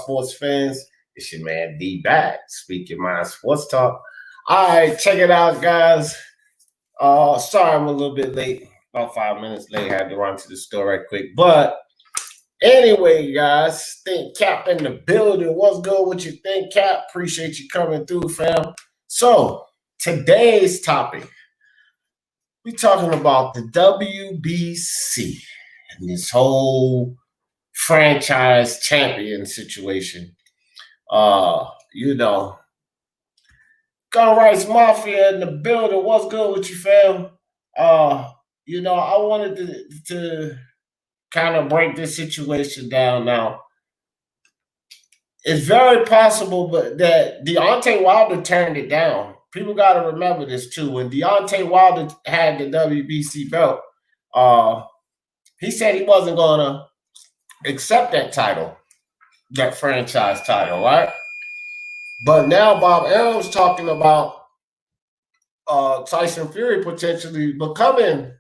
sports fans? It's your man D back. Speak Your Mind Sports Talk. All right, check it out, guys. Sorry I'm a little bit late. About 5 minutes late. Had to run to the store right quick. But anyway, guys, Think Cap in the building. What's good with you, Think Cap? Appreciate you coming through, fam. So today's topic, we're talking about the WBC and this whole franchise champion situation. You know, Gun Rights Mafia in the building. What's good with you, fam? You know, I wanted to kind of break this situation down now. It's very possible, but that Deontay Wilder turned it down. People got to remember this too. When Deontay Wilder had the WBC belt, he said he wasn't going to accept that title, that franchise title, right? But now Bob Arum's talking about Tyson Fury potentially becoming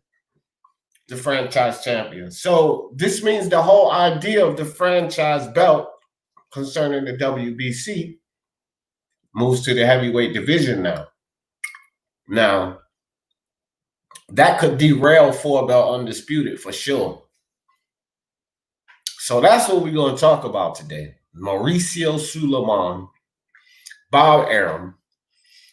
the franchise champion. So this means the whole idea of the franchise belt concerning the WBC moves to the heavyweight division now. Now, that could derail 4-belt undisputed for sure. So that's what we're going to talk about today. Mauricio Sulaiman, Bob Arum,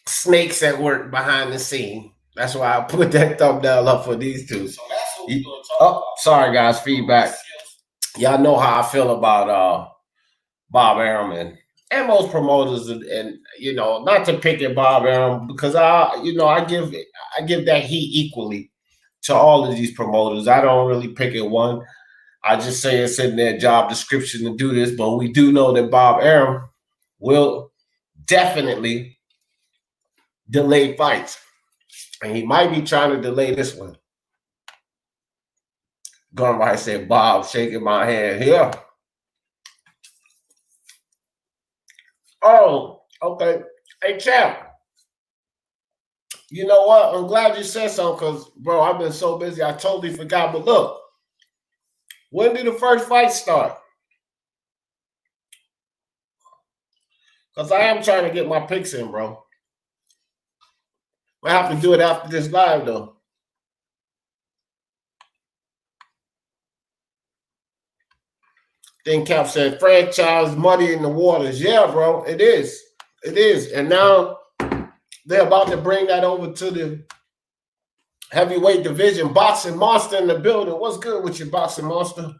snakes at work behind the scene. That's why I put that thumbnail up for these two. So that's what we're going to talk about. Sorry, guys, feedback. Y'all know how I feel about Bob Arum and most promoters, and you know, not to pick at Bob Arum because I give that heat equally to all of these promoters. I don't really pick at one. I just say it's in their job description to do this, but we do know that Bob Arum will definitely delay fights, and he might be trying to delay this one. Gun Rights said, Bob shaking my hand here. Oh, okay. Hey, champ. You know what? I'm glad you said something because, bro, I've been so busy. I totally forgot. But look, when did the first fight start? Because I am trying to get my picks in, bro. I have to do it after this live, though. Then Cap said, franchise muddy in the waters. Yeah, bro, it is. It is. And now they're about to bring that over to the heavyweight division. Boxing Monster in the building. What's good with you, Boxing Monster?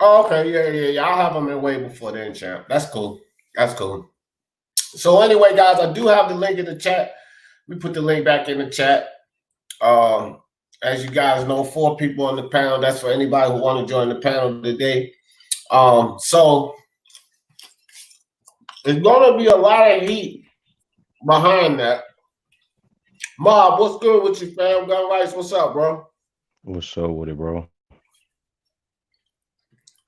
Oh, okay, yeah. I'll have them in way before then, champ. That's cool. That's cool. So anyway, guys, I do have the link in the chat. We put the link back in the chat. As you guys know, 4 people on the panel. That's for anybody who want to join the panel today. So there's going to be a lot of heat behind that. Mob, what's good with you, fam? Gun Rights, what's up, bro? What's up with it, bro?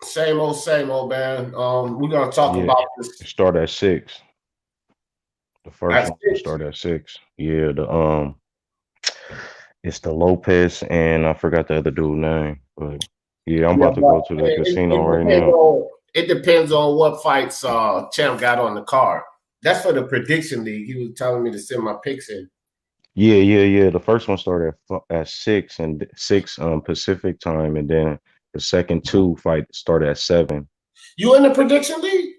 Same old, man. We're going to talk about this. It start at 6. The first one start at 6. Yeah, it's the Lopez, and I forgot the other dude's name. But yeah, I'm about to go to the casino right now. It depends on what fights Champ got on the card. That's for the prediction league. He was telling me to send my picks in. Yeah. The first one started at 6 and 6 Pacific time, and then the second 2 fight started at 7. You in the prediction league?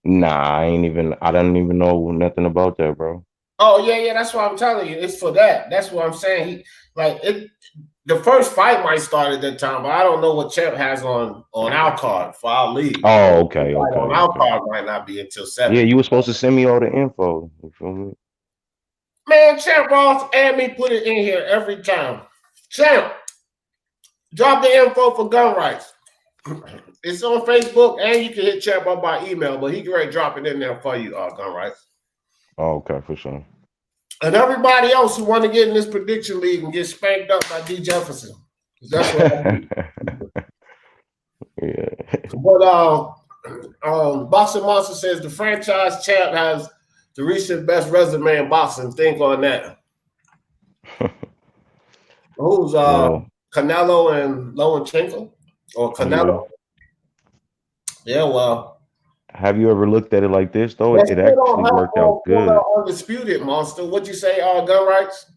Nah, I don't even know nothing about that, bro. Oh, yeah, that's what I'm telling you. It's for that. That's what I'm saying. The first fight might start at that time, but I don't know what Champ has on our card for our league. Oh, okay. On our card might not be until 7. Yeah, you were supposed to send me all the info. You feel me? Man, Champ Ross and me put it in here every time. Champ, drop the info for Gun Rights. It's on Facebook, and you can hit Champ up by email, but he can already drop it in there for you, Gun Rights. Oh, okay, for sure. And everybody else who want to get in this prediction league and get spanked up by D. Jefferson. That's what I do. Yeah. But Boxing Monster says the franchise champ has the recent best resume in boxing. Think on that. Who's Canelo and Lomachenko or Canelo. Yeah, well. Have you ever looked at it like this though? It Actually worked out good. Undisputed, Monster. What'd you say? Gun rights.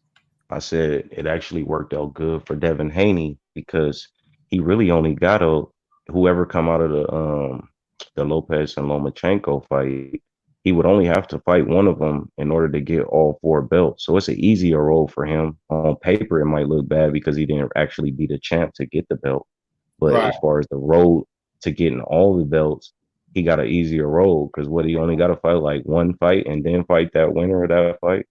I said it actually worked out good for Devin Haney because he really only got whoever come out of the Lopez and Lomachenko fight. He would only have to fight one of them in order to get all 4 belts. So it's an easier role for him. On paper, it might look bad because he didn't actually be the champ to get the belt. But as far as the road to getting all the belts, he got an easier road because he only got to fight like one fight and then fight that winner of that fight.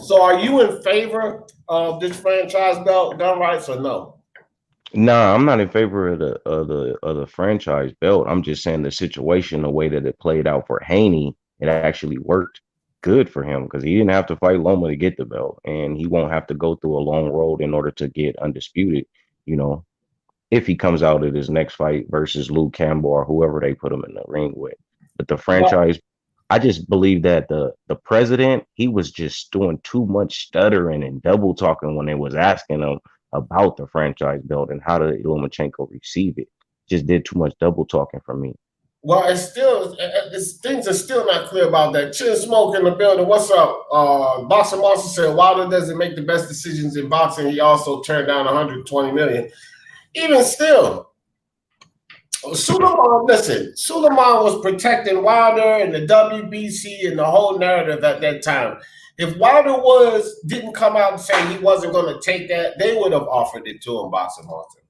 So are you in favor of this franchise belt gun rights or no? Nah, I'm not in favor of the franchise belt. I'm just saying the situation, the way that it played out for Haney, it actually worked good for him because he didn't have to fight Loma to get the belt, and he won't have to go through a long road in order to get undisputed. You know, if he comes out of his next fight versus Luke Campbell or whoever they put him in the ring with. But the franchise, I just believe that the president, he was just doing too much stuttering and double talking when they was asking him about the franchise belt and how did Lomachenko receive it. Just did too much double talking for me. Well, things are still not clear about that. Chin Smoke in the building. What's up? Boxing Monster said Wilder doesn't make the best decisions in boxing. He also turned down 120 million. Even still, Sulaiman was protecting Wilder and the WBC and the whole narrative at that time. If Wilder didn't come out and say he wasn't going to take that, they would have offered it to him, Boxing Monster.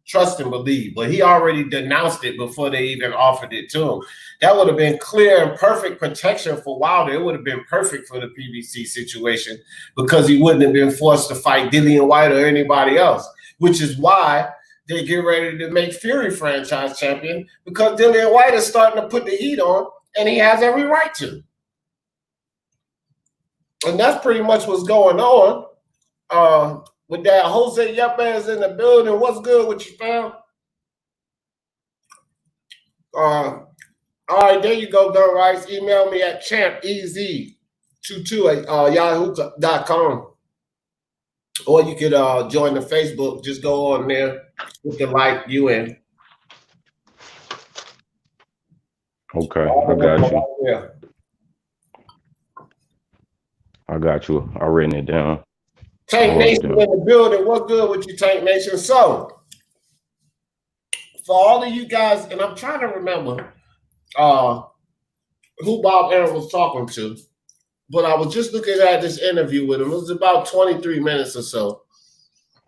Trust and believe. But he already denounced it before they even offered it to him. That would have been clear and perfect protection for Wilder. It would have been perfect for the PBC situation because he wouldn't have been forced to fight Dillian White or anybody else, which is why they get ready to make Fury franchise champion because Dillian White is starting to put the heat on, and he has every right to. And that's pretty much what's going on. With that, Jose Yepes in the building. What's good with you, fam? All right, there you go, Gun Rights. Email me at champez22@yahoo.com. Or you could join the Facebook. Just go on there. With the like you in. Okay, I got you. Yeah. I got you. I written it down. Tank Nation in the building. What's good with you, Tank Nation? So, for all of you guys, and I'm trying to remember who Bob Arum was talking to, but I was just looking at this interview with him. It was about 23 minutes or so.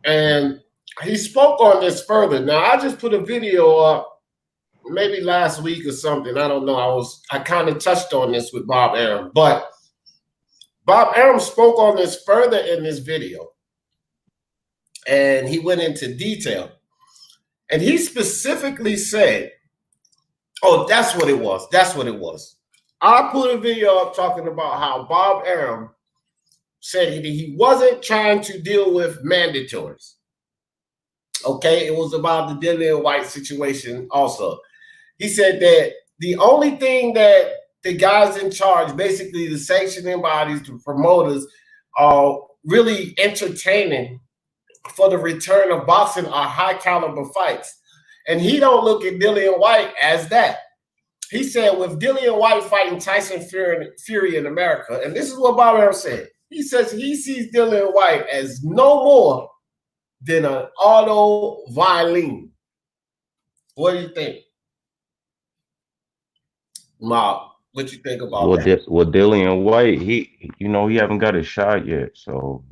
And he spoke on this further. Now, I just put a video up maybe last week or something. I don't know. I kind of touched on this with Bob Arum, but Bob Arum spoke on this further in this video, and he went into detail. And he specifically said, oh, that's what it was. That's what it was. I put a video up talking about how Bob Arum said he wasn't trying to deal with mandatories. Okay, it was about the Dillian White situation also. He said that the only thing that the guys in charge, basically the sanctioning bodies, the promoters, are really entertaining for the return of boxing are high caliber fights. And he don't look at Dillian White as that. He said with Dillian White fighting Tyson Fury in America, and this is what Bob Arum said. He says he sees Dillian White as no more than an auto violin. What do you think, Mob? What you think about that? Well, Dillian White, he haven't got his shot yet. So,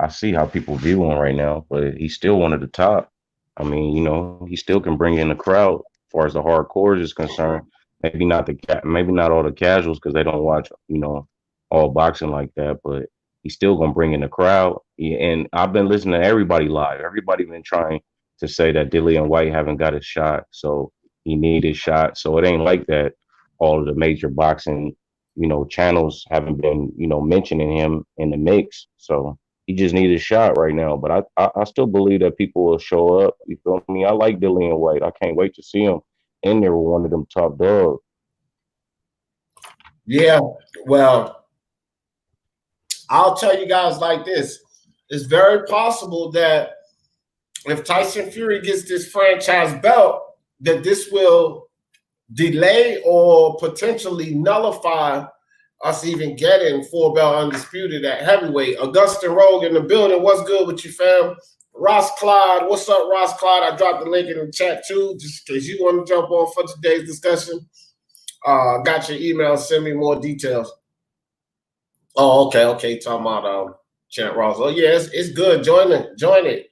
I see how people view him right now, but he's still one of the top. I mean, he still can bring in the crowd as far as the hardcores is concerned. Maybe not all the casuals because they don't watch, all boxing like that, but he's still gonna bring in the crowd. Yeah, and I've been listening to everybody live. Everybody been trying to say that Dillian White haven't got his shot, so he need his shot. So it ain't like that. All of the major boxing, channels haven't been, mentioning him in the mix. So he just needs a shot right now. But I still believe that people will show up. You feel me? I like Dillian White. I can't wait to see him in there with one of them top dogs. Yeah, well, I'll tell you guys like this. it's very possible that if Tyson Fury gets this franchise belt, that this will delay or potentially nullify us even getting 4-belt undisputed at heavyweight. Augustin Rogue in the building. What's good with you, fam? Ross Clyde. What's up, Ross Clyde? I dropped the link in the chat too, just in case you want to jump on for today's discussion. Got your email. Send me more details. Oh, okay. Talking about Champ Ross. Oh, yeah, it's good. Join it.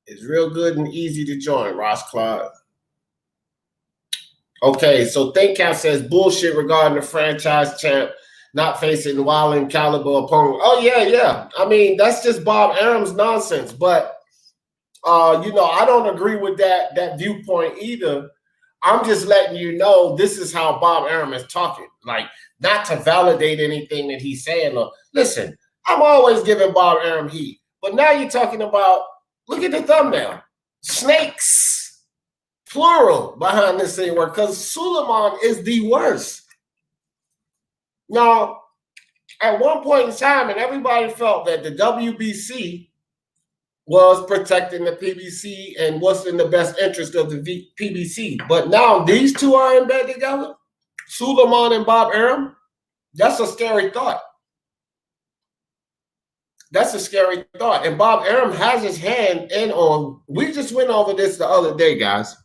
It's real good and easy to join, Ross Clyde. Okay, so ThinkCap says bullshit regarding the franchise champ not facing Wilding caliber opponent. Oh, yeah. I mean, that's just Bob Arum's nonsense. But, I don't agree with that viewpoint either. I'm just letting you know this is how Bob Arum is talking. Like, not to validate anything that he's saying. Look, listen, I'm always giving Bob Arum heat. But now you're talking about, look at the thumbnail, snakes, plural, behind this thing work, because Sulaiman is the worst. Now, at one point in time, and everybody felt that the WBC was protecting the PBC and what's in the best interest of the PBC. But now these two are in bed together, Sulaiman and Bob Arum. That's a scary thought. That's a scary thought. And Bob Arum has his hand in on, we just went over this the other day, guys.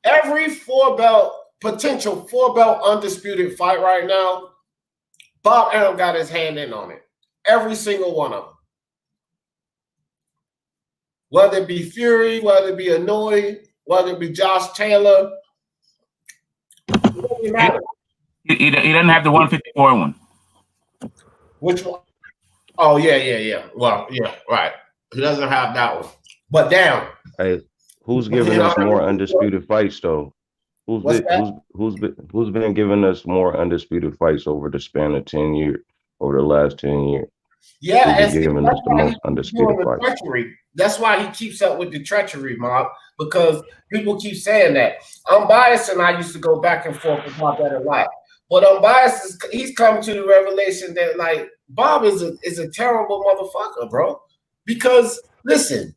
Every potential 4-belt undisputed fight right now, Bob Arum got his hand in on it. Every single one of them. Whether it be Fury, whether it be Anoy, whether it be Josh Taylor. It doesn't matter. He doesn't have the 154 one. Which one? Oh, yeah. Well, yeah, right. He doesn't have that one. But damn. Hey, who's giving us more undisputed fights, though? Who's been giving us more undisputed fights over the span of 10 years, over the last 10 years? Yeah, and giving us the most undisputed fights. That's why he keeps up with the treachery, Mob, because people keep saying that. Unbiased and I used to go back and forth about that a lot. But Unbiased, he's come to the revelation that, like, Bob is a terrible motherfucker, bro. Because, listen,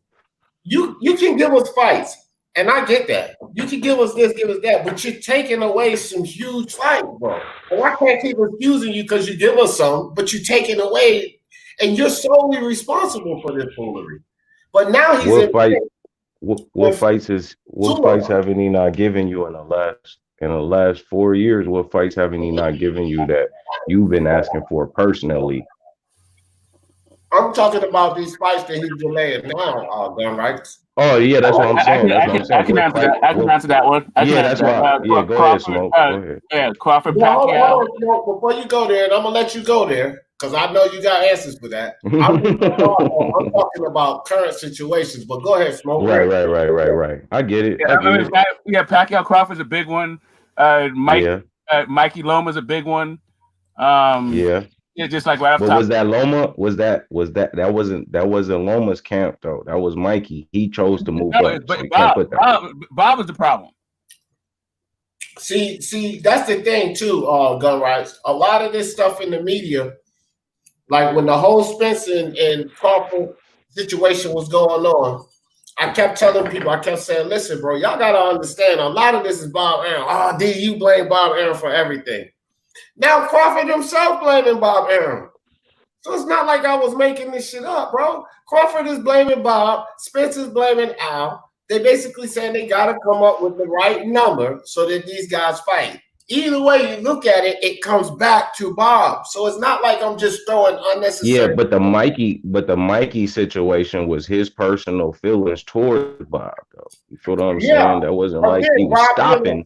you can give us fights, and I get that. You can give us this, give us that, but you're taking away some huge fights, bro. And I can't keep refusing you because you give us some, but you're taking away, and you're solely responsible for this foolery. But now he's what fights haven't he not given you in the last 4 years? What fights haven't he not given you that you've been asking for personally? I'm talking about these fights that he's delaying now, done right? Oh yeah, that's what I'm saying. I can answer that one. That's why. Go ahead, Smoke. Go ahead. Yeah, Crawford. Hold on, before you go there, and I'm gonna let you go there, because I know you got answers for that. I'm talking about current situations, but go ahead, Smoke. Right. I get it. Yeah, Pacquiao Crawford's a big one. Mikey Loma's a big one. Yeah, just like right off top. But was that Loma? That wasn't Loma's camp though. That was Mikey. He chose to move up. But Bob was the problem. See, that's the thing too, Gun Rights. A lot of this stuff in the media, like when the whole Spence and Crawford situation was going on, I kept telling people, I kept saying, listen, bro, y'all gotta understand, a lot of this is Bob Arum. Oh, D, you blame Bob Arum for everything. Now Crawford himself blaming Bob Arum. So it's not like I was making this shit up, bro. Crawford is blaming Bob. Spence is blaming Al. They basically saying they got to come up with the right number so that these guys fight. Either way you look at it, it comes back to Bob. So it's not like I'm just throwing unnecessary. Yeah, but the Mikey situation was his personal feelings towards Bob, though. You feel what I'm saying? That wasn't like he was stopping.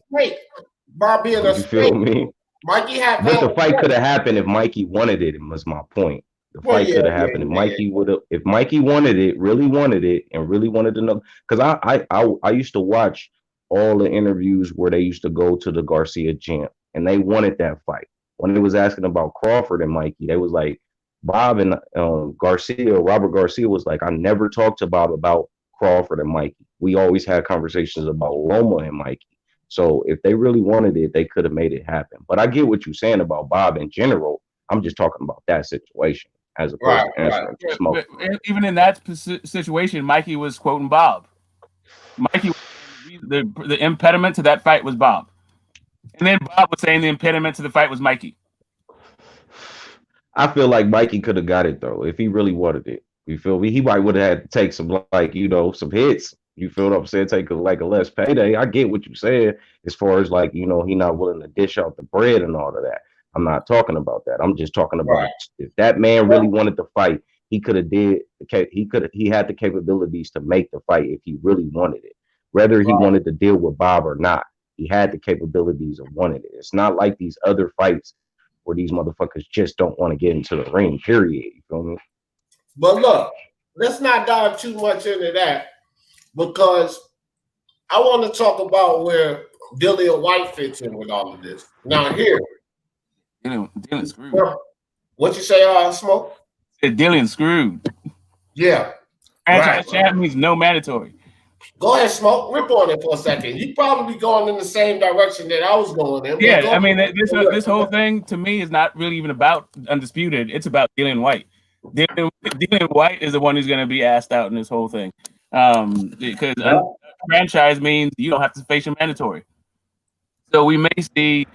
Bob being a you feel me? Mikey had. But the fight could have happened if Mikey wanted it. Was my point. The fight could have happened if Mikey would have. If Mikey wanted it, really wanted it, and really wanted to know. Because I used to watch all the interviews where they used to go to the Garcia gym, and they wanted that fight. When they was asking about Crawford and Mikey, they was like, Bob and Robert Garcia was like, I never talked to Bob about Crawford and Mikey. We always had conversations about Loma and Mikey. So if they really wanted it, they could have made it happen. But I get what you're saying about Bob in general. I'm just talking about that situation. as opposed to answering to Smoke. Even in that situation, Mikey was quoting Bob. Mikey, the impediment to that fight was Bob. And then Bob was saying the impediment to the fight was Mikey. I feel like Mikey could have got it, though, if he really wanted it. You feel me? He might would have had to take some, like, you know, some hits. You feel what I'm saying? Take a less payday. I get what you said as far as, like, you know, he not willing to dish out the bread and all of that. I'm not talking about that. I'm just talking about if that man really wanted to fight, he could have he had the capabilities to make the fight if he really wanted it. Whether he wanted to deal with Bob or not, he had the capabilities of wanting it. It's not like these other fights where these motherfuckers just don't want to get into the ring, period. You feel me? But look, let's not dive too much into that, because I want to talk about where Dillian White fits in with all of this. Now here, Dillian screwed. What you say, Smoke? Dillian screwed. Yeah. Franchise champ means no mandatory. Go ahead, Smoke. Rip on it for a second. You probably going in the same direction that I was going in. Yeah, I mean, this whole thing to me is not really even about undisputed. It's about Dillian White. Dillian White is the one who's going to be asked out in this whole thing, because franchise means you don't have to face your mandatory. So we may see,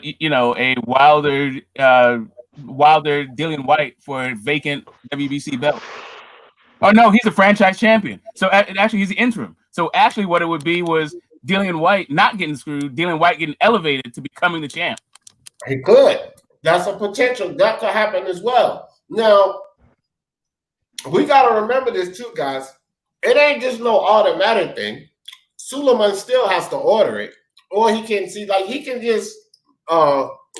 you know, a wilder Dillian White for a vacant WBC belt. Oh no, he's a franchise champion. So actually, he's the interim. So actually, what it would be was Dillian White not getting screwed, Dillian White getting elevated to becoming the champ. He could. That's a potential. That could happen as well. Now, we got to remember this too, guys. It ain't just no automatic thing. Sulaiman still has to order it, or he can see, like, he can just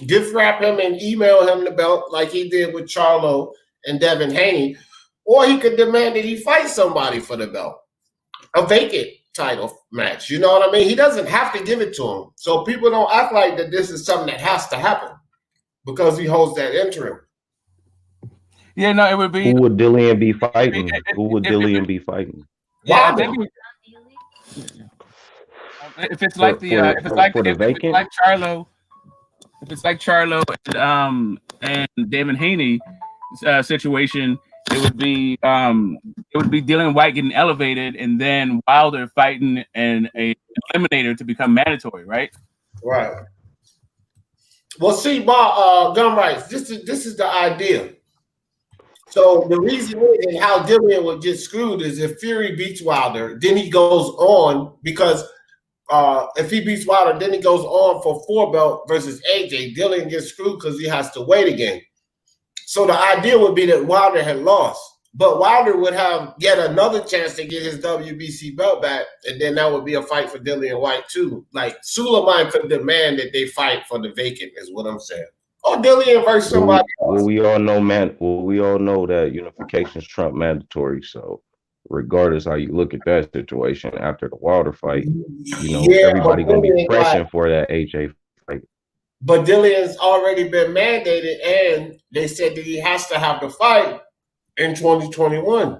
gift wrap him and email him the belt like he did with Charlo and Devin Haney, or he could demand that he fight somebody for the belt, a vacant title match. You know what I mean? He doesn't have to give it to him. So people don't act like that this is something that has to happen because he holds that interim. Yeah, no, it would be. Who would Dillian be fighting? Who would Dillian be fighting? Yeah, if it's like Charlo, if it's like Charlo and Devin Haney situation, it would be Dillian White getting elevated and then Wilder fighting an eliminator to become mandatory, right? Right. Well, see, gun rights. This is the idea. So the reason is, and how Dillian would get screwed is if Fury beats Wilder, then he goes on, because if he beats Wilder, then he goes on for 4-belt versus AJ. Dillian gets screwed because he has to wait again. So the idea would be that Wilder had lost, but Wilder would have yet another chance to get his WBC belt back, and then that would be a fight for Dillian White too. Like, Sulaiman could demand that they fight for the vacant, is what I'm saying. Or Dillian versus somebody else. Well, we all know that unifications trump mandatory. So regardless how you look at that situation after the Wilder fight, you know, everybody gonna be pressing for that AJ fight. But Dillian's already been mandated, and they said that he has to have the fight in 2021.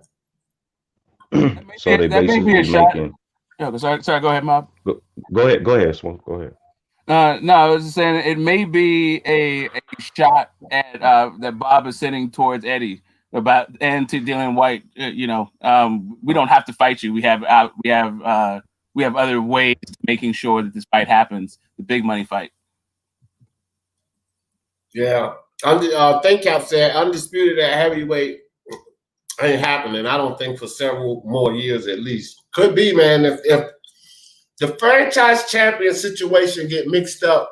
So they basically making. Yeah, sorry. Go ahead, Mob. Go ahead, Smoke. Go ahead. No, I was just saying it may be a shot at that Bob is sending towards Eddie and to Dillian White. You know, we don't have to fight you. We have other ways of making sure that this fight happens. The big money fight. Yeah, Think Cap said undisputed at heavyweight ain't happening. I don't think for several more years at least. Could be, man. If the franchise champion situation get mixed up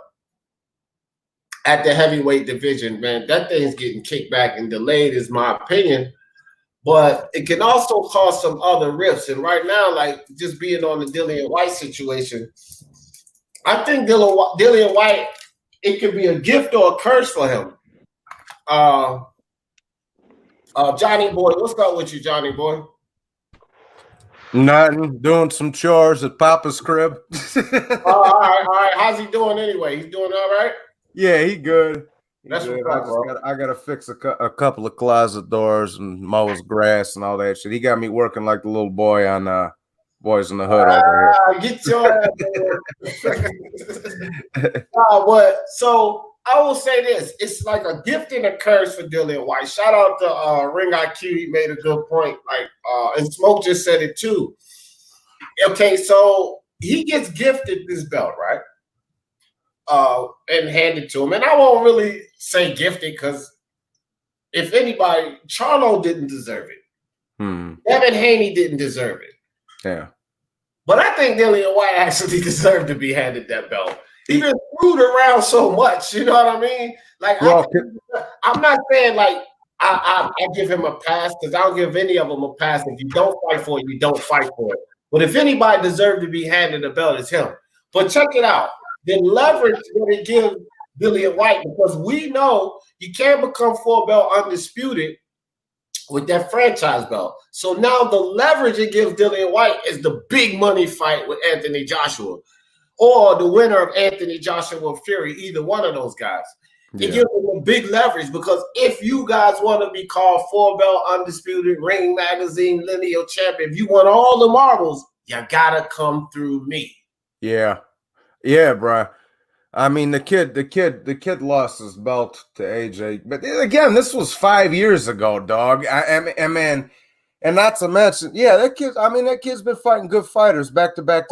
at the heavyweight division, man, that thing's getting kicked back and delayed, is my opinion. But it can also cause some other rifts. And right now, like, just being on the Dillian White situation, I think Dillian White, it could be a gift or a curse for him. Johnny Boy, what's up with you, Johnny Boy? Nothing. Doing some chores at Papa's crib. All right. How's he doing anyway? He's doing all right? Yeah, he good. That's good. what I gotta fix a couple of closet doors and mow his grass and all that shit. He got me working like the little boy on Boys in the Hood over here. Get your ass. So I will say this: it's like a gift and a curse for Dillian White. Shout out to Ring IQ; he made a good point. Like, and Smoke just said it too. Okay, so he gets gifted this belt, right? And handed to him, and I won't really say gifted because if anybody, Charlo didn't deserve it. Devin Haney didn't deserve it. Yeah, but I think Dillian White actually deserved to be handed that belt. He been screwed around so much, you know what I mean? Like, well, I'm not saying like I give him a pass because I don't give any of them a pass. If you don't fight for it, you don't fight for it. But if anybody deserved to be handed a belt, it's him. But check it out. The leverage that it gives Dillian White, because we know you can't become 4-belt undisputed with that franchise belt. So now the leverage it gives Dillian White is the big money fight with Anthony Joshua, or the winner of Anthony Joshua Fury, either one of those guys. Yeah. It gives them a big leverage because if you guys want to be called 4-belt undisputed, Ring Magazine lineal champion, if you want all the marbles, you gotta come through me. Yeah. Yeah, bro. I mean, the kid lost his belt to AJ, but again, this was 5 years ago, dog. I mean, and not to mention, yeah, that kid. I mean, that kid's been fighting good fighters back to back.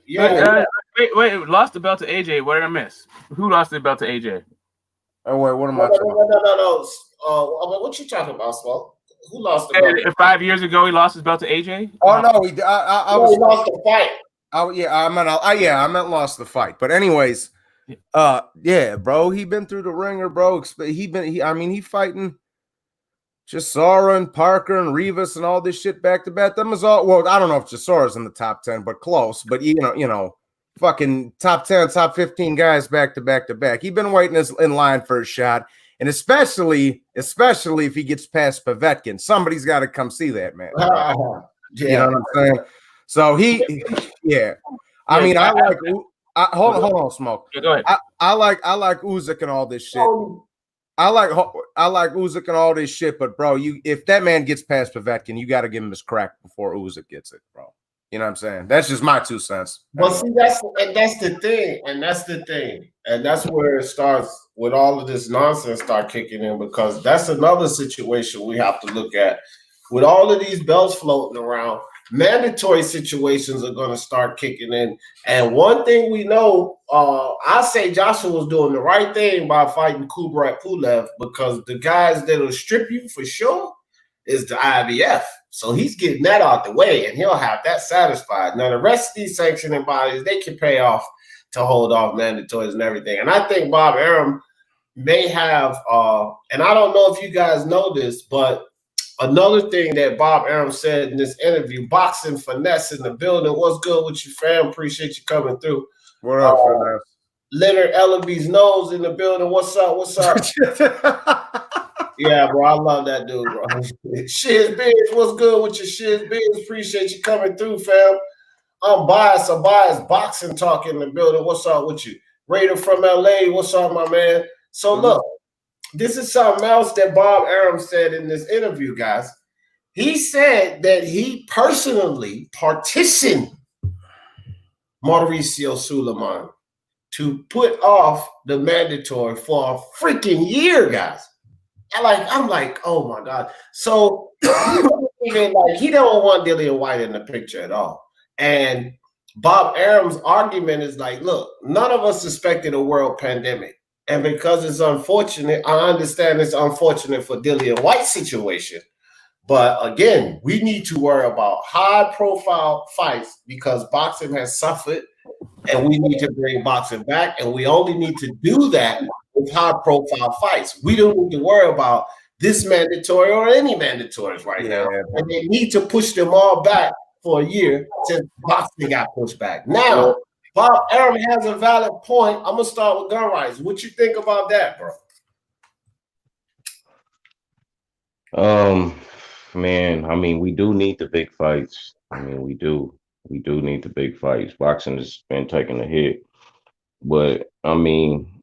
Yeah. Wait, lost the belt to AJ. What did I miss? Who lost the belt to AJ? Oh wait, what am I talking about? No. What you talking about, Smoke? Who lost the belt? 5 years ago, he lost his belt to AJ. Oh no, he lost the fight. Oh yeah, I meant lost the fight. But anyways, yeah, bro, he been through the ringer, bro. He fighting Chisora and Parker and Rivas and all this shit back to back. Them is all. Well, I don't know if Chisora's in the top 10, but close. But you know, fucking top 10, top 15 guys back to back to back. He been waiting in line for a shot, and especially if he gets past Povetkin, somebody's got to come see that man. Yeah. You know what I'm saying? So yeah. I mean, hold on, Smoke. Yeah, go ahead. I like Usyk and all this shit. I like Usyk and all this shit, but bro, if that man gets past Povetkin, you got to give him his crack before Usyk gets it, bro. You know what I'm saying? That's just my 2 cents. Well, see, that's the thing, and that's where it starts with all of this nonsense start kicking in, because that's another situation we have to look at with all of these belts floating around. Mandatory situations are going to start kicking in. And one thing we know, I say Joshua was doing the right thing by fighting Kubrat Pulev, because the guys that will strip you for sure is the IBF. So he's getting that out the way, and he'll have that satisfied. Now, the rest of these sanctioning bodies, they can pay off to hold off mandatories and everything. And I think Bob Arum may have, and I don't know if you guys know this, but another thing that Bob Arum said in this interview, boxing finesse in the building. What's good with you, fam? Appreciate you coming through. What up, finesse? Leonard Ellaby's nose in the building. What's up? Yeah, bro, I love that dude, bro. Shiz Biz, what's good with you, Shiz Biz? Appreciate you coming through, fam. I'm biased boxing talk in the building. What's up with you? Raider from LA, what's up, my man? So look, this is something else that Bob Arum said in this interview, guys. He said that he personally partitioned Mauricio Sulaiman to put off the mandatory for a freaking year, guys. I'm like, oh my God. So he don't want Dillian White in the picture at all. And Bob Arum's argument is like, look, none of us suspected a world pandemic. And because it's unfortunate, I understand it's unfortunate for Dillian White's situation. But again, we need to worry about high-profile fights because boxing has suffered, and we need to bring boxing back. And we only need to do that with high-profile fights. We don't need to worry about this mandatory or any mandatories right now. And they need to push them all back for a year since boxing got pushed back. Now, Bob Arum has a valid point. I'm going to start with gun rights. What you think about that, bro? Man, I mean, we do need the big fights. I mean, we do need the big fights. Boxing has been taking a hit. But, I mean,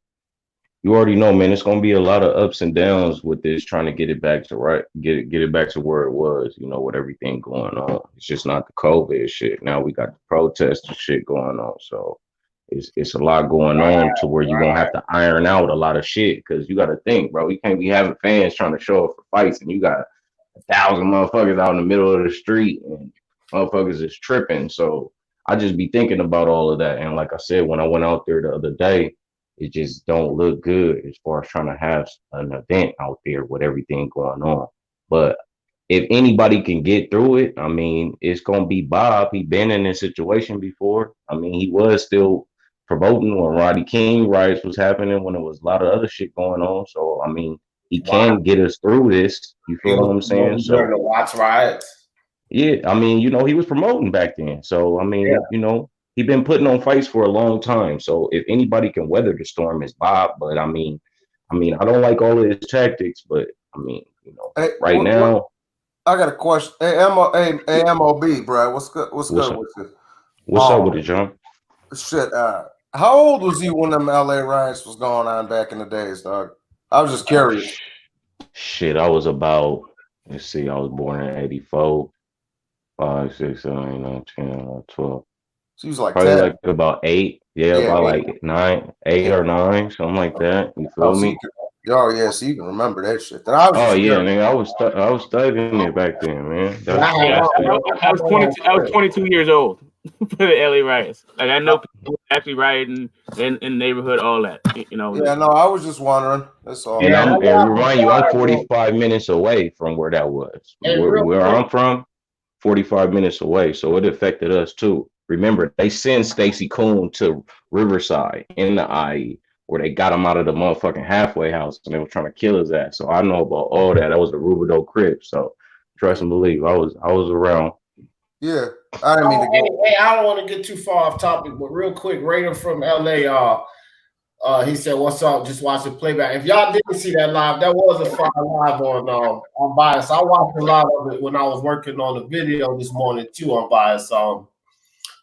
you already know, man, it's going to be a lot of ups and downs with this, trying to get it back to get it back to where it was, you know, with everything going on. It's just not the COVID shit. Now we got the protest and shit going on. So it's a lot going on to where you're gonna have to iron out a lot of shit, because you got to think, bro. You can't be having fans trying to show up for fights, and you got 1,000 motherfuckers out in the middle of the street, and motherfuckers is tripping. So I just be thinking about all of that. And like I said, when I went out there the other day, it just don't look good as far as trying to have an event out there with everything going on. But if anybody can get through it, I mean, it's gonna be Bob. He been in this situation before. I mean, he was still promoting when Roddy King riots was happening, when there was a lot of other shit going on. So I mean, he can get us through this. You feel what I'm saying? So to watch riots. Yeah, I mean, you know, he was promoting back then. So I mean, you know, he been putting on fights for a long time. So if anybody can weather the storm, it's Bob. But I mean, I don't like all of his tactics, but I mean, you know, right now. I got a question. Hey, MOB, bro. What's good? What's good with you? What's up with it, John? Shit. How old was you when them LA riots was going on back in the days, dog? I was just curious. Shit, I was about, let's see, I was born in 84. 5, 6, 7, 8, 9, 10, 11, 12. So he was like probably 10. like about 8. Yeah, about 8. Like 9, 8 or 9, something like that. You feel me? Yeah, so you can remember that shit. Nigga, I was studying it back then, man. I was 22 years old for the LA riots. Like, I know people actually rioting in the neighborhood, all that. You know. Yeah, no, I was just wondering. That's all. And remind you, I'm 45 minutes away from where that was. Where I'm from, 45 minutes away, so it affected us too. Remember, they sent Stacey Coon to Riverside in the IE, where they got him out of the motherfucking halfway house, and they were trying to kill his ass. So I know about all that. That was the Rubidoux crib. So trust and believe, I was around. Yeah, I didn't mean to go. Anyway, I don't want to get too far off topic, but real quick, Raider from LA, he said, "What's up? Just watching playback." If y'all didn't see that live, that was a fire live on Bias. I watched a lot of it when I was working on the video this morning too on Bias,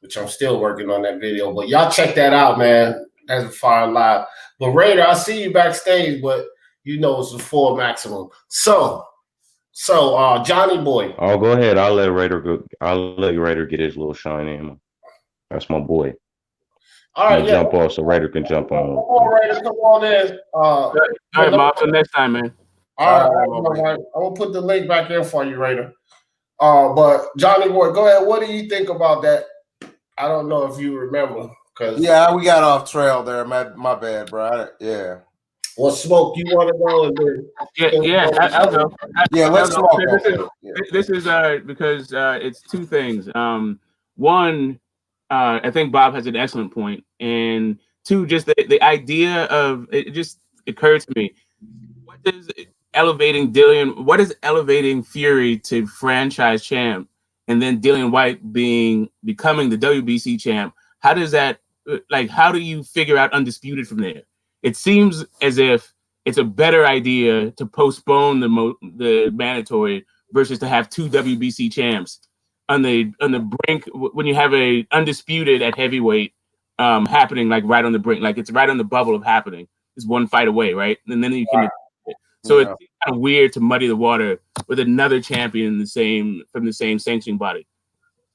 which I'm still working on that video. But y'all check that out, man. That's a fire live. But Raider, I see you backstage, but you know it's a full maximum. So Johnny Boy. Oh, go ahead. I'll let Raider get his little shine in. That's my boy. All right, jump off so Raider can jump on. Come on, Raider, come on in. All right, Mom. Till next time, man. All right. I'm gonna put the link back in for you, Raider. But Johnny Boy, go ahead. What do you think about that? I don't know if you remember, because we got off trail there. My bad, bro. Well, Smoke, you want to go? I'll go. Let's smoke. This is because it's two things. One, I think Bob has an excellent point, and two, just the idea of it just occurred to me. What is elevating Fury to franchise champ, and then Dillian White becoming the WBC champ? How does that, how do you figure out undisputed from there? It seems as if it's a better idea to postpone the mandatory versus to have two WBC champs on the brink when you have a undisputed at heavyweight happening, like right on the brink, like it's right on the bubble of happening. It's one fight away, right? And then you can. So it's kind of weird to muddy the water with another champion from the same sanctioning body.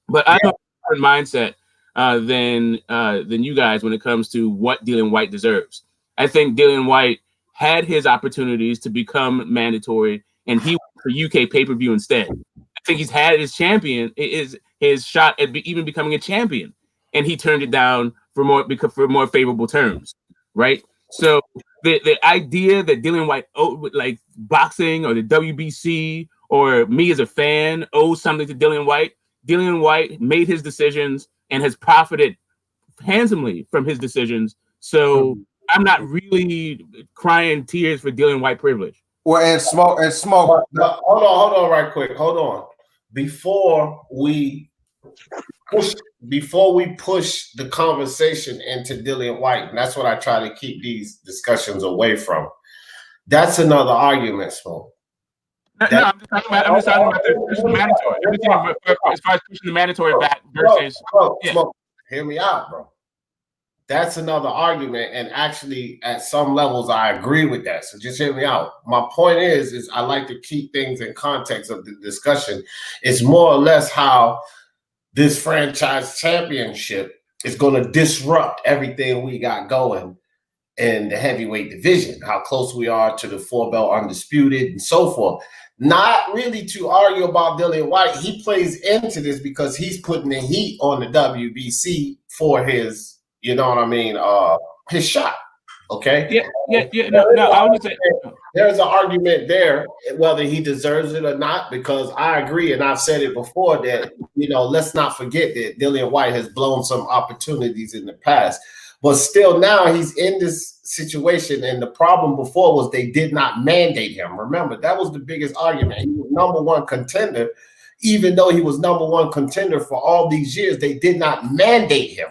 But I have a different mindset than you guys when it comes to what Dillian White deserves. I think Dillian White had his opportunities to become mandatory, and he went for UK pay-per-view instead. I think he's had his his shot at even becoming a champion, and he turned it down for more favorable terms, right? So the idea that Dillian White like boxing or the WBC or me as a fan owes something to Dillian White made his decisions and has profited handsomely from his decisions. So I'm not really crying tears for Dillian White privilege. Well, and smoke. But hold on, right quick. Hold on. Before we push the conversation into Dillian White, and that's what I try to keep these discussions away from. That's another argument, Smoke. I'm just talking about the mandatory. As far as pushing the mandatory back versus. Smoke, hear me out, bro. That's another argument, and actually, at some levels, I agree with that. So just hear me out. My point is I like to keep things in context of the discussion. It's more or less how this franchise championship is going to disrupt everything we got going in the heavyweight division, how close we are to the 4-belt undisputed and so forth. Not really to argue about Dillian White. He plays into this because he's putting the heat on the WBC for his, you know what I mean, his shot. Okay. Yeah. No, I was just saying, there's an argument there whether he deserves it or not, because I agree, and I've said it before that, you know, let's not forget that Dillian White has blown some opportunities in the past, but still now he's in this situation, and the problem before was they did not mandate him. Remember, that was the biggest argument. He was #1 contender, even though he was #1 contender for all these years. They did not mandate him,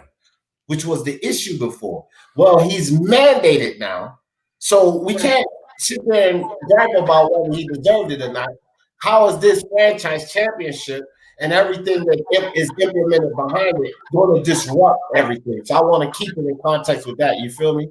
which was the issue before. Well, he's mandated now, so we can't sit there and brag about whether he deserved it or not. How is this franchise championship and everything that is implemented behind it going to disrupt everything? So I want to keep it in context with that. You feel me?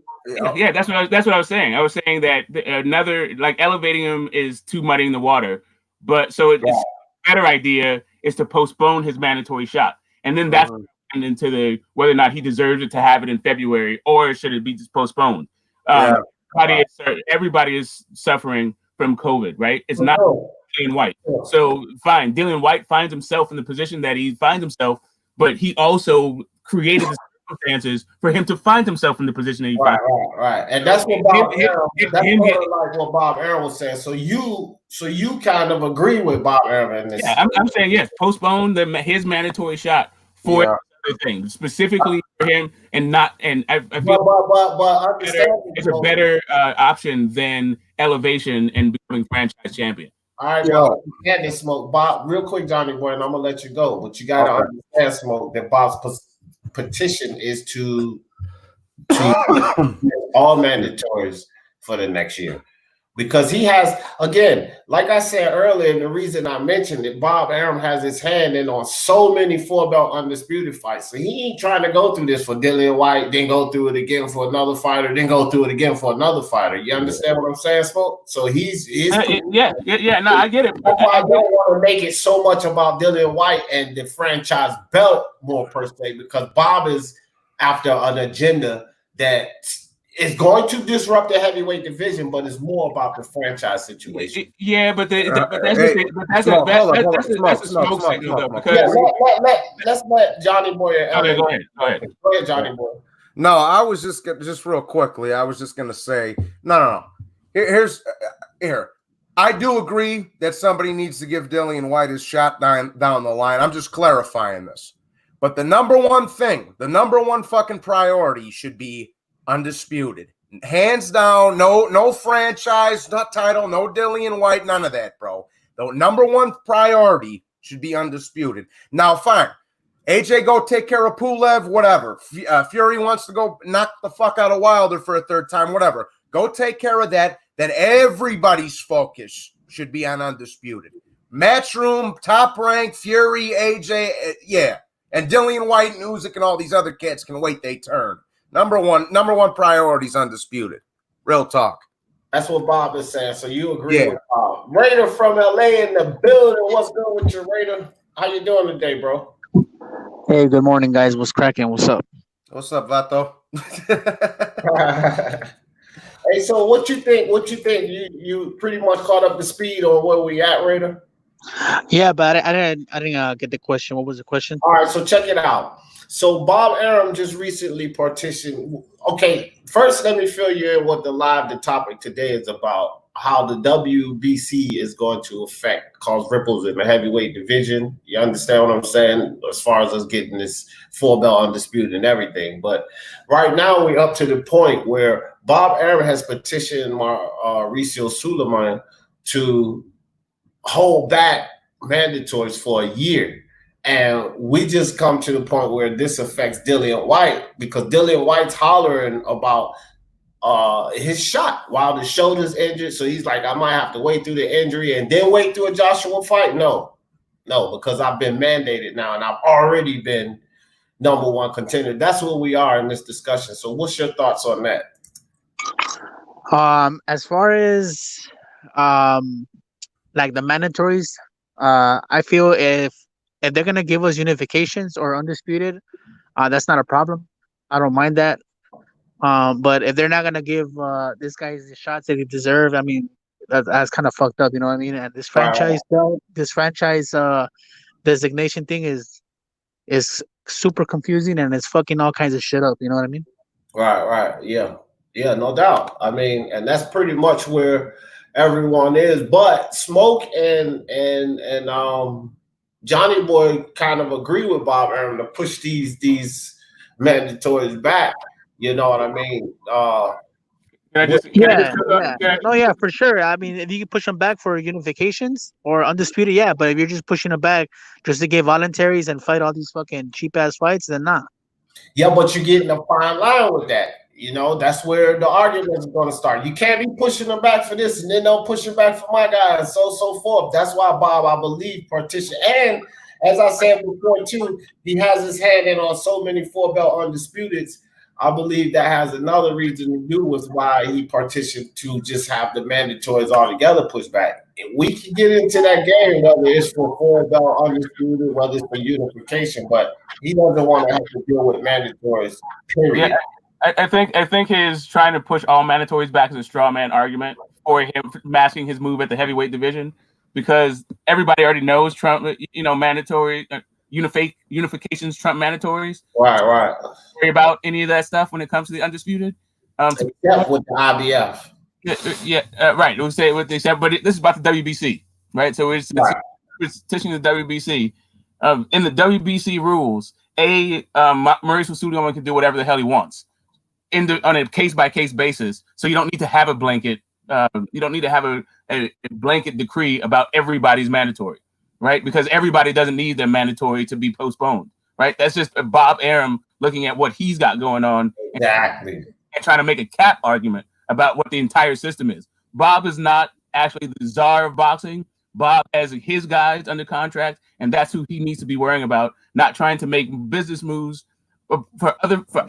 Yeah, that's what I was saying. I was saying that another, like, elevating him is too muddying the water. But so it's a better idea is to postpone his mandatory shot, and then that's into the whether or not he deserves it to have it in February, or should it be just postponed? Everybody is suffering from COVID, right? It's not Dillian White. So fine, Dillian White finds himself in the position that he finds himself, but he also created the circumstances for him to find himself in the position that he finds. Right. And that's what Bob Arum, like what Bob Arum was saying. So you kind of agree with Bob Arum in this. Yeah, I'm saying yes, postpone his mandatory shot for thing specifically for him, and not, and I feel but it's a better option than elevation and becoming franchise champion. All right, well, and Smoke, Bob, real quick, Johnny Boy, and I'm gonna let you go, but you gotta understand, Smoke, that Bob's petition is to all mandatories for the next year. Because he has, again, like I said earlier, and the reason I mentioned it, Bob Arum has his hand in on so many 4-belt undisputed fights. So he ain't trying to go through this for Dillian White, then go through it again for another fighter, then go through it again for another fighter. You understand what I'm saying, Smoke? So he's no, I get it. I don't want to make it so much about Dillian White and the franchise belt more per se, because Bob is after an agenda that it's going to disrupt the heavyweight division, but it's more about the franchise situation. Yeah, but that's a smoke signal, though. Because let's let Johnny Boy. Go ahead, Johnny Boy. No, I was just real quickly. I was just gonna say no. Here. I do agree that somebody needs to give Dillian White his shot down the line. I'm just clarifying this. But the number one fucking priority should be undisputed, hands down. No franchise, not title, no Dillian White, none of that, bro. The number one priority should be undisputed. Now, fine, AJ, go take care of Pulev, whatever. Fury wants to go knock the fuck out of Wilder for a third time, whatever. Go take care of that. Then everybody's focus should be on undisputed. Matchroom, Top Rank, Fury, AJ, and Dillian White, and Usyk, and all these other kids can wait their turn. Number one priority is undisputed. Real talk. That's what Bob is saying. So you agree with Bob. Raider from LA in the building. What's good with you, Raider? How you doing today, bro? Hey, good morning, guys. What's cracking? What's up? What's up, Vato? Hey, so what you think? You pretty much caught up to speed on where we at, Raider? Yeah, but I didn't get the question. What was the question? All right, so check it out. So Bob Arum just recently partitioned. Okay, first let me fill you in what the topic today is about, how the WBC is going to cause ripples in the heavyweight division. You understand what I'm saying? As far as us getting this 4-belt undisputed and everything. But right now we're up to the point where Bob Arum has petitioned Mauricio Sulaiman to hold back mandatories for a year. And we just come to the point where this affects Dillian White, because Dillian White's hollering about his shot while the shoulder's injured. So he's like, I might have to wait through the injury and then wait through a Joshua fight. No, because I've been mandated now and I've already been #1 contender. That's where we are in this discussion. So what's your thoughts on that? As far as like the mandatories, I feel if they're gonna give us unifications or undisputed, That's not a problem. I don't mind that. But if they're not gonna give this guys the shots that he deserves, I mean, that's kind of fucked up. You know what I mean? And this franchise belt, this franchise designation thing is super confusing, and it's fucking all kinds of shit up. You know what I mean? Right. Yeah, no doubt. I mean, and that's pretty much where everyone is. But Smoke and Johnny Boy kind of agree with Bob Arum to push these mandatories back. You know what I mean? Yeah, for sure. I mean, if you can push them back for unifications or undisputed, yeah. But if you're just pushing them back just to get voluntaries and fight all these fucking cheap ass fights, then nah. Yeah, but you're getting a fine line with that. You know, that's where the argument is going to start. You can't be pushing them back for this and then they'll push them back for my guy and so forth. That's why Bob, I believe, partition. And as I said before, too, he has his hand in on so many 4-belt undisputeds. I believe that has another reason to do with why he partitioned to just have the mandatories altogether pushed back. And we can get into that game, whether it's for 4-belt undisputed, whether it's for unification, but he doesn't want to have to deal with mandatories, period. Yeah. I think his trying to push all mandatories back is a straw man argument for him masking his move at the heavyweight division, because everybody already knows Trump, mandatory unifications, Trump mandatories. Right. Worry about any of that stuff when it comes to the undisputed. Except with the IBF. Right. We'll say what they said, but this is about the WBC, right? So it's teaching the WBC. In the WBC rules, Mauricio Sulaiman can do whatever the hell he wants on a case-by-case basis. So you don't need to have a blanket. You don't need to have a blanket decree about everybody's mandatory, right? Because everybody doesn't need their mandatory to be postponed, right? That's just Bob Arum looking at what he's got going on, exactly, and trying to make a cap argument about what the entire system is. Bob is not actually the czar of boxing. Bob has his guys under contract, and that's who he needs to be worrying about, not trying to make business moves for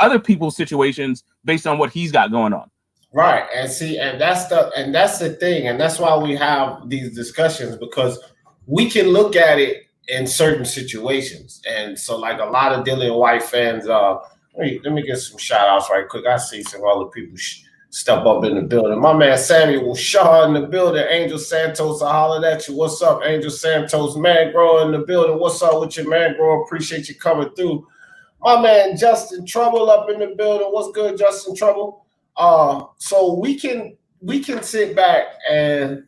other people's situations based on what he's got going on. Right. And see, and that's the thing, and that's why we have these discussions, because we can look at it in certain situations. And so, like, a lot of Dillian White fans, let me get some shout outs right quick. I see some other people step up in the building. My man Samuel Shaw in the building. Angel Santos, I hollered at you. What's up, Angel Santos? Mangrow in the building. What's up with you, Mangrow? Appreciate you coming through. My man Justin Trouble up in the building. What's good, Justin Trouble? So we can sit back and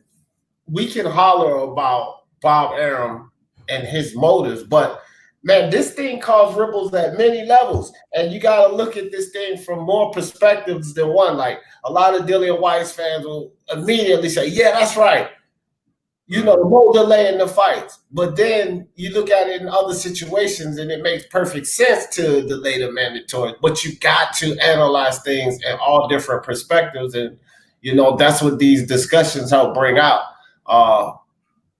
we can holler about Bob Arum and his motives, but man, this thing caused ripples at many levels, and you got to look at this thing from more perspectives than one. Like, a lot of Dillian White's fans will immediately say, "Yeah, that's right." No delay in the fights. But then you look at it in other situations, and it makes perfect sense to delay the mandatory. But you got to analyze things in all different perspectives, and that's what these discussions help bring out.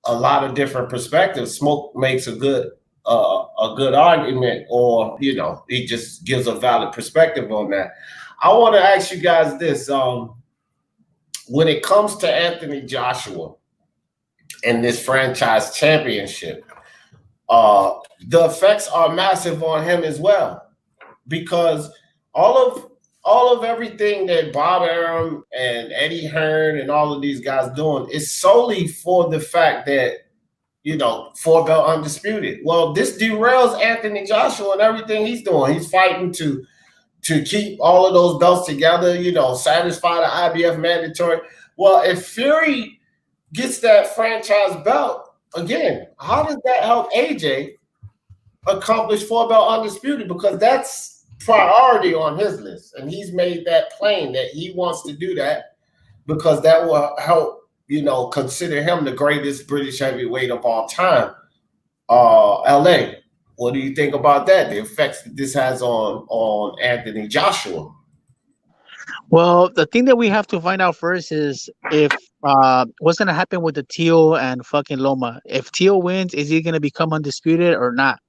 A lot of different perspectives. Smoke makes a good argument, or he just gives a valid perspective on that. I want to ask you guys this: when it comes to Anthony Joshua and this franchise championship, the effects are massive on him as well, because all of everything that Bob Arum and Eddie Hearn and all of these guys doing is solely for the fact that 4-belt undisputed. Well, this derails Anthony Joshua and everything he's doing. He's fighting to keep all of those belts together, satisfy the IBF mandatory. Well, if Fury gets that franchise belt again, how does that help AJ accomplish 4-belt undisputed? Because that's priority on his list, and he's made that plain that he wants to do that because that will help consider him the greatest British heavyweight of all time. LA, what do you think about that? The effects that this has on Anthony Joshua? Well, the thing that we have to find out first is if what's going to happen with the Teo and fucking Loma. If Teo wins, is he going to become undisputed or not?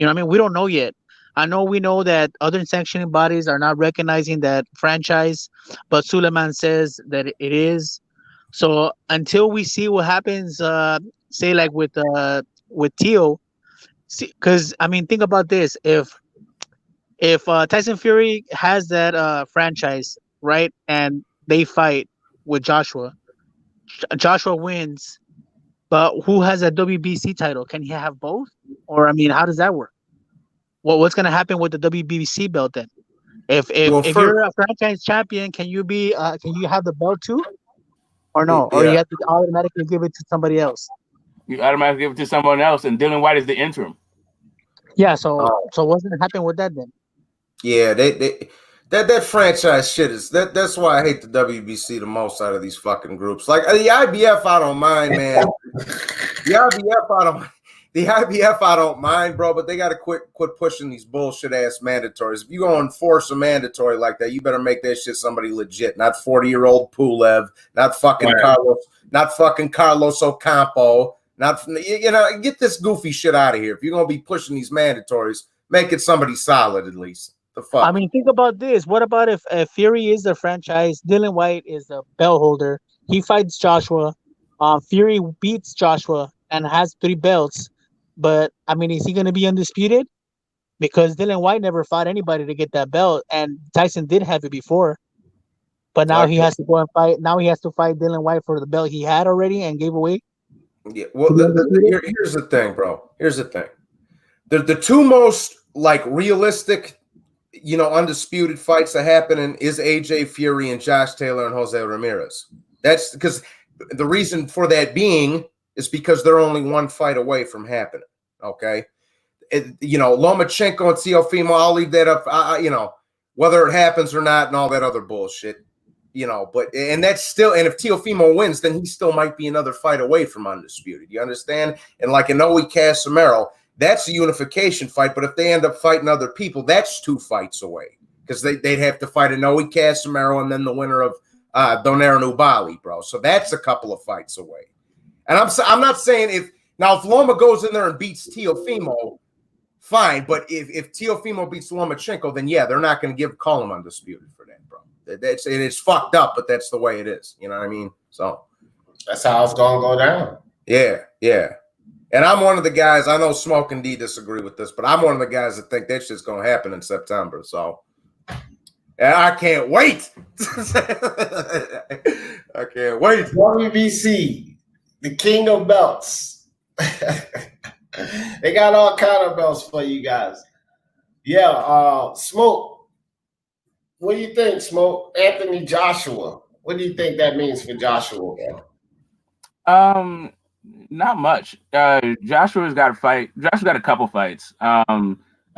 We don't know yet. We know that other sanctioning bodies are not recognizing that franchise, but Sulaiman says that it is. So until we see what happens, say like with Teo, because think about this: if if Tyson Fury has that franchise, right, and they fight with Joshua, Joshua wins, but who has a WBC title? Can he have both? Or I mean, how does that work? What's going to happen with the WBC belt then? If you're a franchise champion, can you have the belt too, or no? Or you have to automatically give it to somebody else? You automatically give it to someone else, and Dillian White is the interim. Yeah. So what's going to happen with that then? Yeah, that franchise shit is that's why I hate the WBC the most out of these fucking groups. Like the IBF, I don't mind, man. The IBF, I don't mind, bro. But they got to quit pushing these bullshit ass mandatories. If you go enforce a mandatory like that, you better make that shit somebody legit, not 40-year-old Pulev, not fucking Carlos Ocampo, get this goofy shit out of here. If you're gonna be pushing these mandatories, make it somebody solid at least. The fuck? I mean, think about this. What about if Fury is the franchise, Dillian White is the belt holder, he fights Joshua, Fury beats Joshua and has 3 belts, but I mean, is he going to be undisputed? Because Dillian White never fought anybody to get that belt, and Tyson did have it before, but now he has to go and fight. Now he has to fight Dillian White for the belt he had already and gave away. Yeah, well, here's the thing, bro. Here's the thing. The two most like realistic, undisputed fights that happen is AJ Fury and Josh Taylor and Jose Ramirez. That's because the reason for that being is because they're only one fight away from happening. Okay. Lomachenko and Teofimo, I'll leave that up. Whether it happens or not and all that other bullshit, and that's still, and if Teofimo wins, then he still might be another fight away from undisputed. You understand? And like an Noe Casimero, that's a unification fight, but if they end up fighting other people, that's 2 fights away because they'd have to fight a Noe Casimero and then the winner of Donaire Nubali, bro. So that's a couple of fights away. And I'm not saying if Loma goes in there and beats Teofimo, fine, but if Teofimo beats Lomachenko, then yeah, they're not going to call him undisputed for that, bro. It's fucked up, but that's the way it is. You know what I mean? So that's how it's going to go down. Yeah. And I'm one of the guys, I know Smoke and D disagree with this, but I'm one of the guys that think that shit's going to happen in September. So, and I can't wait. I can't wait. WBC, the king of belts. They got all kind of belts for you guys. Yeah, Smoke, what do you think, Smoke? Anthony Joshua, what do you think that means for Joshua? Not much. Joshua's got a fight. Joshua's got a couple fights. I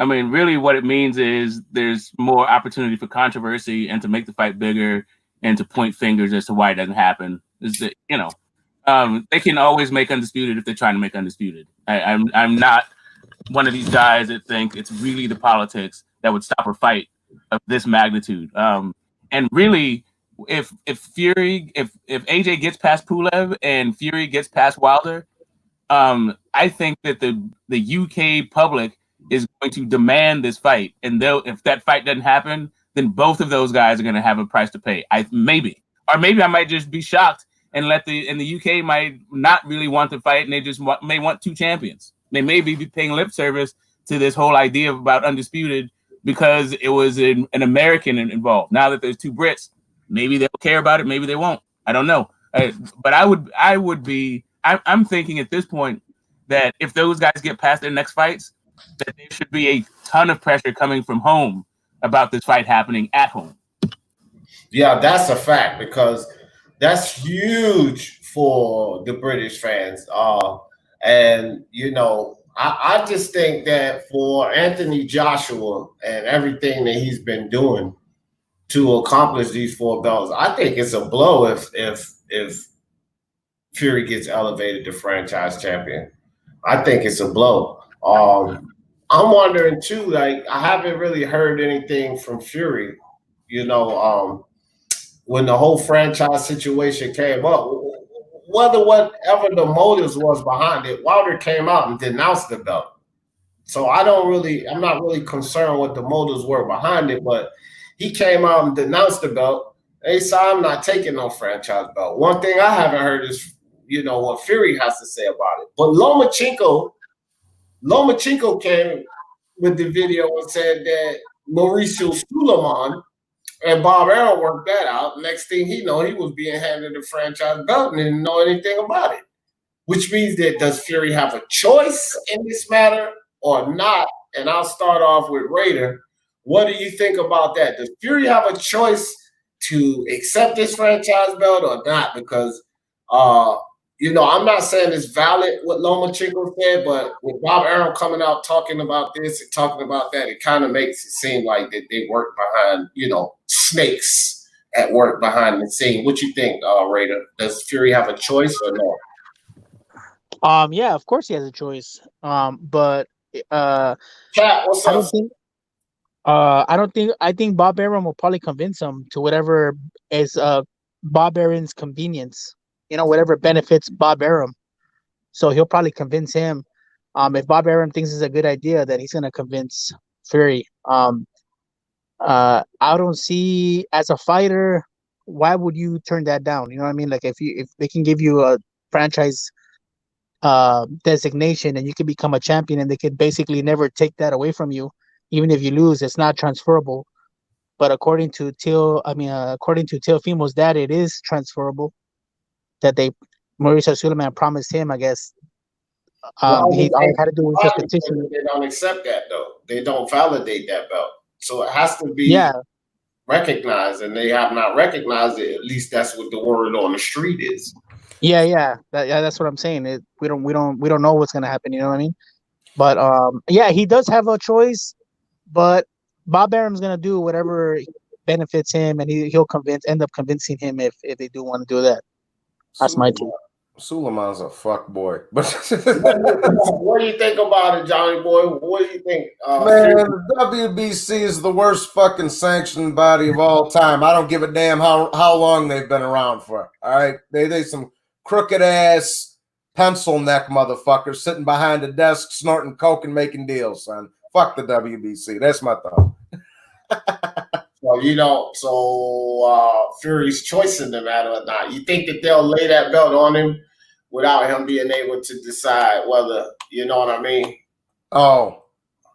mean, really what it means is there's more opportunity for controversy and to make the fight bigger and to point fingers as to why it doesn't happen. Is that, they can always make undisputed if they're trying to make undisputed. I'm not one of these guys that think it's really the politics that would stop a fight of this magnitude. And really, if AJ gets past Pulev and Fury gets past Wilder, I think that the UK public is going to demand this fight, and if that fight doesn't happen, then both of those guys are going to have a price to pay. Maybe I might just be shocked and the UK might not really want to fight, and they just may want 2 champions. They may be paying lip service to this whole idea about undisputed because it was an American involved. Now that there's 2 Brits, maybe they'll care about it. Maybe they won't. I don't know. But I'm thinking at this point that if those guys get past their next fights, that there should be a ton of pressure coming from home about this fight happening at home. Yeah, that's a fact because that's huge for the British fans. And, I just think that for Anthony Joshua and everything that he's been doing to accomplish these 4 belts, I think it's a blow if Fury gets elevated to franchise champion. I think it's a blow. I'm wondering too, like I haven't really heard anything from Fury, when the whole franchise situation came up, whatever the motives was behind it, Wilder came out and denounced the belt. So I'm not really concerned what the motives were behind it, but he came out and denounced the belt. They said, I'm not taking no franchise belt. One thing I haven't heard is, what Fury has to say about it. But Lomachenko came with the video and said that Mauricio Sulaiman, and Bob Arum worked that out. Next thing he know, he was being handed the franchise belt and didn't know anything about it. Which means that does Fury have a choice in this matter or not? And I'll start off with Raider. What do you think about that? Does Fury have a choice to accept this franchise belt or not? Because I'm not saying it's valid what Lomachenko said, but with Bob Arum coming out talking about this and talking about that, it kind of makes it seem like that they work behind, snakes at work behind the scene. What you think, Raider? Does Fury have a choice or no? Yeah, of course he has a choice. But Chat, what's up? I think Bob Arum will probably convince him to whatever is Bob Arum's convenience. Whatever benefits Bob Arum. So he'll probably convince him. If Bob Arum thinks it's a good idea, then he's gonna convince Fury. I don't see, as a fighter, why would you turn that down? You know what I mean? Like if they can give you a franchise designation and you can become a champion, and they could basically never take that away from you, even if you lose, it's not transferable. But according to Teofimo's dad, it is transferable. That Mauricio Sulaiman promised him, I guess. All he had to do was just petition. They don't accept that though. They don't validate that belt, so it has to be recognized, and they have not recognized it. At least that's what the word on the street is. Yeah, that's what I'm saying. We don't know what's gonna happen. You know what I mean? But he does have a choice. But Bob Arum's gonna do whatever benefits him, and he'll end up convincing him if they do want to do that. That's my team. Sulaiman's a fuck boy. But what do you think about it, Johnny boy? What do you think? Man, the WBC is the worst fucking sanctioned body of all time. I don't give a damn how long they've been around for. All right, they some crooked ass pencil neck motherfuckers sitting behind a desk snorting coke and making deals, son. Fuck the WBC. That's my thought. So Fury's choice in the matter or not. You think that they'll lay that belt on him without him being able to decide whether, you know what I mean? Oh,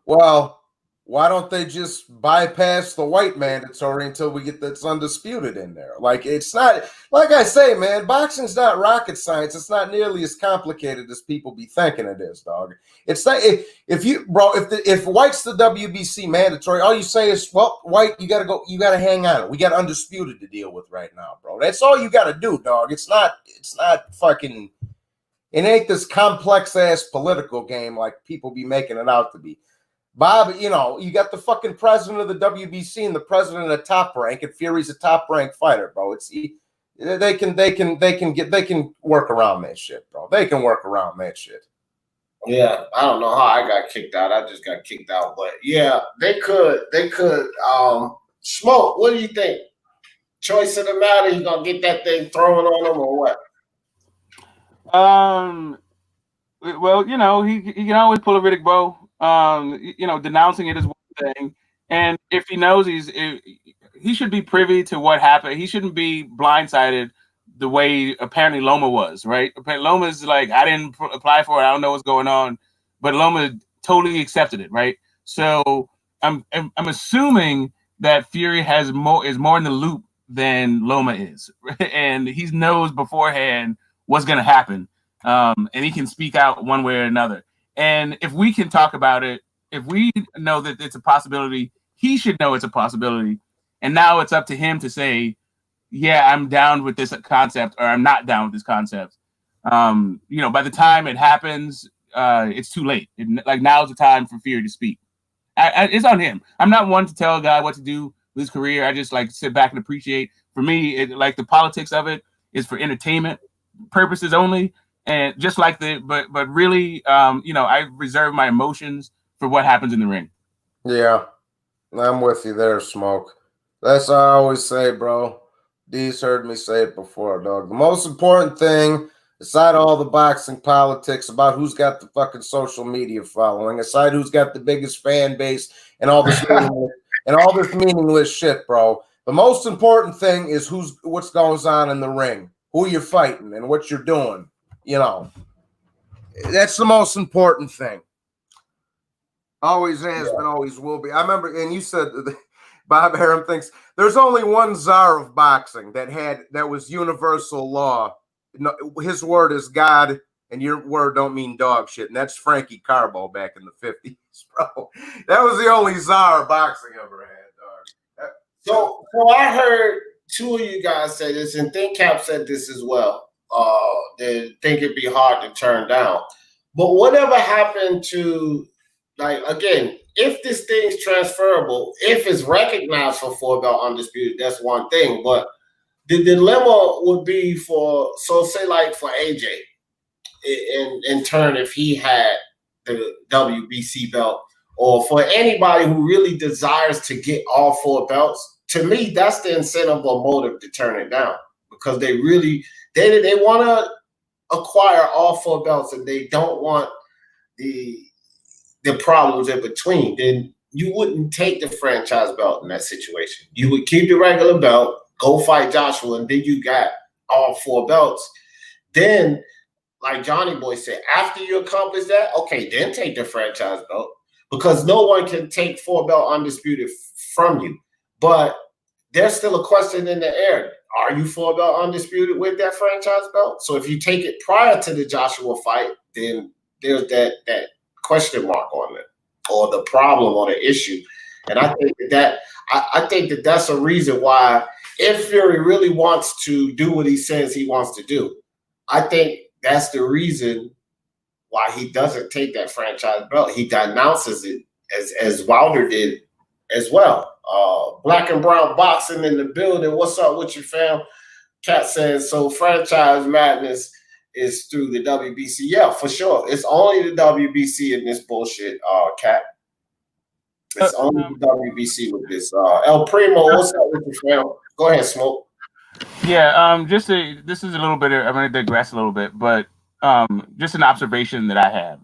well, why don't they just bypass the white mandatory until we get this undisputed in there? Like, it's not, like I say, man, boxing's not rocket science. It's not nearly as complicated as people be thinking it is, dog. It's not, if white's the WBC mandatory, all you say is, well, white, you gotta hang on. We got undisputed to deal with right now, bro. That's all you gotta do, dog. It's not fucking, it ain't this complex ass political game like people be making it out to be. Bob, you got the fucking president of the WBC and the president of Top Rank, and Fury's a top ranked fighter, bro. They can work around that shit, bro. They can work around that shit. Yeah, I don't know how I got kicked out. I just got kicked out, but yeah, they could. Smoke. What do you think? Choice of the matter? You gonna get that thing thrown on him or what? Well, he can always pull a Riddick Bowe. Denouncing it is one thing, and if he knows he should be privy to what happened. He shouldn't be blindsided the way apparently Loma was, right? Loma's like, I didn't apply for it. I don't know what's going on, but Loma totally accepted it, right? So I'm assuming that Fury is more in the loop than Loma is, and he knows beforehand what's going to happen, and he can speak out one way or another. And if we can talk about it, if we know that it's a possibility, he should know it's a possibility. And now it's up to him to say, yeah, I'm down with this concept, or I'm not down with this concept. By the time it happens, it's too late. Now's the time for Fury to speak. It's on him. I'm not one to tell a guy what to do with his career. I just sit back and appreciate. For me, the politics of it is for entertainment purposes only. And just but really, I reserve my emotions for what happens in the ring. Yeah, I'm with you there, Smoke. That's what I always say, bro. D's heard me say it before, dog. The most important thing, aside all the boxing politics about who's got the fucking social media following, aside who's got the biggest fan base and all this meaningless shit, bro. The most important thing is what's going on in the ring, who you're fighting, and what you're doing. That's the most important thing. Always has been, always will be. I remember, and you said Bob Arum thinks there's only one czar of boxing that was universal law. No, his word is God, and your word don't mean dog shit. And that's Frankie Carbo back in the 50s, bro. That was the only czar of boxing ever had, dog. So I heard two of you guys say this, and ThinkCap said this as well. They think it'd be hard to turn down. But whatever happened to, like, again, if this thing's transferable, if it's recognized for 4-belt undisputed, that's one thing. But the dilemma would be for, so say like for AJ, in turn, if he had the WBC belt, or for anybody who really desires to get all 4 belts, to me, that's the incentive or motive to turn it down, because they really they want to acquire all 4 belts and they don't want the problems in between. Then you wouldn't take the franchise belt in that situation. You would keep the regular belt, go fight Joshua, and then you got all 4 belts. Then, like Johnny Boy said, after you accomplish that, okay, then take the franchise belt, because no one can take 4-belt undisputed from you. But there's still a question in the air. Are you 4-belt undisputed with that franchise belt? So if you take it prior to the Joshua fight, then there's that question mark on it, or the problem or the issue. And I think I think that that's a reason why, if Fury really wants to do what he says he wants to do, I think that's the reason why he doesn't take that franchise belt. He denounces it as Wilder did as well. Black and Brown Boxing in the building. What's up with you, fam? Cat says, so franchise madness is through the WBC. Yeah, for sure. It's only the WBC in this bullshit, Cat. It's only the WBC with this. El Primo, what's up with you, fam? Go ahead, Smoke. Yeah, this is a little bit, I'm going to digress a little bit, but just an observation that I have.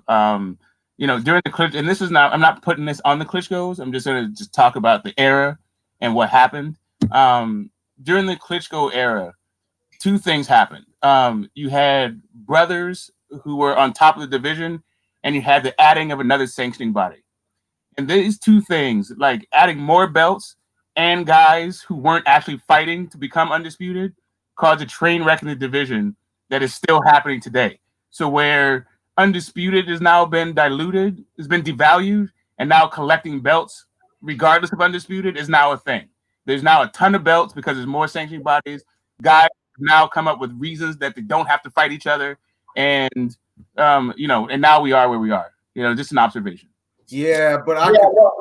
During the Klitschko, and this is not, I'm not putting this on the Klitschko's, I'm just going to talk about the era and what happened. During the Klitschko era, 2 things happened. You had brothers who were on top of the division, and you had the adding of another sanctioning body. And these 2 things, like adding more belts and guys who weren't actually fighting to become undisputed, caused a train wreck in the division that is still happening today. So where undisputed has now been diluted, has been devalued, and now collecting belts, regardless of undisputed, is now a thing. There's now a ton of belts because there's more sanctioning bodies. Guys now come up with reasons that they don't have to fight each other, and and now we are where we are. Just an observation. Yeah, but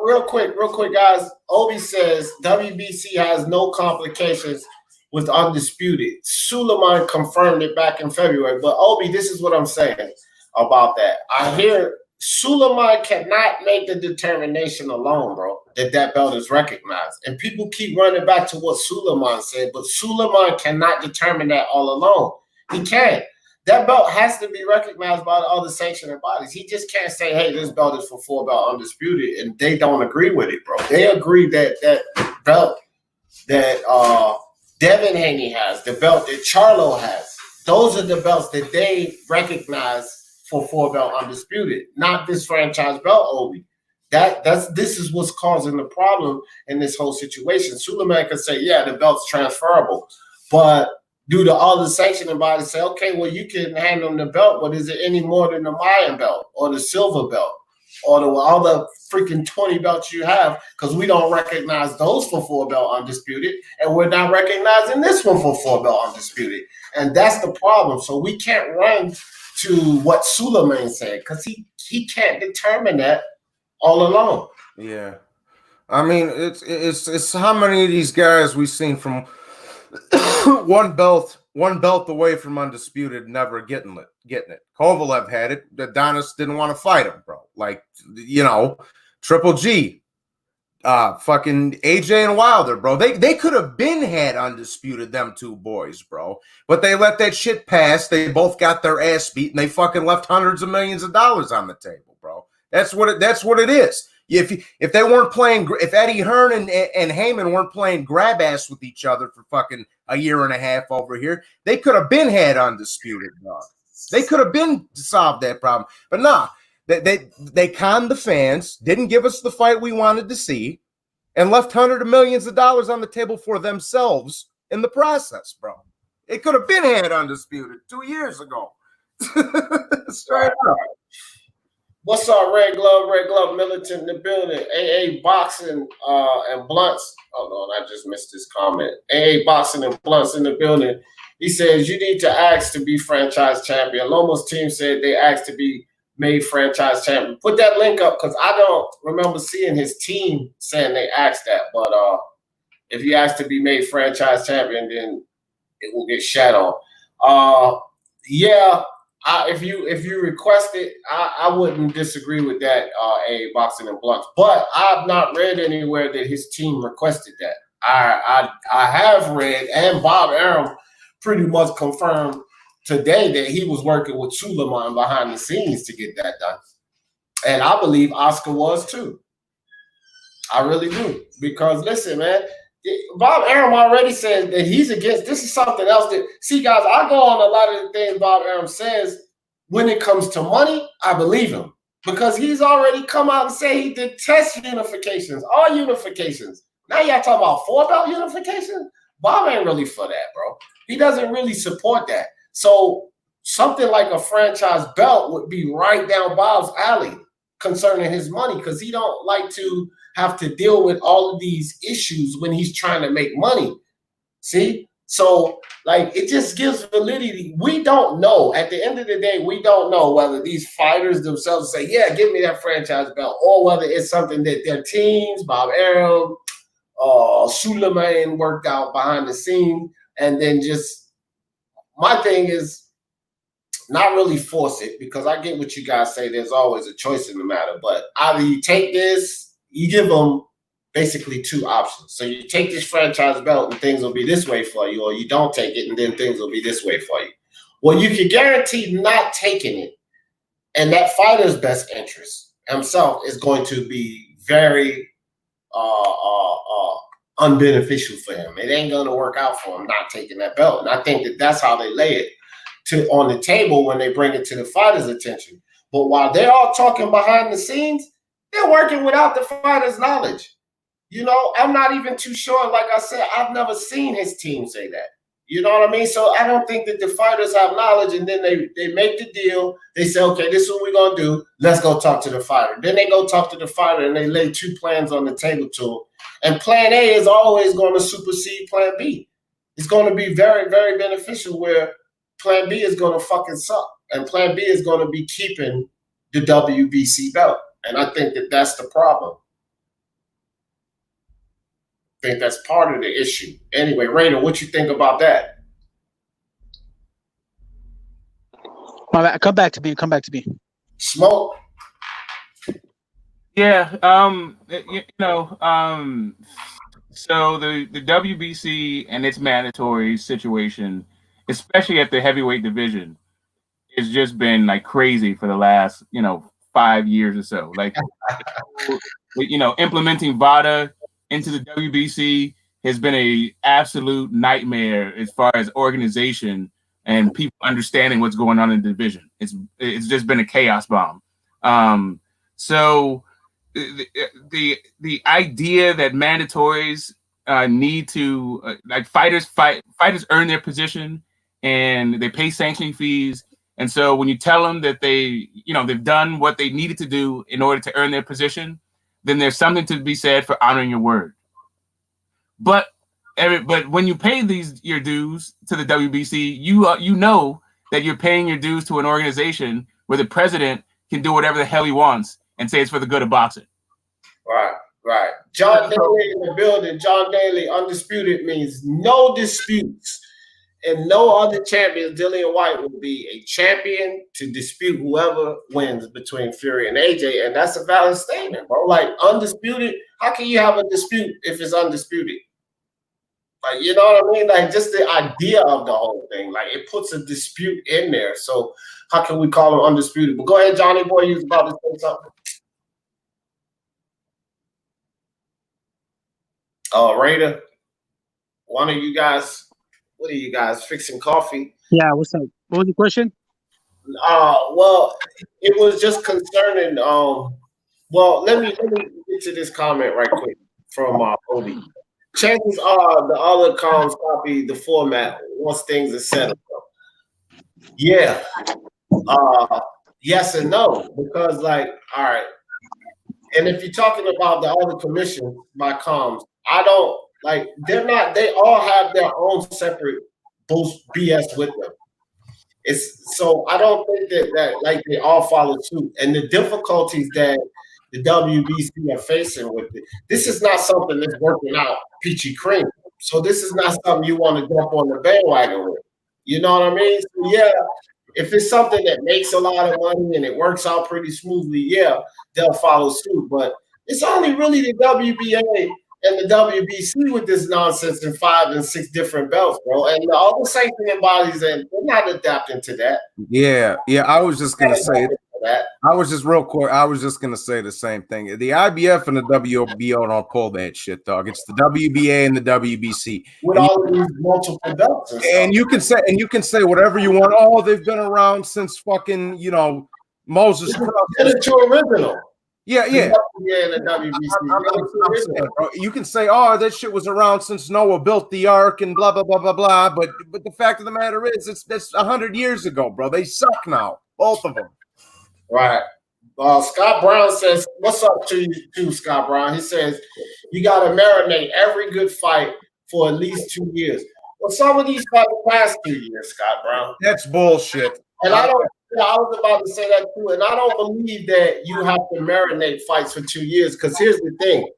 real quick, guys. Obi says WBC has no complications with undisputed. Sulaiman confirmed it back in February. But Obi, this is what I'm saying about that. I hear Sulaiman cannot make the determination alone, bro, that belt is recognized. And people keep running back to what Sulaiman said, but Sulaiman cannot determine that all alone. He can't. That belt has to be recognized by the other sanctioning bodies. He just can't say, hey, this belt is for 4-belt undisputed, and they don't agree with it, bro. They agree that that belt that Devin Haney has, the belt that Charlo has, those are the belts that they recognize for 4-belt undisputed, not this franchise belt, Obi. This is what's causing the problem in this whole situation. Sulaiman could say, yeah, the belt's transferable, but do the other sanctioning bodies say, okay, well, you can hand them the belt, but is it any more than the Mayan belt or the silver belt or the other freaking 20 belts you have? Because we don't recognize those for 4-belt undisputed, and we're not recognizing this one for 4-belt undisputed. And that's the problem. So we can't run to what Sulaiman said, because he can't determine that all alone. Yeah. I mean, it's how many of these guys we've seen from one belt away from undisputed, never getting it. Kovalev had it. Adonis didn't want to fight him, bro. Like, Triple G, fucking AJ and Wilder, bro. They could have been had undisputed, them 2 boys, bro. But they let that shit pass. They both got their ass beat, and they fucking left hundreds of millions of dollars on the table, bro. That's what it is. If they weren't playing, if Eddie Hearn and Heyman weren't playing grab ass with each other for fucking a year and a half over here, they could have been had undisputed, dog. They could have been solved that problem. But nah, They conned the fans, didn't give us the fight we wanted to see, and left hundreds of millions of dollars on the table for themselves in the process, bro. It could have been had undisputed 2 years ago. Straight up. What's up, Red Glove Militant in the building. AA Boxing and Blunts. Hold on, I just missed this comment. AA Boxing and Blunts in the building. He says, you need to ask to be franchise champion. Loma's team said they asked to be made franchise champion. Put that link up because I don't remember seeing his team saying they asked that. But if you ask to be made franchise champion, then it will get shat on. Yeah. If you request it, I wouldn't disagree with that, A Boxing and Blunts. But I've not read anywhere that his team requested that. I have read, and Bob Arum pretty much confirmed today that he was working with Sulaiman behind the scenes to get that done. And I believe Oscar was too. I really do. Because listen, man, Bob Arum already said that he's against. This is something else that, see, guys, I go on a lot of the things Bob Arum says. When it comes to money, I believe him because he's already come out and say he detests unifications, all unifications. Now y'all talking about 4-belt unification? Bob ain't really for that, bro. He doesn't really support that. So something like a franchise belt would be right down Bob's alley concerning his money because he don't like to have to deal with all of these issues when he's trying to make money. See? So, like, it just gives validity. We don't know. At the end of the day, we don't know whether these fighters themselves say, yeah, give me that franchise belt, or whether it's something that their teams, Bob Arum, Sulaiman worked out behind the scenes. And then just, my thing is not really force it because I get what you guys say. There's always a choice in the matter. But either you take this, you give them basically two options. So you take this franchise belt and things will be this way for you, or you don't take it and then things will be this way for you. Well, you can guarantee not taking it, and that fighter's best interest himself is going to be very unbeneficial for him. It ain't going to work out for him not taking that belt. And I think that that's how they lay it on the table when they bring it to the fighter's attention. But while they're all talking behind the scenes, they're working without the fighter's knowledge. You know, I'm not even too sure. Like I said, I've never seen his team say that. You know what I mean? So I don't think that the fighters have knowledge, and then they make the deal. They say, okay, this is what we're going to do. Let's go talk to the fighter. Then they go talk to the fighter, and they lay two plans on the table to him. And plan A is always going to supersede plan B. It's going to be very, very beneficial where plan B is going to fucking suck. And plan B is going to be keeping the WBC belt. And I think that that's the problem. I think that's part of the issue. Anyway, Raider, what you think about that? Come back to me. Smoke. Yeah. So the WBC and its mandatory situation, especially at the heavyweight division, has just been like crazy for the last 5 years or so. Like implementing VADA into the WBC has been a absolute nightmare as far as organization and people understanding what's going on in the division. It's just been a chaos bomb. So the idea that mandatories need to fighters earn their position and they pay sanctioning fees. And so when you tell them that they've done what they needed to do in order to earn their position, then there's something to be said for honoring your word. But when you pay your dues to the WBC, you know that you're paying your dues to an organization where the president can do whatever the hell he wants and say it's for the good of boxing. Right. John Daly in the building. John Daly, undisputed means no disputes. And no other champion, Dillian White, will be a champion to dispute whoever wins between Fury and AJ. And that's a valid statement, bro. Like, undisputed, how can you have a dispute if it's undisputed? Like, you know what I mean? Like, just the idea of the whole thing. Like, it puts a dispute in there. So how can we call them undisputed? But go ahead, Johnny boy, you was about to say something. Raider, what are you guys fixing coffee? Yeah, what's up? What was the question? Well, it was just concerning. Well, let me get to this comment right quick from Odie. Chances are the other comms copy the format once things are settled. Yeah. Yes and no, because like, all right. And if you're talking about the other commissions by comms, I don't like. They're not. They all have their own separate BS with them. It's so I don't think that like they all follow suit, and the difficulties that the WBC are facing with it. This is not something that's working out peachy cream. So this is not something you want to jump on the bandwagon with. You know what I mean? So yeah, if it's something that makes a lot of money and it works out pretty smoothly, yeah, they'll follow suit. But it's only really the WBA and the WBC with this nonsense in 5 and 6 different belts, bro. And all the sanctioning bodies, and they're not adapting to that. Yeah. I was just gonna say that. I was just real quick. I was just gonna say the same thing. The IBF and the WBO don't pull that shit, dog. It's the WBA and the WBC with all of these multiple belts. And you can say whatever you want. Oh, they've been around since fucking Moses. It's original. Yeah. Yeah, the WBC. Bro, you can say, oh, that shit was around since Noah built the ark and blah blah blah blah blah. But the fact of the matter is, that's 100 years ago, bro. They suck now, both of them. Right. Scott Brown says, "What's up to you, too, Scott Brown?" He says, "You got to marinate every good fight for at least 2 years." Well, some of these fights last 2 years, Scott Brown. That's bullshit. And I don't. I was about to say that too, and I don't believe that you have to marinate fights for 2 years. Because here's the thing: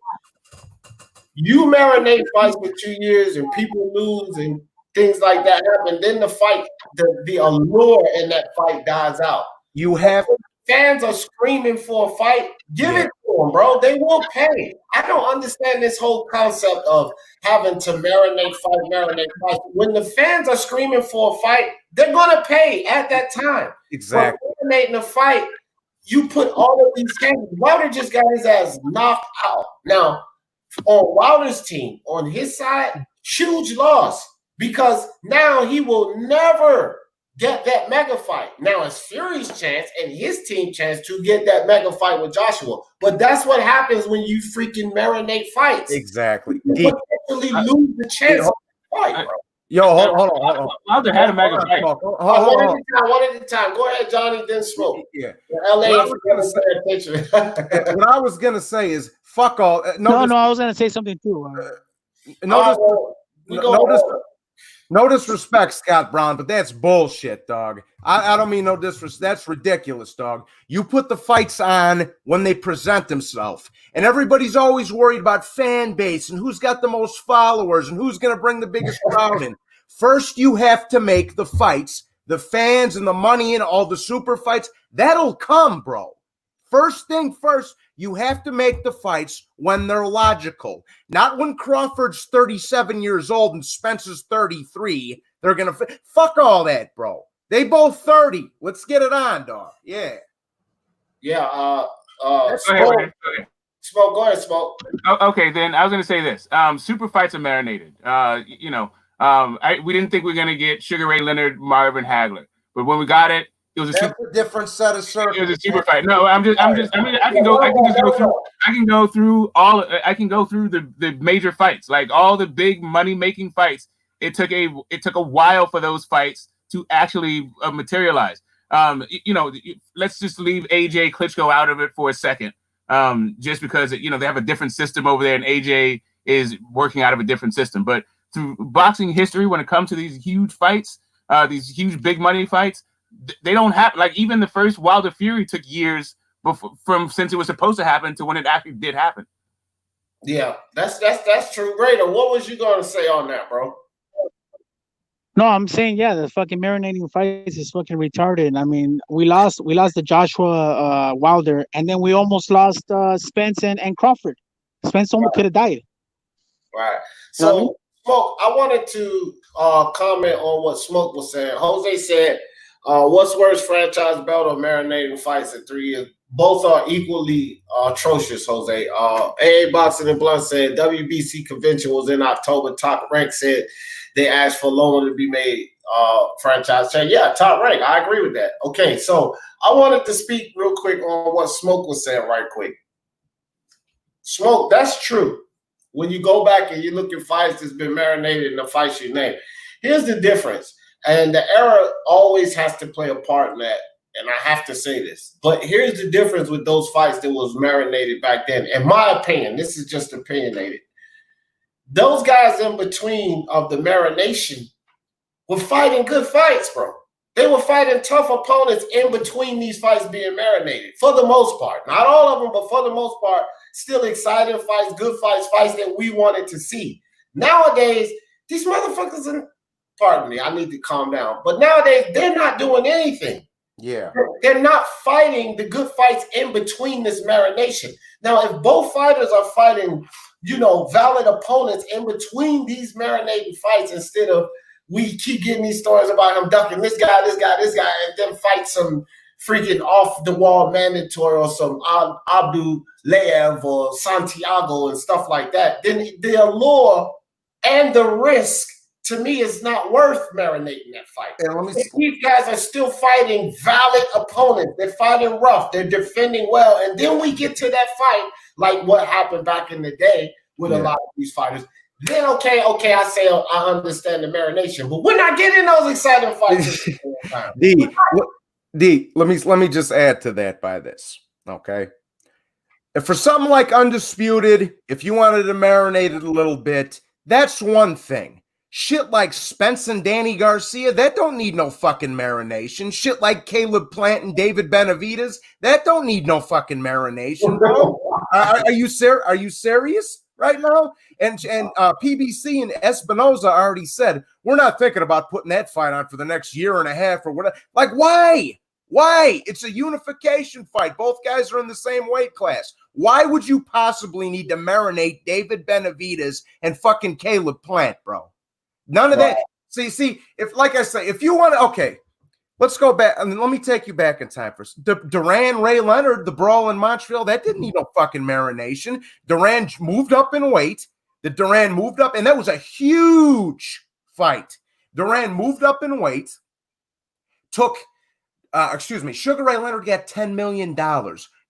you marinate fights for 2 years, and people lose, and things like that happen. Then the fight, the allure in that fight dies out. You have fans are screaming for a fight. Give it to them, bro. They will pay. I don't understand this whole concept of having to marinate fight. When the fans are screaming for a fight, they're gonna pay at that time. Exactly. But marinating a fight, you put all of these changes. Wilder just got his ass knocked out. Now, on Wilder's team, on his side, huge loss because now he will never get that mega fight. Now it's Fury's chance and his team chance to get that mega fight with Joshua. But that's what happens when you freaking marinate fights. Exactly. You potentially lose the chance of the fight, bro. Yo, hold on. Wilder had a mega fight. One at a time. Go ahead, Johnny, then Smoke. Yeah. LA what I was gonna say is fuck all. No, I was gonna say something too. No disrespect, Scott Brown, but that's bullshit, dog. I don't mean no disrespect. That's ridiculous, dog. You put the fights on when they present themselves, and everybody's always worried about fan base and who's got the most followers and who's going to bring the biggest crowd in. First, you have to make the fights, the fans and the money and all the super fights. That'll come, bro. First thing first, you have to make the fights when they're logical. Not when Crawford's 37 years old and Spence's 33. They're going to fuck all that, bro. They both 30. Let's get it on, dog. Yeah. Yeah. Smoke. Go ahead, Smoke. Okay, then I was going to say this. Super fights are marinated. We didn't think we were going to get Sugar Ray Leonard, Marvin Hagler. But when we got it, it was a different set of circles. It was a super fight. No, I can go through the major fights, like all the big money making fights. It took a while for those fights to actually materialize. Let's just leave AJ Klitschko out of it for a second, just because they have a different system over there, and AJ is working out of a different system. But through boxing history, when it comes to these huge fights, these huge big money fights, they don't have, like, even the first Wilder Fury took years since it was supposed to happen to when it actually did happen. Yeah, that's true. Raider, what was you going to say on that, bro? No, I'm saying, the fucking marinating fights is fucking retarded. I mean, we lost the Joshua Wilder, and then we almost lost Spence and Crawford. Spence almost could have died. Right. So, Smoke, I wanted to comment on what Smoke was saying. Jose said, what's worse, franchise belt or marinating fights in 3 years? Both are equally atrocious, Jose. AA Boxing and Blunt said WBC convention was in October. Top Rank said they asked for Loma to be made franchise chain. Yeah, top rank. I agree with that. Okay, so I wanted to speak real quick on what Smoke was saying right quick. Smoke, that's true. When you go back and you look at fights that's been marinated in the fights you name, here's the difference. And the era always has to play a part in that. And I have to say this. But here's the difference with those fights that was marinated back then. In my opinion, this is just opinionated. Those guys in between of the marination were fighting good fights, bro. They were fighting tough opponents in between these fights being marinated, for the most part. Not all of them, but for the most part, still exciting fights, good fights, fights that we wanted to see. Nowadays, these motherfuckers, pardon me, I need to calm down. But nowadays, they're not doing anything. Yeah. They're not fighting the good fights in between this marination. Now, if both fighters are fighting, valid opponents in between these marinated fights, instead of we keep getting these stories about him ducking this guy, and then fight some freaking off-the-wall mandatory or some Abdu Lev or Santiago and stuff like that, then the allure and the risk, to me, is not worth marinating that fight. These guys are still fighting valid opponents. They're fighting rough. They're defending well. And then we get to that fight, like what happened back in the day with a lot of these fighters. Then, okay, I say I understand the marination, but we're not getting those exciting fights. D, let me just add to that by this, okay? If for something like Undisputed, if you wanted to marinate it a little bit, that's one thing. Shit like Spence and Danny Garcia, that don't need no fucking marination. Shit like Caleb Plant and David Benavidez, that don't need no fucking marination, bro. Are you serious right now? And PBC and Espinoza already said, we're not thinking about putting that fight on for the next year and a half or whatever. Like, why? Why? It's a unification fight. Both guys are in the same weight class. Why would you possibly need to marinate David Benavidez and fucking Caleb Plant, bro? None of that. See, if, like I say, if you want to, okay, let's go back. I mean, let me take you back in time first. Duran, Ray Leonard, the brawl in Montreal, that didn't need no fucking marination. Duran moved up in weight. Duran moved up, and that was a huge fight. Duran moved up in weight, Sugar Ray Leonard got $10 million.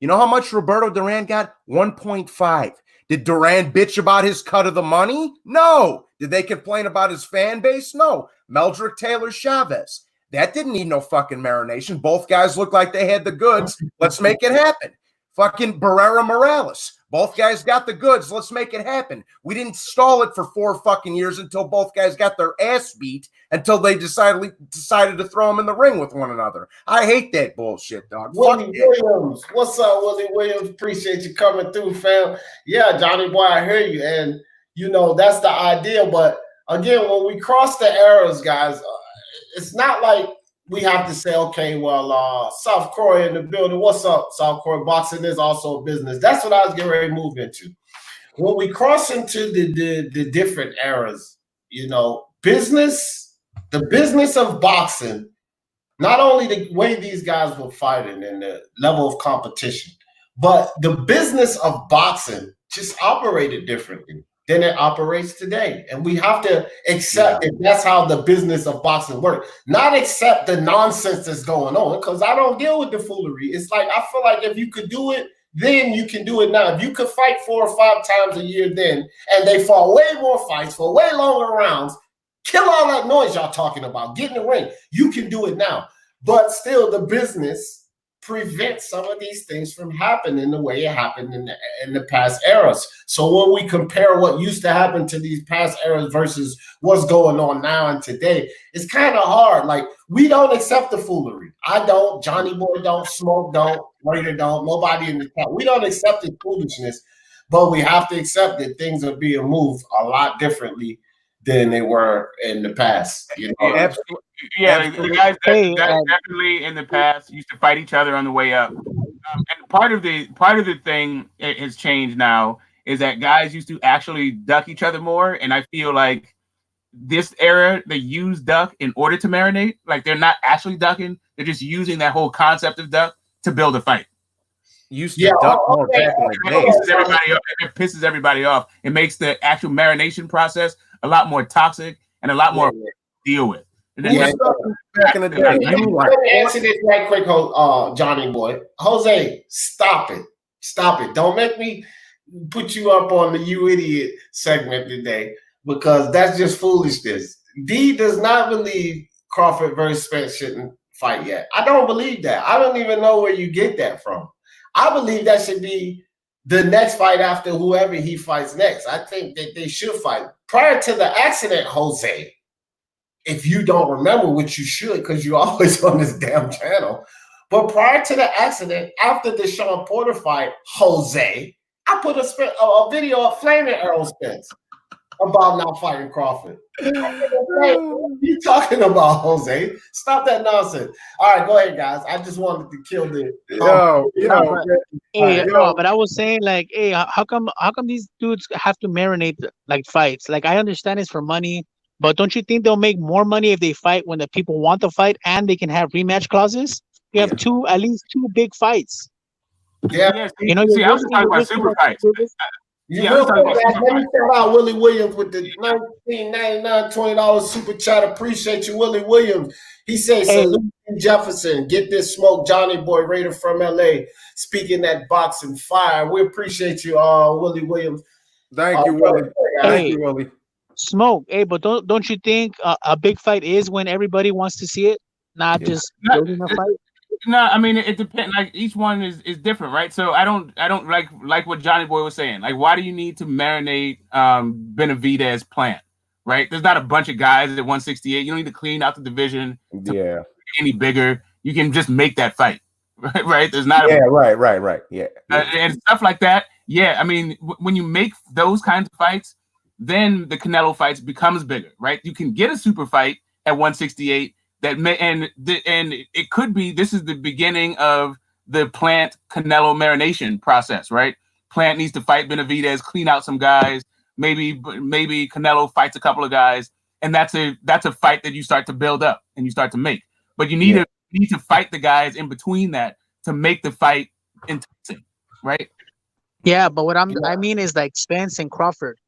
You know how much Roberto Duran got? 1.5. Did Duran bitch about his cut of the money? No. Did they complain about his fan base? No. Meldrick Taylor Chavez. That didn't need no fucking marination. Both guys looked like they had the goods. Let's make it happen. Fucking Barrera Morales. Both guys got the goods. Let's make it happen. We didn't stall it for 4 fucking years until both guys got their ass beat until they decided to throw them in the ring with one another. I hate that bullshit, dog. Willie Williams. What's up, Willie Williams? Appreciate you coming through, fam. Yeah, Johnny boy, I hear you. And, that's the idea. But, again, when we cross the eras, guys, it's not like we have to say, okay, well, South Korea in the building. What's up, South Korea? Boxing is also a business. That's what I was getting ready to move into. When we cross into the different eras, business, the business of boxing, not only the way these guys were fighting and the level of competition, but the business of boxing just operated differently than it operates today. And we have to accept that that's how the business of boxing works. Not accept the nonsense that's going on, because I don't deal with the foolery. It's like, I feel like if you could do it, then you can do it now. If you could fight 4 or 5 times a year then, and they fought way more fights for way longer rounds, kill all that noise y'all talking about, get in the ring, you can do it now. But still, the business prevents some of these things from happening the way it happened in the past eras. So when we compare what used to happen to these past eras versus what's going on now and today, it's kind of hard. Like, we don't accept the foolery. I don't, Johnny Boy don't, Smoke don't, Raider don't, nobody in the town. We don't accept the foolishness, but we have to accept that things are being moved a lot differently than they were in the past. Absolutely. Yeah, the guys definitely in the past used to fight each other on the way up. And part of the thing it has changed now is that guys used to actually duck each other more. And I feel like this era, they use duck in order to marinate. Like, they're not actually ducking. They're just using that whole concept of duck to build a fight. Used to duck more back in the day. It pisses everybody off. It makes the actual marination process a lot more toxic and a lot more to deal with. Back in the day, let me answer this right quick, Johnny boy. Jose, stop it. Stop it. Don't make me put you up on the you idiot segment today, because that's just foolishness. D does not believe Crawford versus Spence shouldn't fight yet. I don't believe that. I don't even know where you get that from. I believe that should be the next fight after whoever he fights next. I think that they should fight. Prior to the accident, Jose, if you don't remember, which you should because you're always on this damn channel, but prior to the accident, after the Sean Porter fight, Jose, I put a video of Flaming Arrow Spence about not fighting Crawford. What are you talking about, Jose? Stop that nonsense. All right, go ahead, guys. I just wanted to kill the but I was saying, like, hey, how come these dudes have to marinate like fights? Like, I understand it's for money, but don't you think they'll make more money if they fight when the people want to fight and they can have rematch clauses? You have at least two big fights. Yeah, you know, I was talking about super fights. Let me shout out Willie Williams with the $19.99 $20 super chat. Appreciate you, Willie Williams. He says, salute Jefferson. Get this smoke, Johnny Boy Raider from LA. Speaking that boxing fire. We appreciate you, Willie Williams. Thank you, Willie. Thank you, Willie. Smoke. Hey, but don't you think a big fight is when everybody wants to see it, not just building a fight? No, I mean it depends. Like each one is different, right? So I don't like what Johnny Boy was saying. Like, why do you need to marinate Benavidez Plant? Right? There's not a bunch of guys at 168. You don't need to clean out the division. Any bigger. You can just make that fight, right? There's not. Right. And stuff like that. Yeah, I mean, when you make those kinds of fights, then the Canelo fights becomes bigger, right? You can get a super fight at 168. And it could be this is the beginning of the Plant Canelo marination process, right? Plant needs to fight Benavidez, clean out some guys. Maybe Canelo fights a couple of guys, and that's a fight that you start to build up and you start to make. But you need to fight the guys in between that to make the fight enticing, right? Yeah, but what I mean is like Spence and Crawford.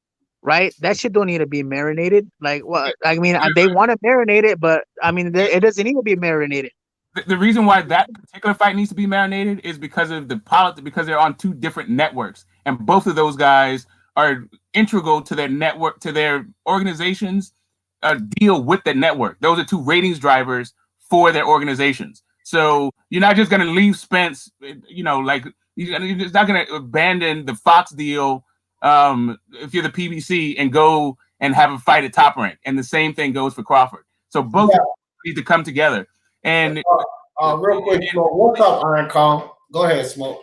Right, that shit don't need to be marinated. Like, what? I mean, they want to marinate it, but I mean, it doesn't need to be marinated. The reason why that particular fight needs to be marinated is because of the politics, because they're on two different networks, and both of those guys are integral to their network, to their organizations. Deal with the network. Those are two ratings drivers for their organizations. So you're not just going to leave Spence. You know, like you're just not going to abandon the Fox deal. If you're the PBC and go and have a fight at Top Rank, and the same thing goes for Crawford. So both need to come together. And real quick, Smoke. What's up, Iron Kong? Go ahead, Smoke.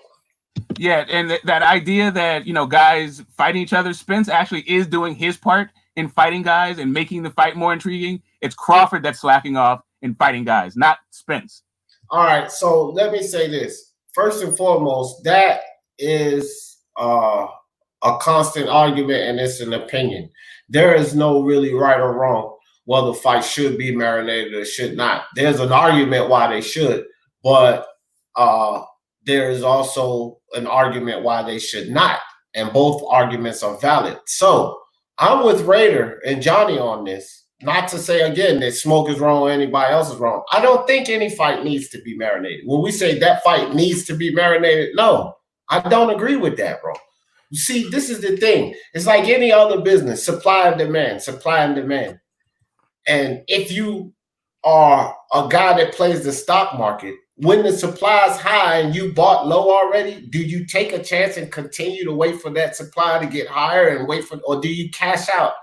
Yeah, and that idea that guys fighting each other, Spence actually is doing his part in fighting guys and making the fight more intriguing. It's Crawford that's slacking off in fighting guys, not Spence. All right, so let me say this. First and foremost, that is a constant argument, and it's an opinion. There is no really right or wrong whether fight should be marinated or should not. There's an argument why they should, but there is also an argument why they should not, and both arguments are valid. So I'm with Raider and Johnny on this. Not to say again that Smoke is wrong or anybody else is wrong. I don't think any fight needs to be marinated. When we say that fight needs to be marinated, no, I don't agree with that, bro. You see, this is the thing. It's like any other business, supply and demand, supply and demand. And if you are a guy that plays the stock market, when the supply is high and you bought low already, do you take a chance and continue to wait for that supply to get higher and or do you cash out?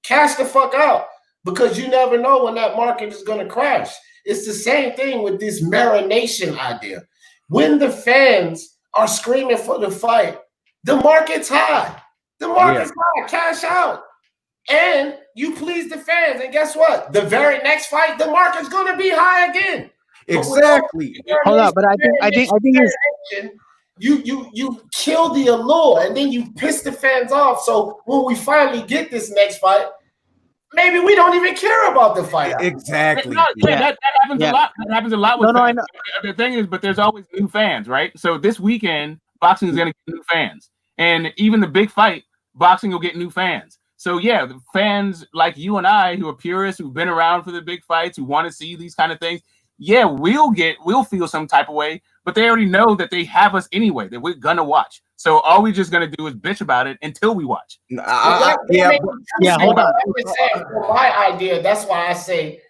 Cash the fuck out, because you never know when that market is going to crash. It's the same thing with this marination idea. When the fans are screaming for the fight, the market's high. The market's high. Cash out. And you please the fans. And guess what? The very next fight, the market's going to be high again. Exactly. Hold on, but I think it's you kill the allure and then you piss the fans off. So when we finally get this next fight, maybe we don't even care about the fight. Exactly. That happens a lot. That happens a lot with fans. The thing is, but there's always new fans, right? So this weekend, boxing is going to get new fans. And even the big fight, boxing will get new fans. So yeah, the fans like you and I, who are purists, who've been around for the big fights, who want to see these kind of things, yeah, we'll feel some type of way, but they already know that they have us anyway, that we're gonna watch. So all we're just gonna do is bitch about it until we watch. Hold on. For my idea, that's why I say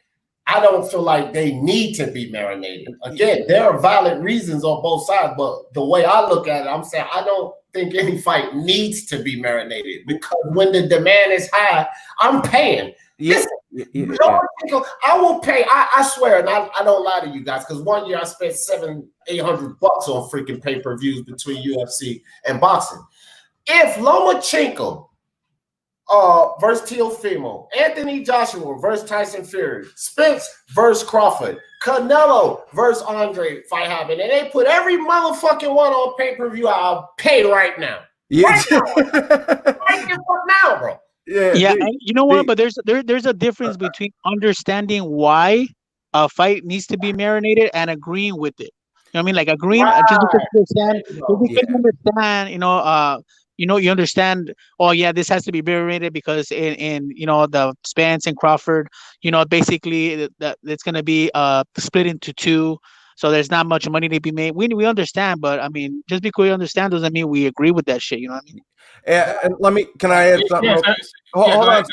I don't feel like they need to be marinated. Again, there are valid reasons on both sides, but the way I look at it, I'm saying I don't think any fight needs to be marinated, because when the demand is high, I'm paying. Listen, I will pay. I swear, and I don't lie to you guys, because one year I spent $700-800 on freaking pay-per-views between UFC and boxing. If Lomachenko versus Teofimo, Anthony Joshua versus Tyson Fury, Spence versus Crawford, Canelo versus Andre fight happen, and they put every motherfucking one on pay-per-view, I'll pay right now. Right now. Right now, bro. Yeah, and you know what? But there's a difference between understanding why a fight needs to be marinated and agreeing with it. You know what I mean? Like agreeing, just because you understand, you understand. Oh yeah, this has to be marinated because in the Spence and Crawford, basically that it's gonna be split into two. So there's not much money to be made. We understand, but I mean, just because we understand doesn't mean we agree with that shit. You know what I mean? And can I add something? Hold on,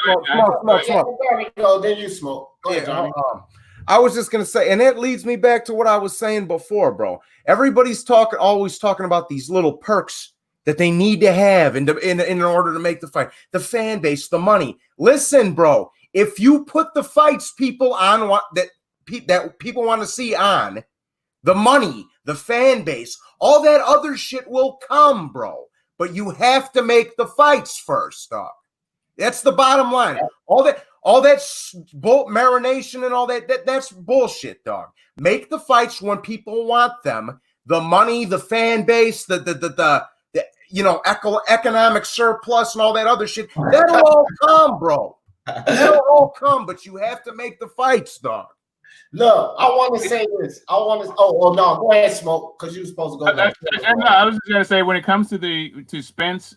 Smoke. Then you smoke. Go ahead, Johnny. I was just gonna say, and that leads me back to what I was saying before, bro. Everybody's always talking about these little perks that they need to have in order to make the fight. The fan base, the money. Listen, bro, if you put the fights people on that people want to see on, the money, the fan base, all that other shit will come, bro. But you have to make the fights first, dog. That's the bottom line. All that marination and all that's bullshit, dog. Make the fights when people want them. The money, the fan base, the economic surplus and all that other shit. That'll all come, bro. That'll all come, but you have to make the fights, dog. Look, I want to say this. No, go ahead, Smoke, because you were supposed to go back. No, I was just gonna say, when it comes to Spence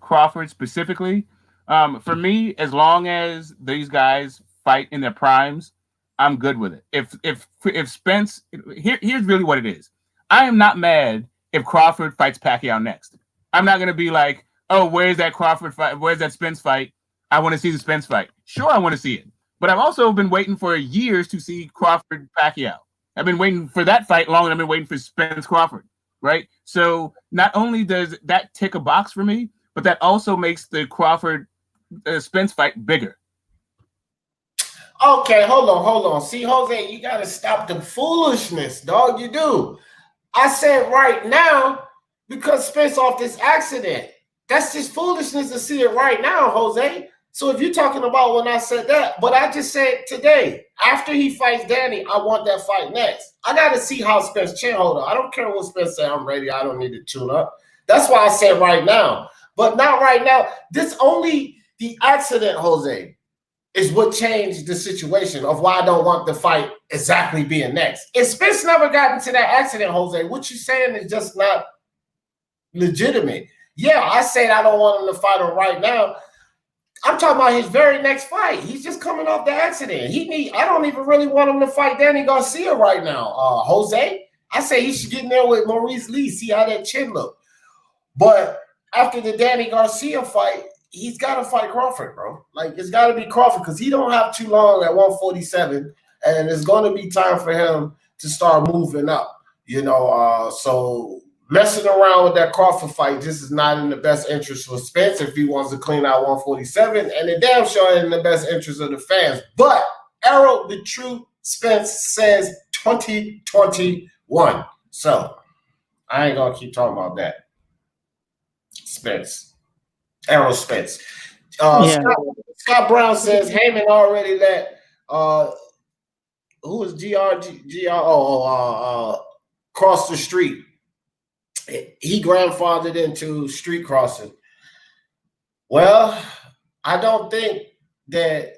Crawford specifically, for me, as long as these guys fight in their primes, I'm good with it. If Spence, here's really what it is. I am not mad if Crawford fights Pacquiao next. I'm not gonna be like, oh, where's that Crawford fight? Where's that Spence fight? I want to see the Spence fight. Sure, I want to see it. But I've also been waiting for years to see Crawford Pacquiao. I've been waiting for that fight longer than I've been waiting for Spence Crawford, right? So not only does that tick a box for me, but that also makes the Crawford Spence fight bigger. Okay, hold on. See, Jose, you got to stop the foolishness, dog. You do. I said right now because Spence off this accident. That's just foolishness to see it right now, Jose. So if you're talking about when I said that, but I just said today, after he fights Danny, I want that fight next. I got to see how Spence chin hold up. I don't care what Spence say. I'm ready. I don't need to tune up. That's why I said right now, but not right now. This only the accident, Jose, is what changed the situation of why I don't want the fight exactly being next. If Spence never got into that accident, Jose, what you're saying is just not legitimate. Yeah, I said I don't want him to fight him right now. I'm talking about his very next fight. He's just coming off the accident. I don't even really want him to fight Danny Garcia right now. Jose, I say he should get in there with Maurice Lee, see how that chin look. But after the Danny Garcia fight, he's got to fight Crawford, bro. Like, it's got to be Crawford because he don't have too long at 147, and it's going to be time for him to start moving up, so messing around with that Crawford fight just is not in the best interest for Spence if he wants to clean out 147, and it damn sure ain't in the best interest of the fans. But Arrow, the true Spence says 2021. So I ain't gonna keep talking about that. Spence. Arrow Spence. Scott Brown says Heyman already let who is cross the street. He grandfathered into street crossing. Well, I don't think that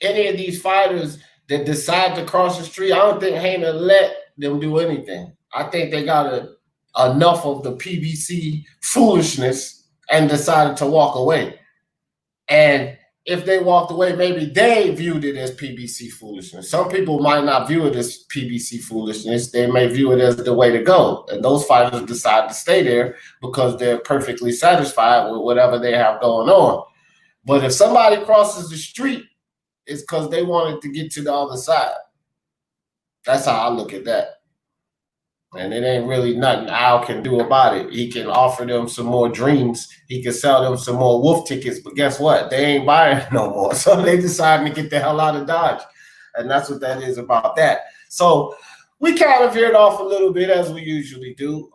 any of these fighters that decide to cross the street, I don't think Heyman let them do anything. I think they got enough of the PBC foolishness and decided to walk away. And if they walked away, maybe they viewed it as PBC foolishness. Some people might not view it as PBC foolishness. They may view it as the way to go. And those fighters decide to stay there because they're perfectly satisfied with whatever they have going on. But if somebody crosses the street, it's because they wanted to get to the other side. That's how I look at that. And it ain't really nothing Al can do about it. He can offer them some more dreams. He can sell them some more wolf tickets. But guess what? They ain't buying no more. So they decided to get the hell out of Dodge. And that's what that is about that. So we kind of veered off a little bit, as we usually do,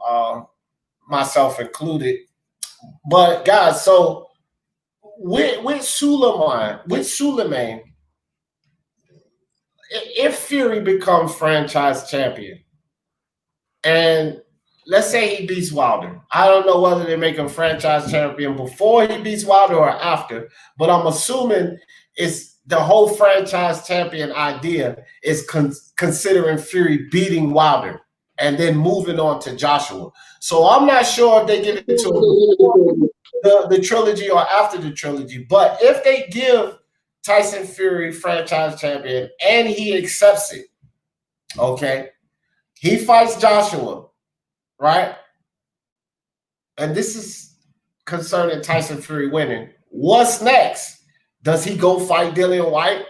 myself included. But, guys, so with Sulaiman, if Fury becomes franchise champion, and let's say he beats Wilder. I don't know whether they make him franchise champion before he beats Wilder or after, but I'm assuming it's the whole franchise champion idea is considering Fury beating Wilder and then moving on to Joshua. So I'm not sure if they give it to the trilogy or after the trilogy, but if they give Tyson Fury franchise champion and he accepts it, okay, he fights Joshua, right? And this is concerning Tyson Fury winning. What's next? Does he go fight Dillian White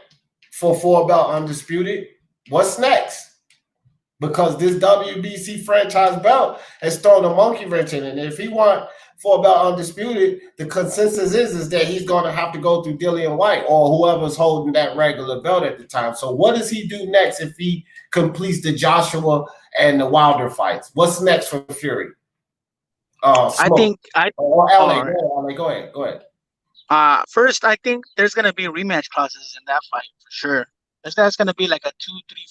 for 4-belt undisputed? What's next? Because this WBC franchise belt has thrown a monkey wrench in it. And if he wants 4-belt undisputed, the consensus is that he's going to have to go through Dillian White or whoever's holding that regular belt at the time. So what does he do next if he completes the Joshua and the Wilder fights? What's go ahead. First, I think there's gonna be rematch clauses in that fight for sure. That's gonna be like a 2-3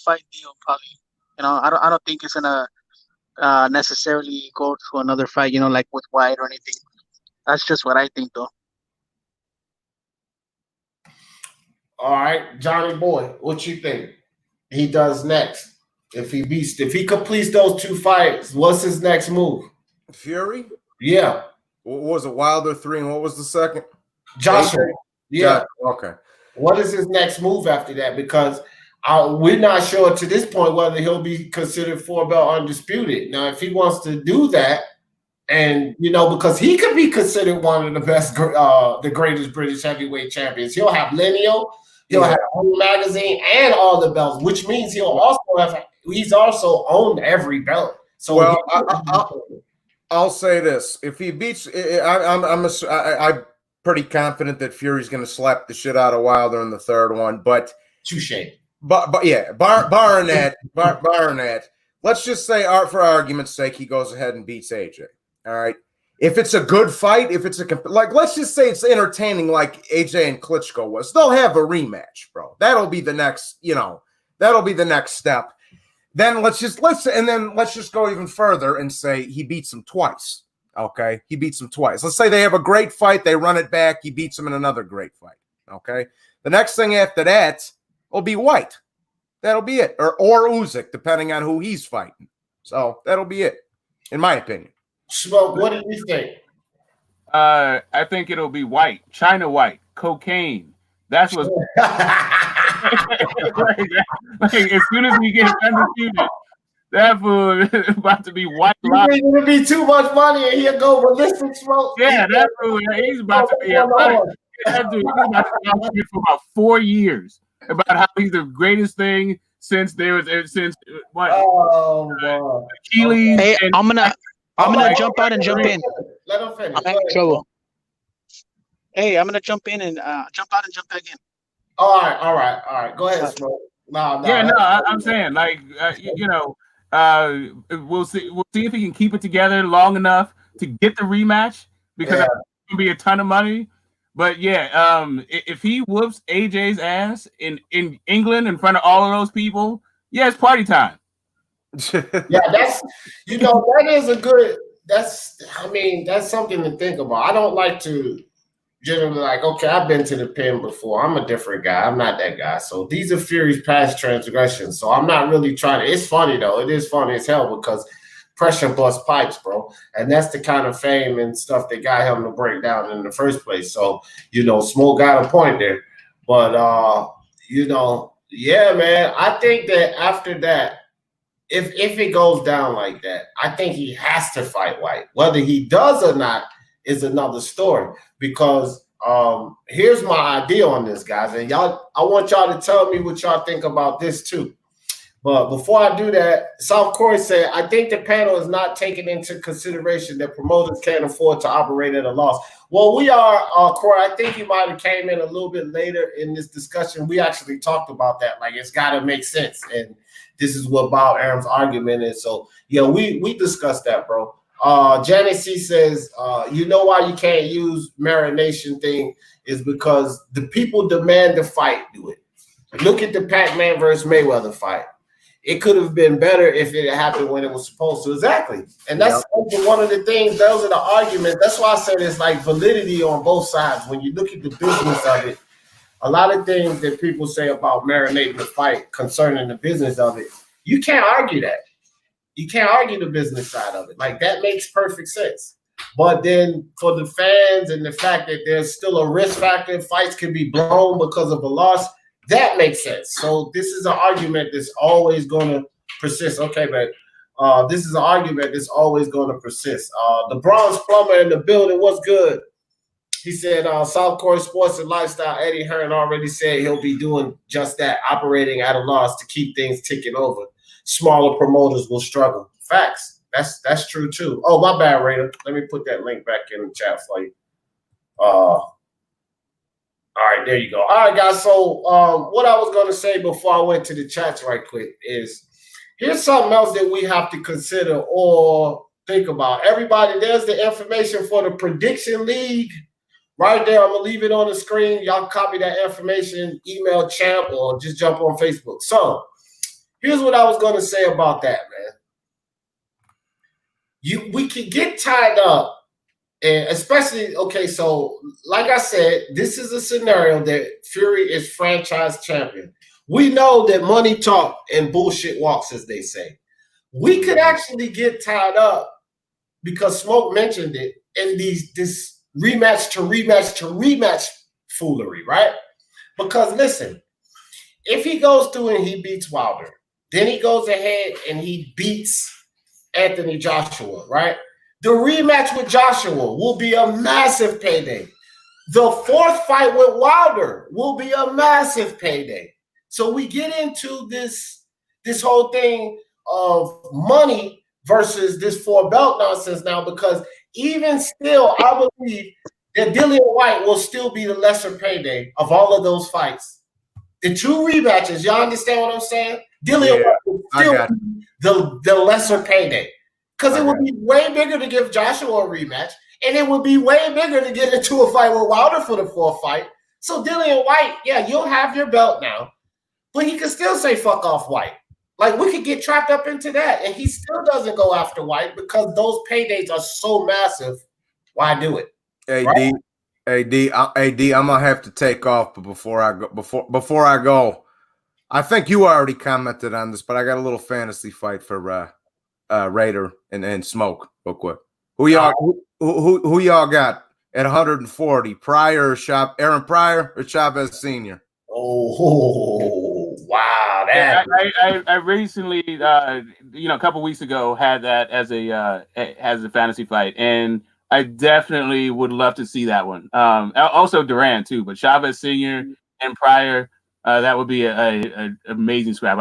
fight deal, probably. You know, I don't think it's gonna necessarily go to another fight, you know, like with White or anything. That's just what I think, though. All right, Johnny Boy, what you think he does next? If he completes those 2 fights, what's his next move? Fury? Yeah. What was it? Wilder 3, and what was the second? Joshua. Yeah. Okay. What is his next move after that? Because we're not sure to this point whether he'll be considered 4-belt undisputed. Now, if he wants to do that, and you know, because he could be considered one of the best, the greatest British heavyweight champions. He'll have lineal, he'll have Arum magazine, and all the belts, which means he's also owned every belt. So, well, I'll say this: if he beats, I'm pretty confident that Fury's going to slap the shit out of Wilder in the third one. But touche. But yeah, barring that, let's just say, for argument's sake, he goes ahead and beats AJ. All right. If it's a good fight, let's just say it's entertaining, like AJ and Klitschko was, they'll have a rematch, bro. That'll be the next, that'll be the next step. Then let's just go even further and say he beats him twice. Okay, he beats him twice. Let's say they have a great fight, they run it back, he beats him in another great fight. Okay, the next thing after that will be White. That'll be it, or Usyk, depending on who he's fighting. So that'll be it, in my opinion. Smoke, what do you think? I think it'll be White, China White, cocaine. That's what. like, as soon as we get undisputed, that fool is about to be white. It's going to be too much money, and he'll go ballistic, Smoke. Yeah, that fool, he's about to be a that dude. He's about to be for about 4 years about how he's the greatest thing since what? Oh, Achilles. Hey, I'm gonna jump out and jump in. Let him finish. I'm having trouble. Hey, I'm gonna jump in and jump out and jump back in. All right. Go ahead, Smoke. I'm saying, like, we'll see if he can keep it together long enough to get the rematch, because it's gonna be a ton of money. But if he whoops AJ's ass in England in front of all of those people, it's party time. That's that is a good. That's something to think about. I don't like to generally okay, I've been to the pen before. I'm a different guy. I'm not that guy. So these are Fury's past transgressions. So I'm not really trying to. It's funny though. It is funny as hell because pressure bust pipes, bro. And that's the kind of fame and stuff that got him to break down in the first place. So, Smoke got a point there. But, yeah, man, I think that after that, if it goes down like that, I think he has to fight White. Whether he does or not is another story. Because here's my idea on this, guys. And I want y'all to tell me what y'all think about this too. But before I do that, South Corey said, I think the panel is not taking into consideration that promoters can't afford to operate at a loss. Well, we are, Corey. I think you might have came in a little bit later in this discussion. We actually talked about that. Like, it's got to make sense. And this is what Bob Arum's argument is. So, yeah, we discussed that, bro. Janet C says, why you can't use marination thing is because the people demand the fight do it. Look at the Pac-Man versus Mayweather fight. It could have been better if it had happened when it was supposed to. Exactly. And that's one of the things, those are the arguments. That's why I said it's like validity on both sides. When you look at the business of it, a lot of things that people say about marinating the fight concerning the business of it, you can't argue that. You can't argue the business side of it. Like, that makes perfect sense. But then for the fans and the fact that there's still a risk factor, fights can be blown because of a loss, that makes sense. So this is an argument that's always going to persist. Okay, but this is an argument that's always going to persist. The Bronze Plumber in the building, what's good? He said, South Korea Sports and Lifestyle, Eddie Hearn already said he'll be doing just that, operating at a loss to keep things ticking over. Smaller promoters will struggle. Facts. That's true too. Oh, my bad, Raider. Let me put that link back in the chat for you. All right, there you go. All right, guys. So what I was going to say before I went to the chats right quick is here's something else that we have to consider or think about. Everybody, there's the information for the Prediction League right there. I'm going to leave it on the screen. Y'all copy that information, email Champ, or just jump on Facebook. So here's what I was going to say about that, man. We can get tied up. And especially, okay, so like I said, this is a scenario that Fury is franchise champion. We know that money talk and bullshit walks, as they say. We could actually get tied up because Smoke mentioned it in this rematch to rematch to rematch foolery, right? Because listen, if he goes through and he beats Wilder, then he goes ahead and he beats Anthony Joshua, right? The rematch with Joshua will be a massive payday. The fourth fight with Wilder will be a massive payday. So we get into this whole thing of money versus this 4-belt nonsense now, because even still, I believe that Dillian White will still be the lesser payday of all of those fights. The two rematches, y'all understand what I'm saying? Dillian White will still be the lesser payday. Because it would be way bigger to give Joshua a rematch, and it would be way bigger to get into a fight with Wilder for the fourth fight. So Dillian White, yeah, you'll have your belt now, but he could still say fuck off White. Like, we could get trapped up into that, and he still doesn't go after White because those paydays are so massive. Why do it? AD, I'm gonna have to take off, but before I go, I think you already commented on this, but I got a little fantasy fight for Raider and Smoke real quick. Who y'all got at 140? Pryor or Aaron Pryor or Chavez Sr.? Oh wow! That I recently, a couple weeks ago, had that as a fantasy fight, and I definitely would love to see that one. Also Duran too, but Chavez Sr. and Pryor, that would be an amazing scrap.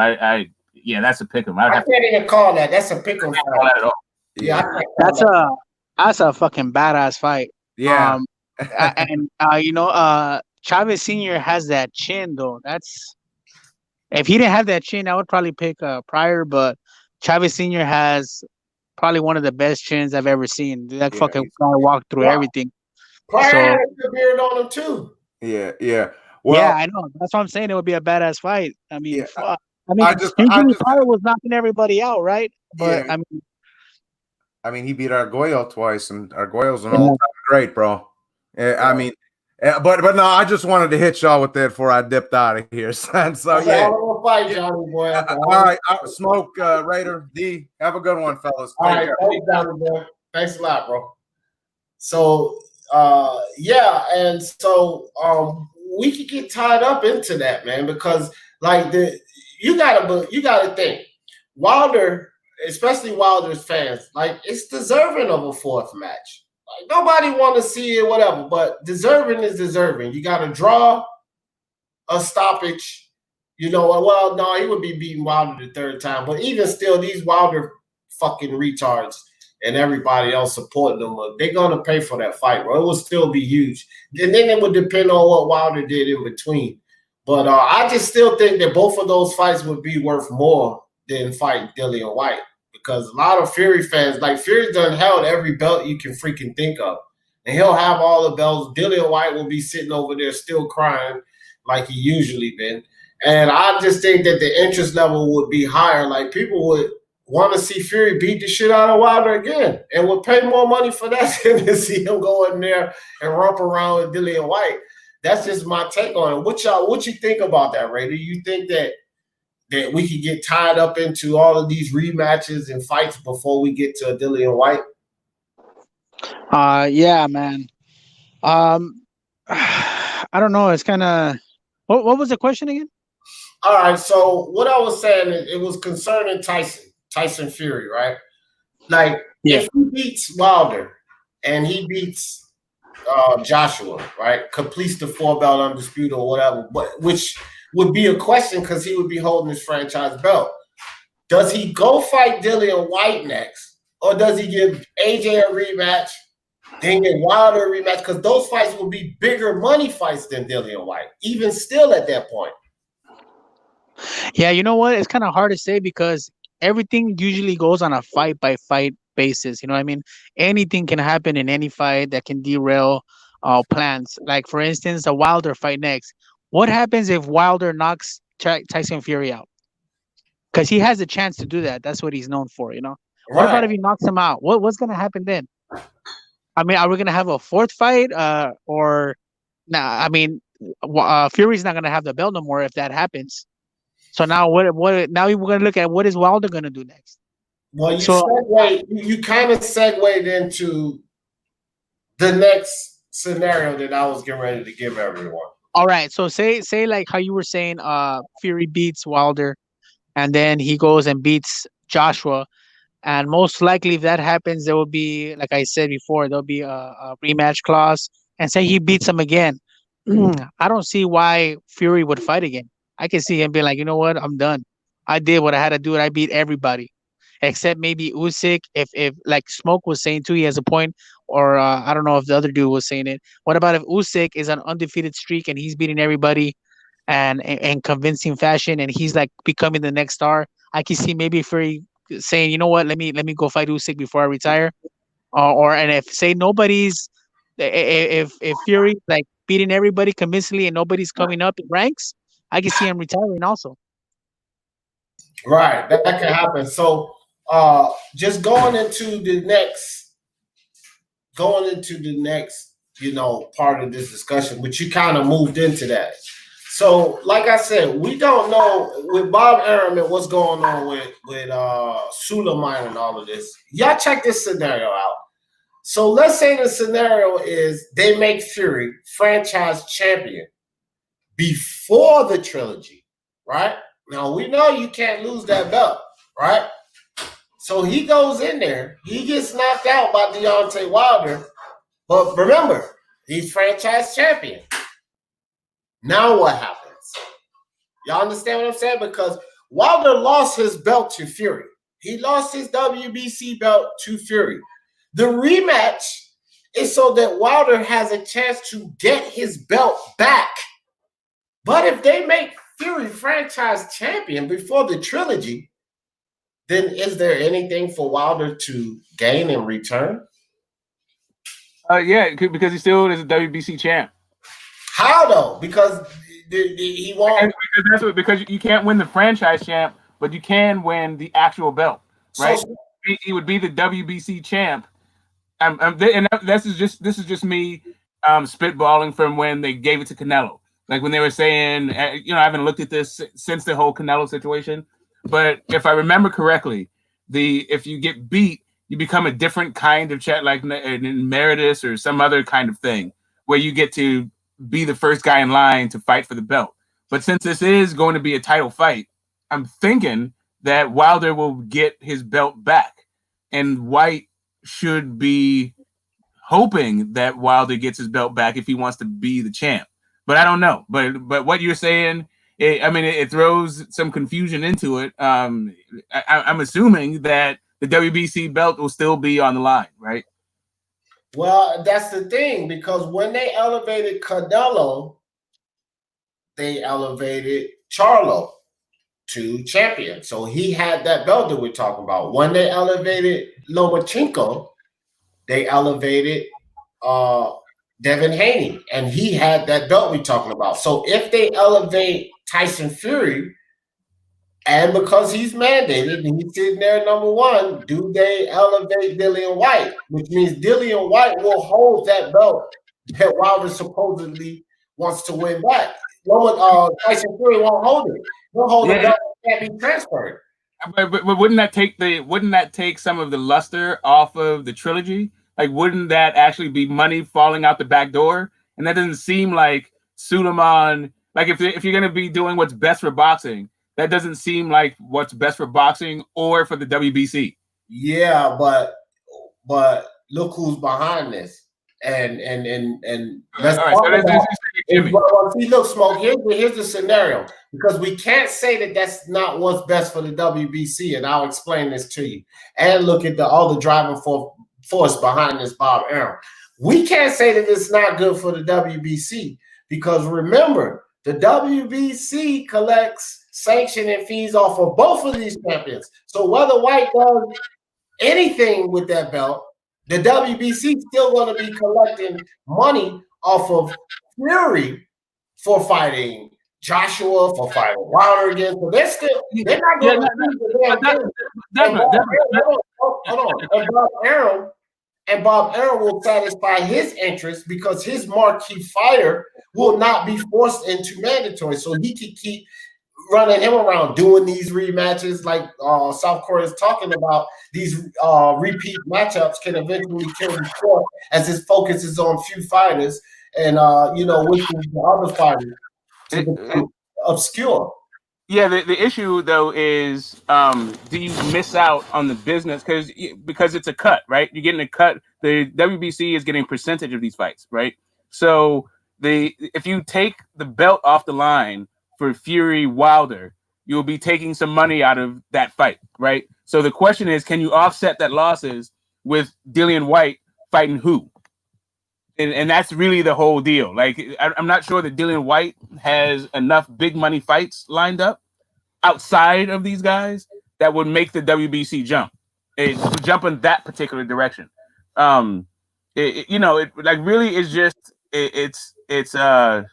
Yeah, that's a pick 'em. I can't even call that. That's a pick 'em. Yeah, that's a fucking badass fight. Yeah, Chavez Sr. has that chin though. If he didn't have that chin, I would probably pick Pryor. But Chavez Sr. has probably one of the best chins I've ever seen. That fucking guy walked through everything. Pryor has a beard on him too. Yeah. Well, yeah, I know. That's what I'm saying. It would be a badass fight. I mean, fuck. Pryor was knocking everybody out, right? But yeah. I mean, he beat Arguello twice, and Arguello's an all-time great, bro. I mean, But no, I just wanted to hit y'all with that before I dipped out of here, son. So yeah. Fight, Johnny boy. All right, Smoke, Raider, D. Have a good one, fellas. All right, thanks, Johnny boy. Thanks a lot, bro. So yeah, and so we could get tied up into that, man, because like you gotta think Wilder, especially Wilder's fans, like it's deserving of a fourth match. Like nobody want to see it, whatever, but deserving is deserving. You got to draw a stoppage. You know, well, no, he would be beating Wilder the third time, but even still, these Wilder fucking retards and everybody else supporting them, they're gonna pay for that fight, bro. It will still be huge, and then it would depend on what Wilder did in between. But I just still think that both of those fights would be worth more than fighting Dillian White. Because a lot of Fury fans, like Fury's done held every belt you can freaking think of. And he'll have all the belts. Dillian White will be sitting over there still crying like he usually been. And I just think that the interest level would be higher. Like people would want to see Fury beat the shit out of Wilder again and would pay more money for that than to see him go in there and romp around with Dillian White. That's just my take on it. What you think about that, Ray? Do you think that we could get tied up into all of these rematches and fights before we get to Dillian White? Yeah, man. I don't know. It's kind of what was the question again? All right. So what I was saying is it was concerning Tyson Fury, right? Like if he beats Wilder and he beats Joshua, right? Completes the 4-belt undisputed or whatever, but which would be a question because he would be holding his franchise belt. Does he go fight Dillian White next, or does he give AJ a rematch, then get Wilder a rematch? Because those fights will be bigger money fights than Dillian White, even still at that point. Yeah, you know what? It's kind of hard to say because everything usually goes on a fight-by-fight basis. You know what I mean? Anything can happen in any fight that can derail plans. Like, for instance, the Wilder fight next. What happens if Wilder knocks Tyson Fury out? Because he has a chance to do that. That's what he's known for, you know? Right. What about if he knocks him out? What's going to happen then? I mean, are we going to have a fourth fight? Or, nah, I mean, Fury's not going to have the belt no more if that happens. So now now we're going to look at what is Wilder going to do next? Well, you kind of segued into the next scenario that I was getting ready to give everyone. All right. So say like how you were saying, Fury beats Wilder and then he goes and beats Joshua. And most likely if that happens, there will be, like I said before, there'll be a rematch clause. And say he beats him again. I don't see why Fury would fight again. I can see him being like, you know what? I'm done. I did what I had to do and I beat everybody. Except maybe Usyk, if like Smoke was saying too, he has a point, or I don't know if the other dude was saying it. What about if Usyk is an undefeated streak and he's beating everybody and convincing fashion and he's like becoming the next star? I can see maybe Fury saying, you know what, let me go fight Usyk before I retire. And if say nobody's if Fury like beating everybody convincingly and nobody's coming up in ranks, I can see him retiring also. Right, that can happen. So just going into the next, you know, part of this discussion, which you kind of moved into that. So, like I said, we don't know with Bob Arum and what's going on with Sulaiman and all of this. Y'all check this scenario out. So let's say the scenario is they make Fury franchise champion before the trilogy, right? Now, we know you can't lose that belt, right? So he goes in there. He gets knocked out by Deontay Wilder. But remember, he's franchise champion. Now what happens? Y'all understand what I'm saying? Because Wilder lost his belt to Fury. He lost his WBC belt to Fury. The rematch is so that Wilder has a chance to get his belt back. But if they make Fury franchise champion before the trilogy, then is there anything for Wilder to gain in return? Yeah, because he still is a WBC champ. How though? Because he won't. Because you can't win the franchise champ, but you can win the actual belt, right? So he would be the WBC champ. And this is just me spitballing from when they gave it to Canelo. Like when they were saying, I haven't looked at this since the whole Canelo situation, but if I remember correctly, if you get beat, you become a different kind of chat, like an emeritus or some other kind of thing, where you get to be the first guy in line to fight for the belt. But since this is going to be a title fight, I'm thinking that Wilder will get his belt back, and White should be hoping that Wilder gets his belt back if he wants to be the champ. But I don't know. But what you're saying, it throws some confusion into it. I'm assuming that the WBC belt will still be on the line, right? Well, that's the thing, because when they elevated Canelo, they elevated Charlo to champion. So he had that belt that we're talking about. When they elevated Lomachenko, they elevated Devin Haney, and he had that belt we're talking about. So if they elevate Tyson Fury, and because he's mandated and he's sitting there number one, do they elevate Dillian White? Which means Dillian White will hold that belt that Wilder supposedly wants to win back. Tyson Fury won't hold it. He'll hold the belt that can't be transferred. But wouldn't that take some of the luster off of the trilogy? Like, wouldn't that actually be money falling out the back door? And that doesn't seem like Sulaiman. Like, if you're going to be doing what's best for boxing, that doesn't seem like what's best for boxing or for the WBC. Yeah, but look who's behind this. And let's see, look, Smoke, here's the scenario, because we can't say that that's not what's best for the WBC, and I'll explain this to you. And look at all the driving force behind this Bob Arum. We can't say that it's not good for the WBC, because remember, the WBC collects sanctioning fees off of both of these champions. So whether White does anything with that belt, the WBC still going to be collecting money off of Fury for fighting Joshua, for fighting Wilder again. So they're not going to lose the damn thing. Hold on. And Bob Arum will satisfy his interest, because his marquee fighter will not be forced into mandatory. So he can keep running him around doing these rematches like South Korea is talking about. These repeat matchups can eventually kill the sport, as his focus is on few fighters and with the other fighters to become obscure. Yeah, the issue though is, do you miss out on the business because it's a cut, right? You're getting a cut. The WBC is getting a percentage of these fights, right? So if you take the belt off the line for Fury Wilder, you'll be taking some money out of that fight, right? So the question is, can you offset that losses with Dillian White fighting who? And that's really the whole deal. Like, I'm not sure that Dillian White has enough big money fights lined up outside of these guys that would make the WBC jump in that particular direction. It really is just I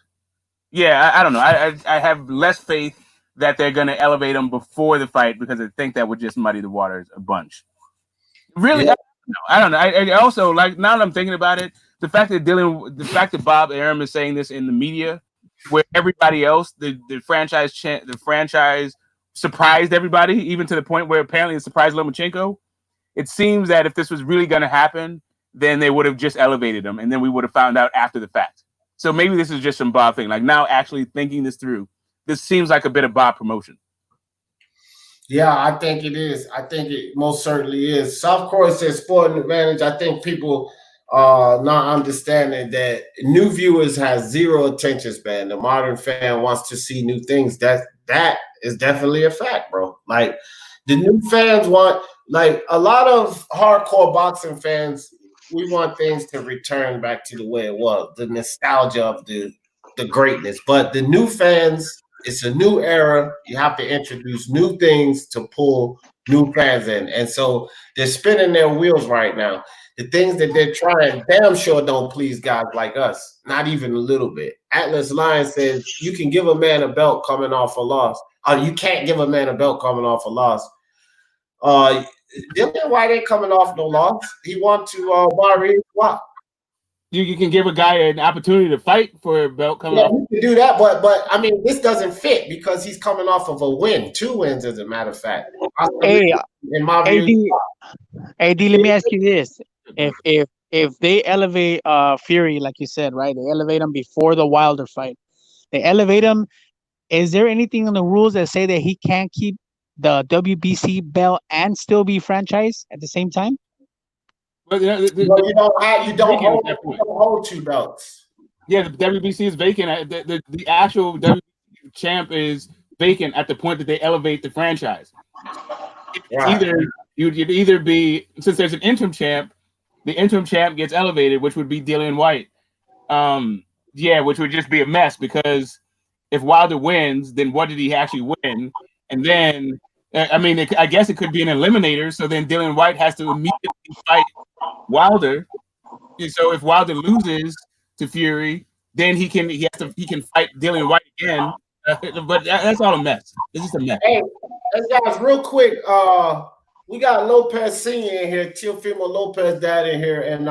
don't know. I have less faith that they're going to elevate them before the fight, because I think that would just muddy the waters a bunch. Really, yeah. I don't know. I also, like, now that I'm thinking about it, the fact that Bob Arum is saying this in the media, where everybody else, the franchise surprised everybody, even to the point where apparently it surprised Lomachenko. It seems that if this was really going to happen, then they would have just elevated him, and then we would have found out after the fact. So maybe this is just some Bob thing. Like, now actually thinking this through, this seems like a bit of Bob promotion. Yeah, I think it is. I think it most certainly is. South Korea says sporting advantage. I think people not understanding that new viewers have zero attention span. The modern fan wants to see new things. That is definitely a fact, bro. Like, the new fans want, like, a lot of hardcore boxing fans, we want things to return back to the way it was, the nostalgia of the greatness. But the new fans, it's a new era. You have to introduce new things to pull new fans in. And so they're spinning their wheels right now. The things that they're trying damn sure don't please guys like us, not even a little bit. Atlas Lion says you can give a man a belt coming off a loss. You can't give a man a belt coming off a loss. Dillian White ain't coming off no loss. He won to Mauricio. You can give a guy an opportunity to fight for a belt coming up. You can do that, but I mean, this doesn't fit because he's coming off of a win, 2 wins, as a matter of fact. Hey, in my view, AD, let me ask you this: if they elevate Fury, like you said, right? They elevate him before the Wilder fight. They elevate him. Is there anything in the rules that say that he can't keep the WBC belt and still be franchised at the same time? But you don't hold 2 belts. Yeah, the WBC is vacant. The actual WBC champ is vacant at the point that they elevate the franchise. Right. You'd either be, since there's an interim champ, the interim champ gets elevated, which would be Dillian White. Which would just be a mess because if Wilder wins, then what did he actually win? And then, I guess it could be an eliminator. So then Dillian White has to immediately fight Wilder. So if Wilder loses to Fury, then he can fight Dillian White again. But that's all a mess. It's just a mess. Hey guys, real quick, we got Lopez Sr. in here, Teofimo Lopez dad in here, and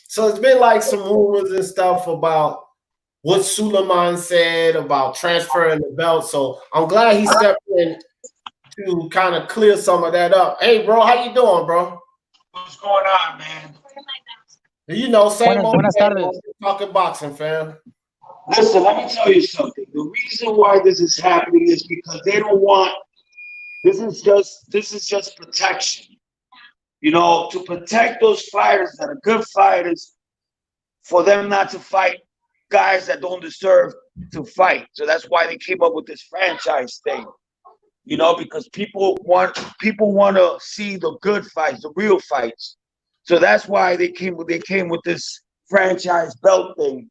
so it's been like some rumors and stuff about what Sulaiman said about transferring the belt. So I'm glad he stepped in to kind of clear some of that up. Hey, bro, how you doing, bro? What's going on, man? You know, same old talking boxing, fam. Listen, let me tell you something. The reason why this is happening is because they don't want. This is just protection. You know, to protect those fighters that are good fighters, for them not to fight guys that don't deserve to fight. So that's why they came up with this franchise thing. You know, because people want to see the good fights, the real fights. So that's why they came with this franchise belt thing.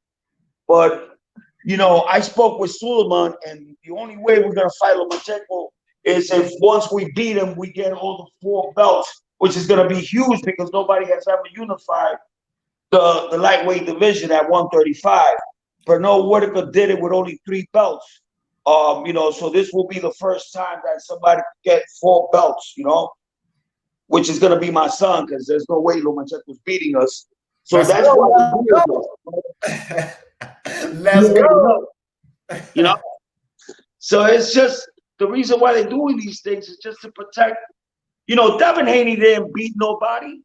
But you know, I spoke with Sulaiman, and the only way we're gonna fight Lomachenko is if once we beat him, we get all the 4 belts, which is gonna be huge because nobody has ever unified the lightweight division at 135. Bernal Whitaker did it with only 3 belts. You know, so this will be the first time that somebody get 4 belts, you know, which is gonna be my son, because there's no way Lomachenko's beating us. So that's why let's go. You know, so it's just the reason why they're doing these things is just to protect. You know, Devin Haney didn't beat nobody.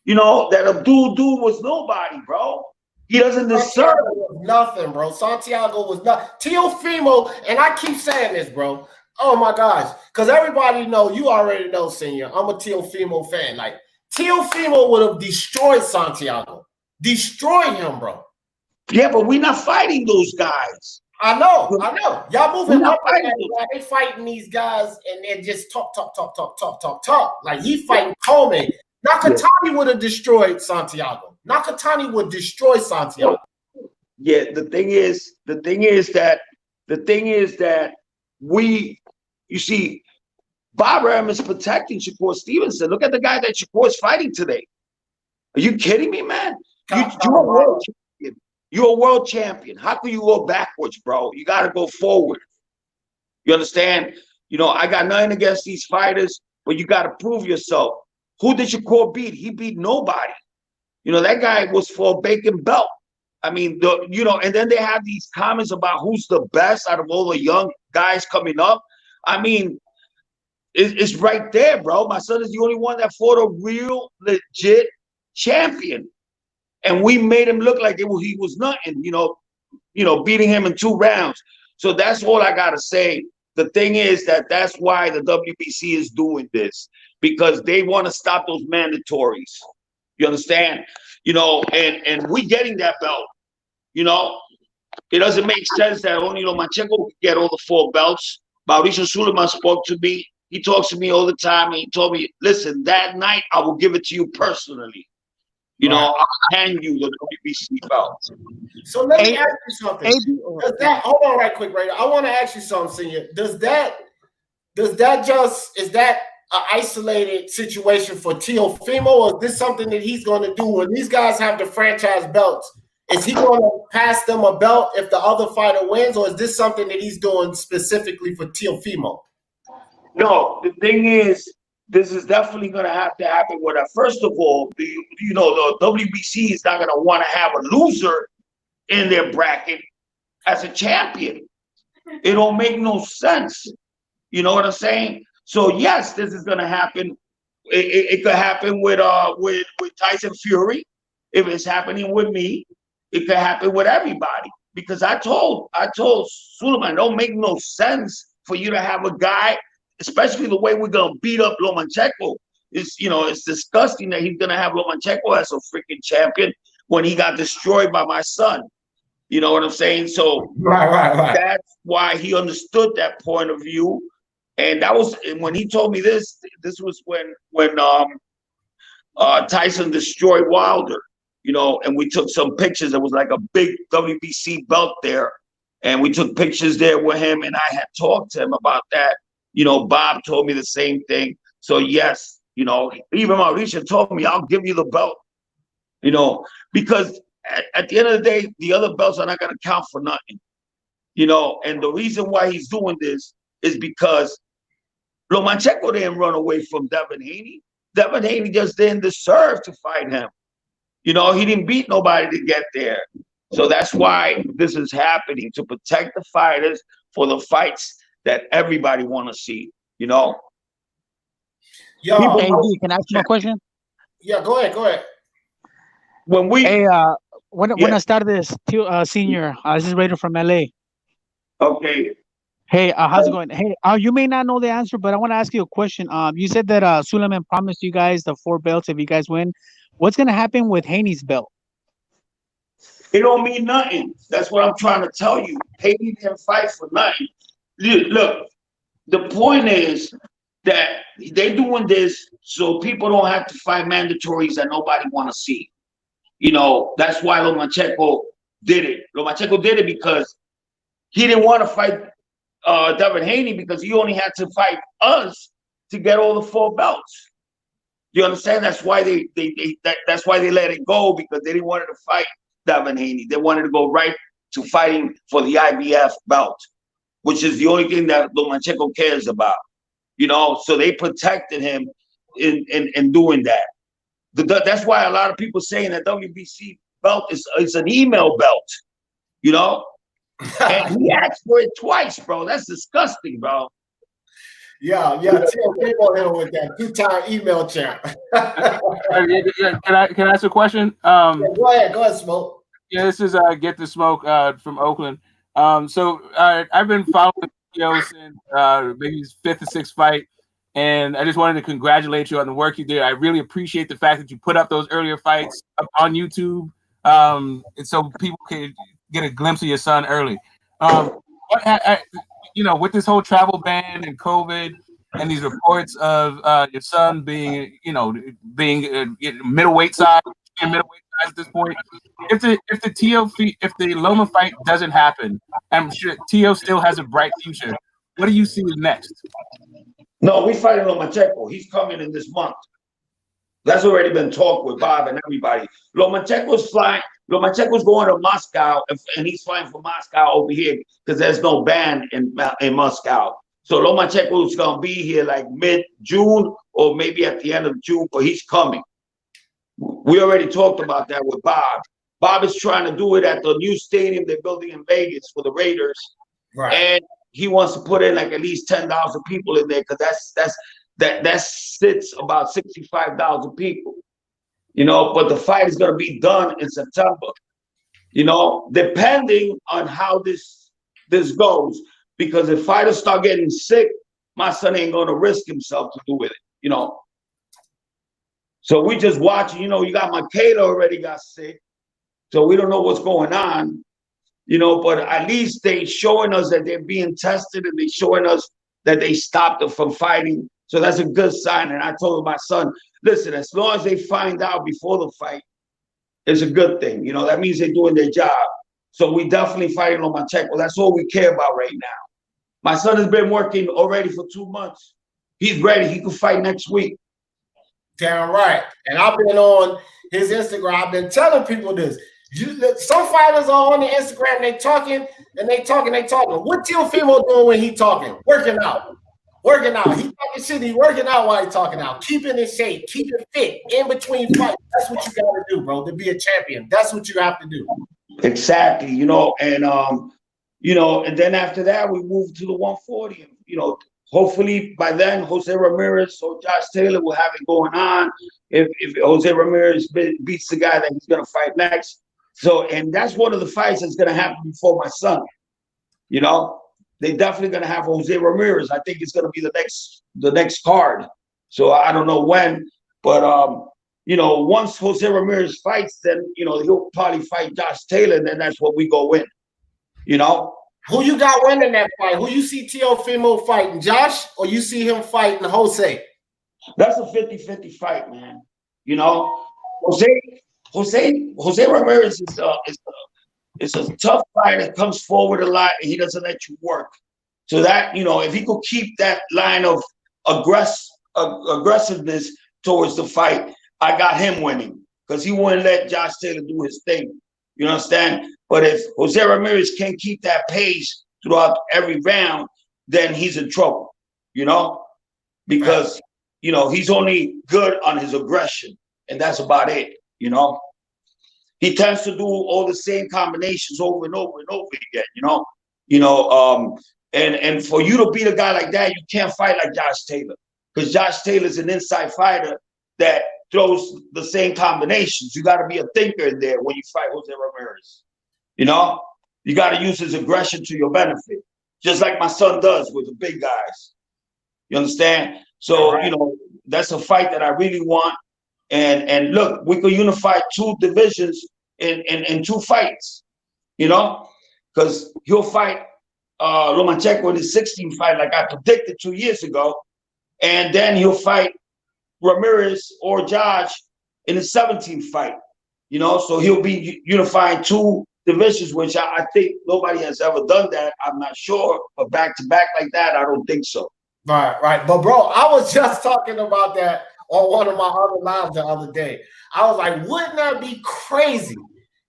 You know, that Abdul dude was nobody, bro. He doesn't deserve nothing, bro. Santiago was not Teofimo, and I keep saying this, bro. Oh my gosh, because everybody know, you already know, Senior. I'm a Teofimo fan. Like Teofimo would have destroyed Santiago, destroyed him, bro. Yeah, but we're not fighting those guys. I know. Y'all moving up. They fighting these guys, and they're just talk. Like he fighting Coleman. Nakatani would have destroyed Santiago. Nakatani would destroy Santiago. Yeah, the thing is that you see, Bob Arum is protecting Shakur Stevenson. Look at the guy that Shakur is fighting today. Are you kidding me, man? You're a world champion. You're a world champion. How can you go backwards, bro? You got to go forward. You understand? You know, I got nothing against these fighters, but you got to prove yourself. Who did Shakur beat? He beat nobody. You know, that guy was for a vacant belt. I mean, and then they have these comments about who's the best out of all the young guys coming up. I mean, it's right there, bro. My son is the only one that fought a real, legit champion. And we made him look like he was nothing, you know, beating him in 2 rounds. So that's all I got to say. The thing is that's why the WBC is doing this, because they want to stop those mandatories. You understand? You know, and we getting that belt. You know, it doesn't make sense that only Lomachenko can get all the 4 belts. Mauricio Sulaiman spoke to me. He talks to me all the time, and he told me, listen, that night I will give it to you personally. You know, I'll hand you the WBC belt. So let me ask you something. Hold on right quick, right? I want to ask you something, Senior. Is that an isolated situation for Teofimo, or is this something that he's going to do when these guys have the franchise belts? Is he going to pass them a belt if the other fighter wins, or is this something that he's doing specifically for Teofimo? No, the thing is this is definitely going to have to happen with that. First of all, the WBC is not going to want to have a loser in their bracket as a champion. It don't make no sense. You know what I'm saying? So yes, this is going to happen. It could happen with Tyson Fury. If it's happening with me, it could happen with everybody. Because I told Sulaiman, it don't make no sense for you to have a guy, especially the way we're gonna beat up Lomachenko. It's disgusting that he's gonna have Lomachenko as a freaking champion when he got destroyed by my son. You know what I'm saying? So right. That's why he understood that point of view. And that was when he told me this. This was when Tyson destroyed Wilder. And we took some pictures. There was like a big WBC belt there, and we took pictures there with him. And I had talked to him about that. Bob told me the same thing. So yes, even Mauricio told me, I'll give you the belt. Because at the end of the day, the other belts are not going to count for nothing. And the reason why he's doing this is because Lomachenko didn't run away from Devin Haney. Devin Haney just didn't deserve to fight him. He didn't beat nobody to get there. So that's why this is happening, to protect the fighters for the fights that everybody want to see, Yo, hey, can I ask you a question? Yeah, go ahead. Buenas tardes, Senior. This is Raider from LA. Okay. Hey, how's it going? Hey, you may not know the answer, but I want to ask you a question. You said that Sulaiman promised you guys the 4 belts if you guys win. What's going to happen with Haney's belt? It don't mean nothing. That's what I'm trying to tell you. Haney didn't fight for nothing. Look, the point is that they're doing this so people don't have to fight mandatories that nobody want to see. That's why Lomachenko did it. Lomachenko did it because he didn't want to fight Devin Haney, because he only had to fight us to get all the 4 belts. You understand? That's why that's why they let it go, because they didn't want to fight Devin Haney. They wanted to go right to fighting for the IBF belt, which is the only thing that Lomachenko cares about. So they protected him in doing that. That's why a lot of people saying that WBC belt is an email belt. And he asked for it twice, bro. That's disgusting, bro. Yeah. Teofimo hit him with that 2-time email champ. Can I ask a question? Go ahead, Smoke. Yeah, this is Get the Smoke from Oakland. So I've been following Teo since maybe his 5th or 6th fight, and I just wanted to congratulate you on the work you did. I really appreciate the fact that you put up those earlier fights up on YouTube, and so people can get a glimpse of your son early. With this whole travel ban and COVID and these reports of your son being middleweight size at this point, if the Loma fight doesn't happen, I'm sure Teo still has a bright future. What do you see next? No, we fighting Lomachenko. He's coming in this month. That's already been talked with Bob and everybody. Lomachenko's flying. Lomachenko's going to Moscow, and he's flying from Moscow over here because there's no ban in Moscow. So Lomachenko's going to be here like mid-June or maybe at the end of June, but he's coming. We already talked about that with Bob. Bob is trying to do it at the new stadium they're building in Vegas for the Raiders. Right. And he wants to put in like at least 10,000 people in there, because that sits about 65,000 people. But the fight is going to be done in September, depending on how this goes. Because if fighters start getting sick, my son ain't going to risk himself to do with it, So we just watching, you got Makeda already got sick. So we don't know what's going on, but at least they showing us that they're being tested, and they showing us that they stopped them from fighting. So that's a good sign. And I told my son, listen, as long as they find out before the fight, it's a good thing. That means they're doing their job. So we definitely fighting Lomachenko. That's all we care about right now. My son has been working already for 2 months. He's ready. He can fight next week. Damn right. And I've been on his Instagram. I've been telling people this. Some fighters are on the Instagram. They talking. What Teofimo doing when he talking? Working out. Working out. He talking shit. He working out while he talking out. Keeping in shape. Keeping fit in between fights. That's what you got to do, bro, to be a champion. That's what you have to do. Exactly. You know, and and then after that, we moved to the 140. You know, hopefully by then, Jose Ramirez or Josh Taylor will have it going on. If Jose Ramirez beats the guy that he's going to fight next. So, and that's one of the fights that's going to happen before my son. You know, they're definitely going to have Jose Ramirez. I think it's going to be the next card. So I don't know when, but once Jose Ramirez fights, then he'll probably fight Josh Taylor, and then that's what we go in. You know, who you got winning that fight? Who you see Teofimo fighting, Josh, or you see him fighting Jose? That's a 50-50 fight, man. You know, Jose Ramirez is a tough fighter that comes forward a lot, and he doesn't let you work. So that, if he could keep that line of aggressiveness towards the fight, I got him winning, because he wouldn't let Josh Taylor do his thing. You understand? But if Jose Ramirez can't keep that pace throughout every round, then he's in trouble, because, he's only good on his aggression, and that's about it, He tends to do all the same combinations over and over and over again, and for you to beat a guy like that, you can't fight like Josh Taylor, because Josh Taylor's an inside fighter that throws the same combinations. You got to be a thinker in there when you fight Jose Ramirez. You got to use his aggression to your benefit, just like my son does with the big guys. You understand? So, that's a fight that I really want. And look, we could unify two divisions in 2 fights, because he'll fight Lomachenko in his 16th fight, like I predicted 2 years ago. And then he'll fight Ramirez or Josh in the 17th fight, so he'll be unifying 2 divisions, which I think nobody has ever done that. I'm not sure, but back to back like that, I don't think so. Right. But bro, I was just talking about that on one of my other lives the other day. I was like, wouldn't that be crazy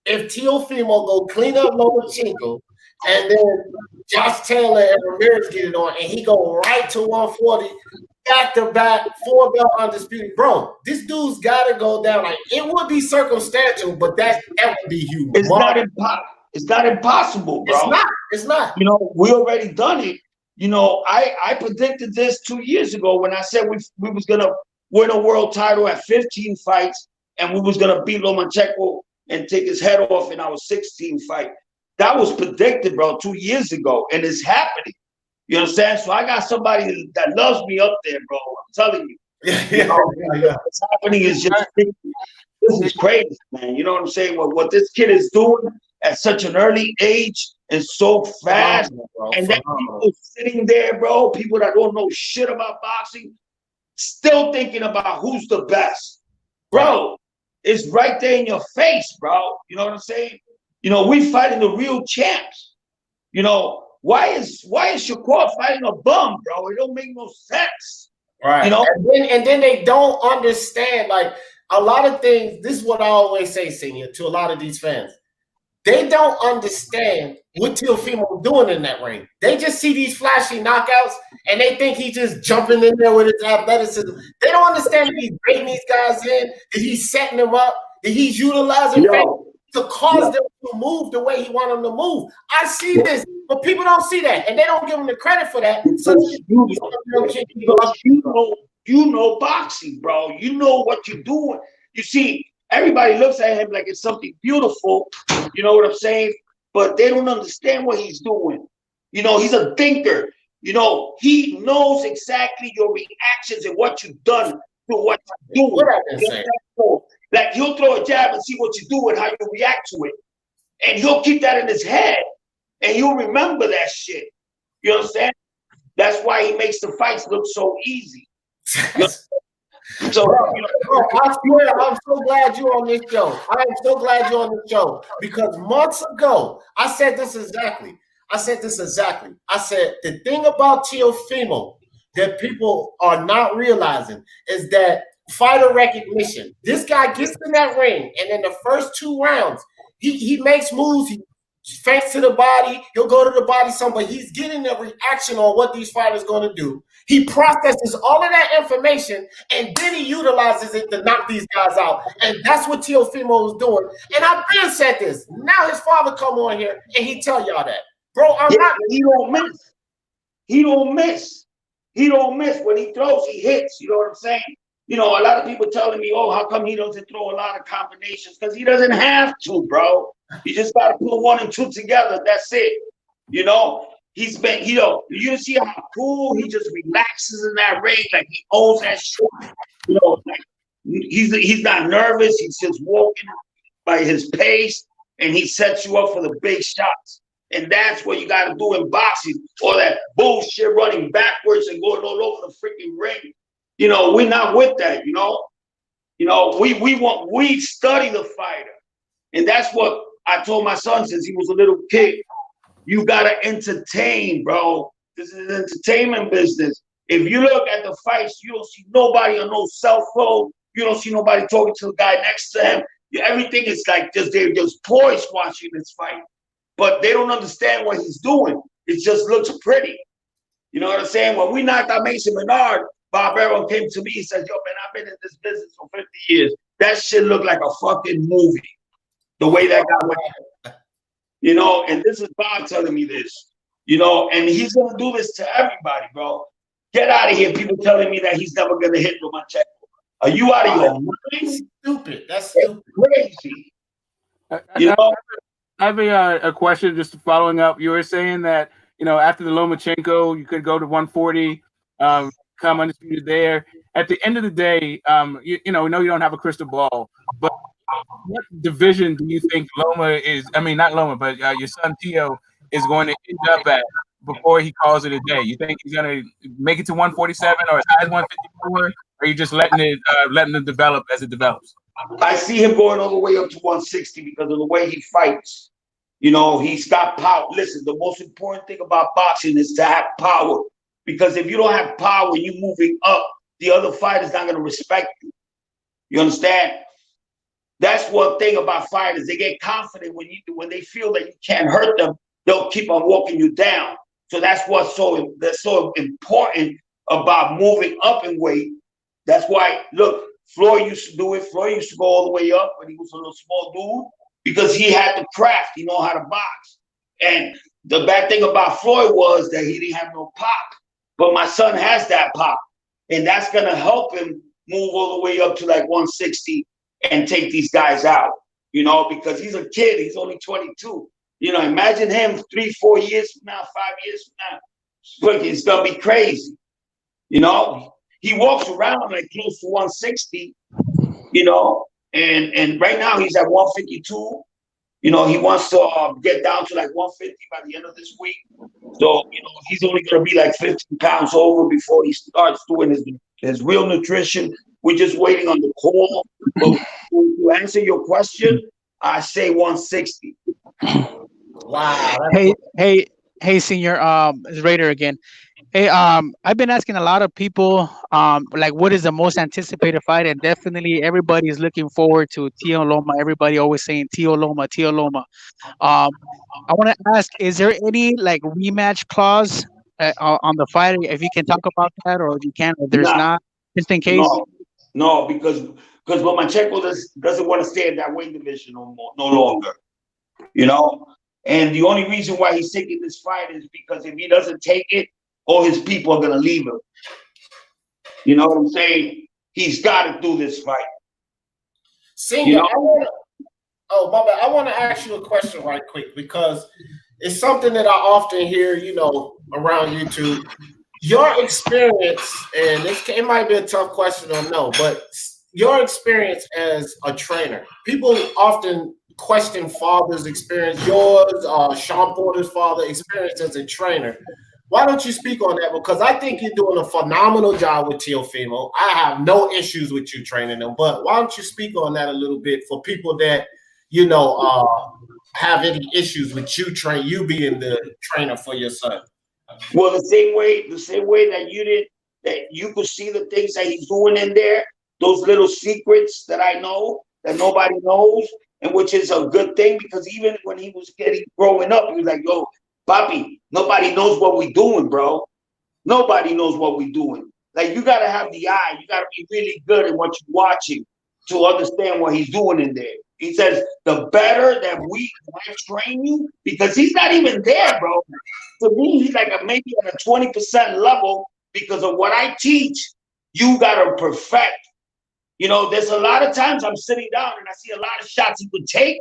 if Teofimo go clean up Lomachenko, and then Josh Taylor and Ramirez get it on, and he go right to 140, back-to-back, 4-belt undisputed. Bro, this dude's got to go down. Like, it would be circumstantial, but that would be huge. It's not impossible, bro. It's not. We already done it. I predicted this 2 years ago when I said we was going to win a world title at 15 fights, and we was going to beat Lomachenko and take his head off in our 16th fight. That was predicted, bro, 2 years ago, and it's happening. You understand? So I got somebody that loves me up there, bro. I'm telling you. What's happening is just, this is crazy, man. You know what I'm saying? What this kid is doing at such an early age and so fast. And then people sitting there, bro, people that don't know shit about boxing, still thinking about who's the best. Bro, it's right there in your face, bro. You know what I'm saying? We fighting the real champs. Why is Shakur fighting a bum, bro? It don't make no sense. Right. And then they don't understand, like, a lot of things. This is what I always say, Senior, to a lot of these fans. They don't understand what Teofimo doing in that ring. They just see these flashy knockouts, and they think he's just jumping in there with his athleticism. They don't understand that he's bringing these guys in, that he's setting them up, that he's utilizing to cause them to move the way he wants them to move. I see this, but people don't see that, and they don't give him the credit for that. So you know boxing, bro. You know what you're doing. You see, everybody looks at him like it's something beautiful. You know what I'm saying? But they don't understand what he's doing. He's a thinker. He knows exactly your reactions and what you've done to what you're doing. Like, he'll throw a jab and see what you do and how you react to it. And he'll keep that in his head. And he'll remember that shit. You understand? That's why he makes the fights look so easy. So, I swear, I'm so glad you're on this show. I am so glad you're on this show. Because months ago, I said this exactly. I said the thing about Teofimo that people are not realizing is that fighter recognition. This guy gets in that ring, and in the first 2 rounds, he makes moves. Face to the body, he'll go to the body some, but he's getting a reaction on what these fighters going to do. He processes all of that information, and then he utilizes it to knock these guys out. And that's what Teofimo is doing. And I've been said this. Now his father come on here, and he tell y'all that. Bro, I'm not. He don't miss. He don't miss. He don't miss. When he throws, he hits. You know what I'm saying? You know, a lot of people telling me, oh, how come he doesn't throw a lot of combinations? Because he doesn't have to, bro. You just got to put 1 and 2 together. That's it. You know, he's been, you know, you see how cool he just relaxes in that ring, like he owns that shit. You know, like he's not nervous. He's just walking by his pace, and he sets you up for the big shots. And that's what you got to do in boxing, all that bullshit running backwards and going all over the freaking ring. You know, we're not with that, you know. You know, we study the fighter. And that's what I told my son since he was a little kid. You gotta entertain, bro. This is an entertainment business. If you look at the fights, you don't see nobody on no cell phone. You don't see nobody talking to the guy next to him. Everything is like they're just poised watching this fight. But they don't understand what he's doing. It just looks pretty. You know what I'm saying? When we knocked out Mason Menard, Bob Arum came to me and said, yo, man, I've been in this business for 50 years. That shit looked like a fucking movie. The way that guy went. You know, and this is Bob telling me this. You know, and he's going to do this to everybody, bro. Get out of here. People telling me that he's never going to hit Lomachenko. Are you out of your mind? Stupid. That's stupid. Crazy. You know? I have a question just following up. You were saying that, you know, after the Lomachenko, you could go to 140, come undisputed there. At the end of the day, you know, we know you don't have a crystal ball, but what division do you think Loma is? I mean, not Loma, but your son Teo is going to end up at before he calls it a day? You think he's going to make it to 147 or as high as 154? Or are you just letting it develop as it develops? I see him going all the way up to 160 because of the way he fights. You know, he's got power. Listen, the most important thing about boxing is to have power. Because if you don't have power and you're moving up, the other fighter's not going to respect you. You understand? That's one thing about fighters. They get confident when they feel that you can't hurt them, they'll keep on walking you down. So that's what's so important about moving up in weight. That's why, look, Floyd used to do it. Floyd used to go all the way up when he was a little small dude because he had the craft. He know how to box. And the bad thing about Floyd was that he didn't have no pop. But my son has that pop. And that's going to help him move all the way up to like 160 and take these guys out, you know, because he's a kid. He's only 22. You know, imagine him 3-4 years from now, 5 years from now. Look, it's going to be crazy. You know, he walks around like close to 160, you know, and right now he's at 152. You know, he wants to get down to like 150 by the end of this week. So, you know, he's only going to be like 15 pounds over before he starts doing his real nutrition. We're just waiting on the call. But to answer your question, I say 160. Wow. Hey, Senior, it's Raider again. Hey, I've been asking a lot of people, like, what is the most anticipated fight? And definitely everybody is looking forward to Teo Loma. Everybody always saying Teo Loma, Teo Loma. I want to ask, is there any, like, rematch clause on the fight? If you can talk about that, or if you can, if there's not, just in case. No, because Lomachenko doesn't want to stay in that weight division no longer, you know? And the only reason why he's taking this fight is because if he doesn't take it, all his people are going to leave him. You know what I'm saying? He's got to do this fight. Senior, you know? I want to ask you a question right quick because it's something that I often hear, you know, around YouTube. Your experience, and it might be a tough question or no, but your experience as a trainer, people often question father's experience, yours, Sean Porter's father experience as a trainer. Why don't you speak on that? Because I think you're doing a phenomenal job with Teofimo. I have no issues with you training them, but why don't you speak on that a little bit for people that, you know, have any issues with you being the trainer for your son? Well, the same way that you could see the things that he's doing in there, those little secrets that I know that nobody knows, and which is a good thing because even when he was growing up, he was like, yo, Papi, nobody knows what we're doing, bro. Nobody knows what we're doing. Like, you got to have the eye. You got to be really good at what you're watching to understand what he's doing in there. He says, the better that I train you, because he's not even there, bro. To me, he's like maybe at a 20% level because of what I teach, you got to perfect. You know, there's a lot of times I'm sitting down and I see a lot of shots he would take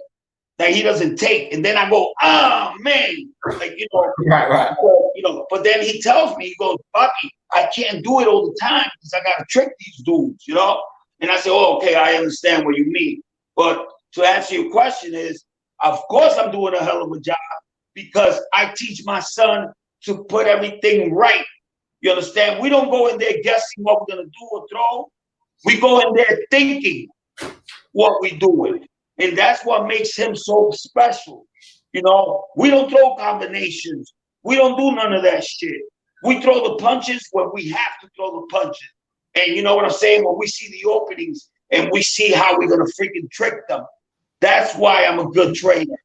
that he doesn't take. And then I go, oh, man. Like, you know, right. You know, but then he tells me, he goes, Papi, I can't do it all the time because I got to trick these dudes, you know? And I say, oh, okay, I understand what you mean. But to answer your question is, of course I'm doing a hell of a job because I teach my son to put everything right. You understand? We don't go in there guessing what we're going to do or throw. We go in there thinking what we're doing. And that's what makes him so special. You know, we don't throw combinations. We don't do none of that shit. We throw the punches when we have to throw the punches. And you know what I'm saying? When we see the openings and we see how we're going to freaking trick them. That's why I'm a good trainer,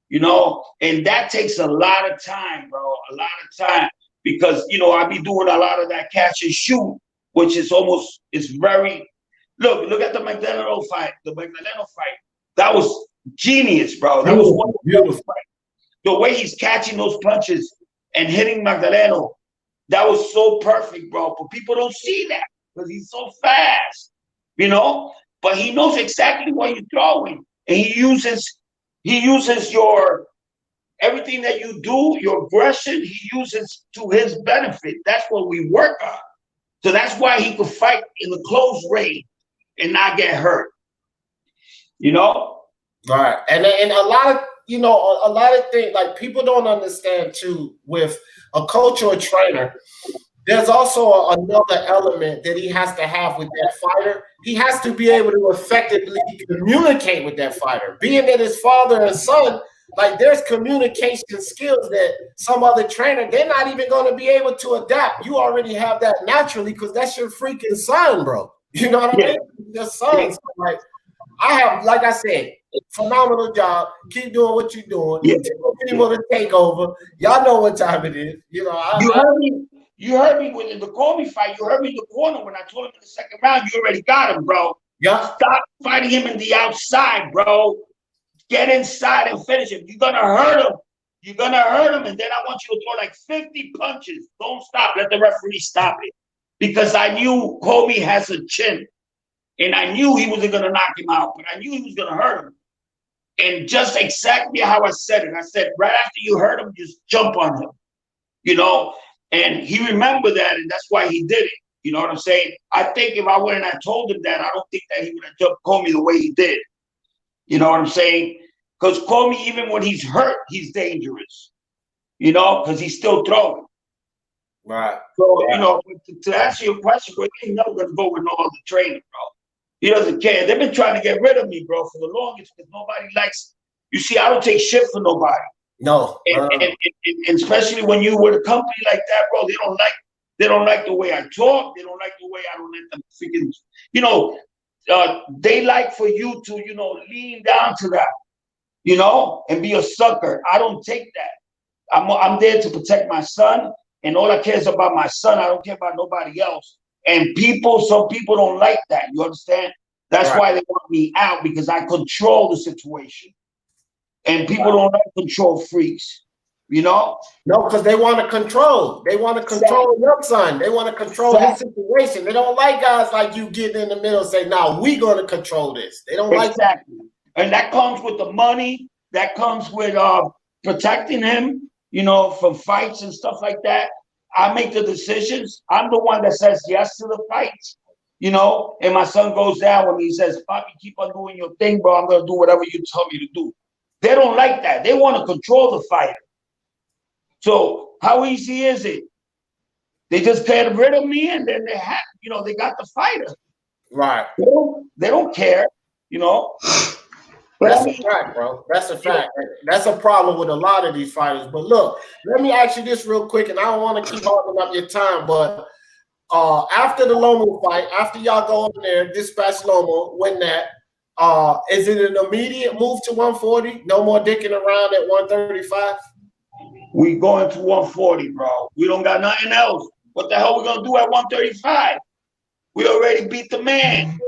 you know? And that takes a lot of time, bro, a lot of time. Because, you know, I be doing a lot of that catch and shoot, which is almost, it's very, look at the Magdaleno fight. The Magdaleno fight, that was genius, bro. That was one beautiful fight. The way he's catching those punches and hitting Magdaleno, that was so perfect, bro. But people don't see that because he's so fast, you know? But he knows exactly what you're throwing. And he uses your, everything that you do, your aggression, he uses to his benefit. That's what we work on. So that's why he could fight in the close range and not get hurt. You know? Right. And a lot of, you know, a lot of things, like people don't understand too, with a coach or a trainer, there's also another element that he has to have with that fighter. He has to be able to effectively communicate with that fighter. Being that his father and son, like there's communication skills that some other trainer, they're not even going to be able to adapt. You already have that naturally because that's your freaking son, bro. You know what I mean? Your son. So like, I have, like I said, phenomenal job. Keep doing what you're doing. People to take over. Y'all know what time it is. You know, You heard me with the Kobe fight. You heard me in the corner when I told him in the second round, you already got him, bro. Yeah. Stop fighting him in the outside, bro. Get inside and finish him. You're going to hurt him. You're going to hurt him. And then I want you to throw like 50 punches. Don't stop. Let the referee stop it. Because I knew Kobe has a chin. And I knew he wasn't going to knock him out. But I knew he was going to hurt him. And just exactly how I said it. I said, right after you hurt him, just jump on him. You know? And he remembered that, and that's why he did it. You know what I'm saying? I think if I went and I told him that, I don't think that he would have jumped Comey the way he did. You know what I'm saying? Because Comey, even when he's hurt, he's dangerous. You know, because he's still throwing. Right. So, you know, to answer your question, bro, he ain't never going to go with no other trainer, bro. He doesn't care. They've been trying to get rid of me, bro, for the longest because nobody likes. You see, I don't take shit for nobody. No, and especially when you with a company like that, bro, they don't like the way I talk. They don't like the way I don't let them freaking, you know, they like for you to, you know, lean down to that, you know, and be a sucker. I don't take that. I'm there to protect my son, and all I care is about my son. I don't care about nobody else. And some people don't like that. You understand? That's why they want me out because I control the situation. And people don't like control freaks, you know? No, because they want to control. They want to control your son. They want to control his situation. They don't like guys like you getting in the middle and say, "No, we're going to control this." They don't like that. And that comes with the money. That comes with protecting him, you know, from fights and stuff like that. I make the decisions. I'm the one that says yes to the fights, you know? And my son goes down when he says, "Papi, keep on doing your thing, bro. I'm going to do whatever you tell me to do." They don't like that. They want to control the fighter. So how easy is it? They just get rid of me and then they have, you know, they got the fighter. Right. They don't care, you know. But That's a fact, bro. That's a fact. That's a problem with a lot of these fighters. But look, let me ask you this real quick, and I don't want to keep holding up your time, but after the Lomo fight, after y'all go in there, dispatch Lomo, win that, Is it an immediate move to 140? No more dicking around at 135? We going to 140, bro. We don't got nothing else. What the hell we gonna do at 135? We already beat the man.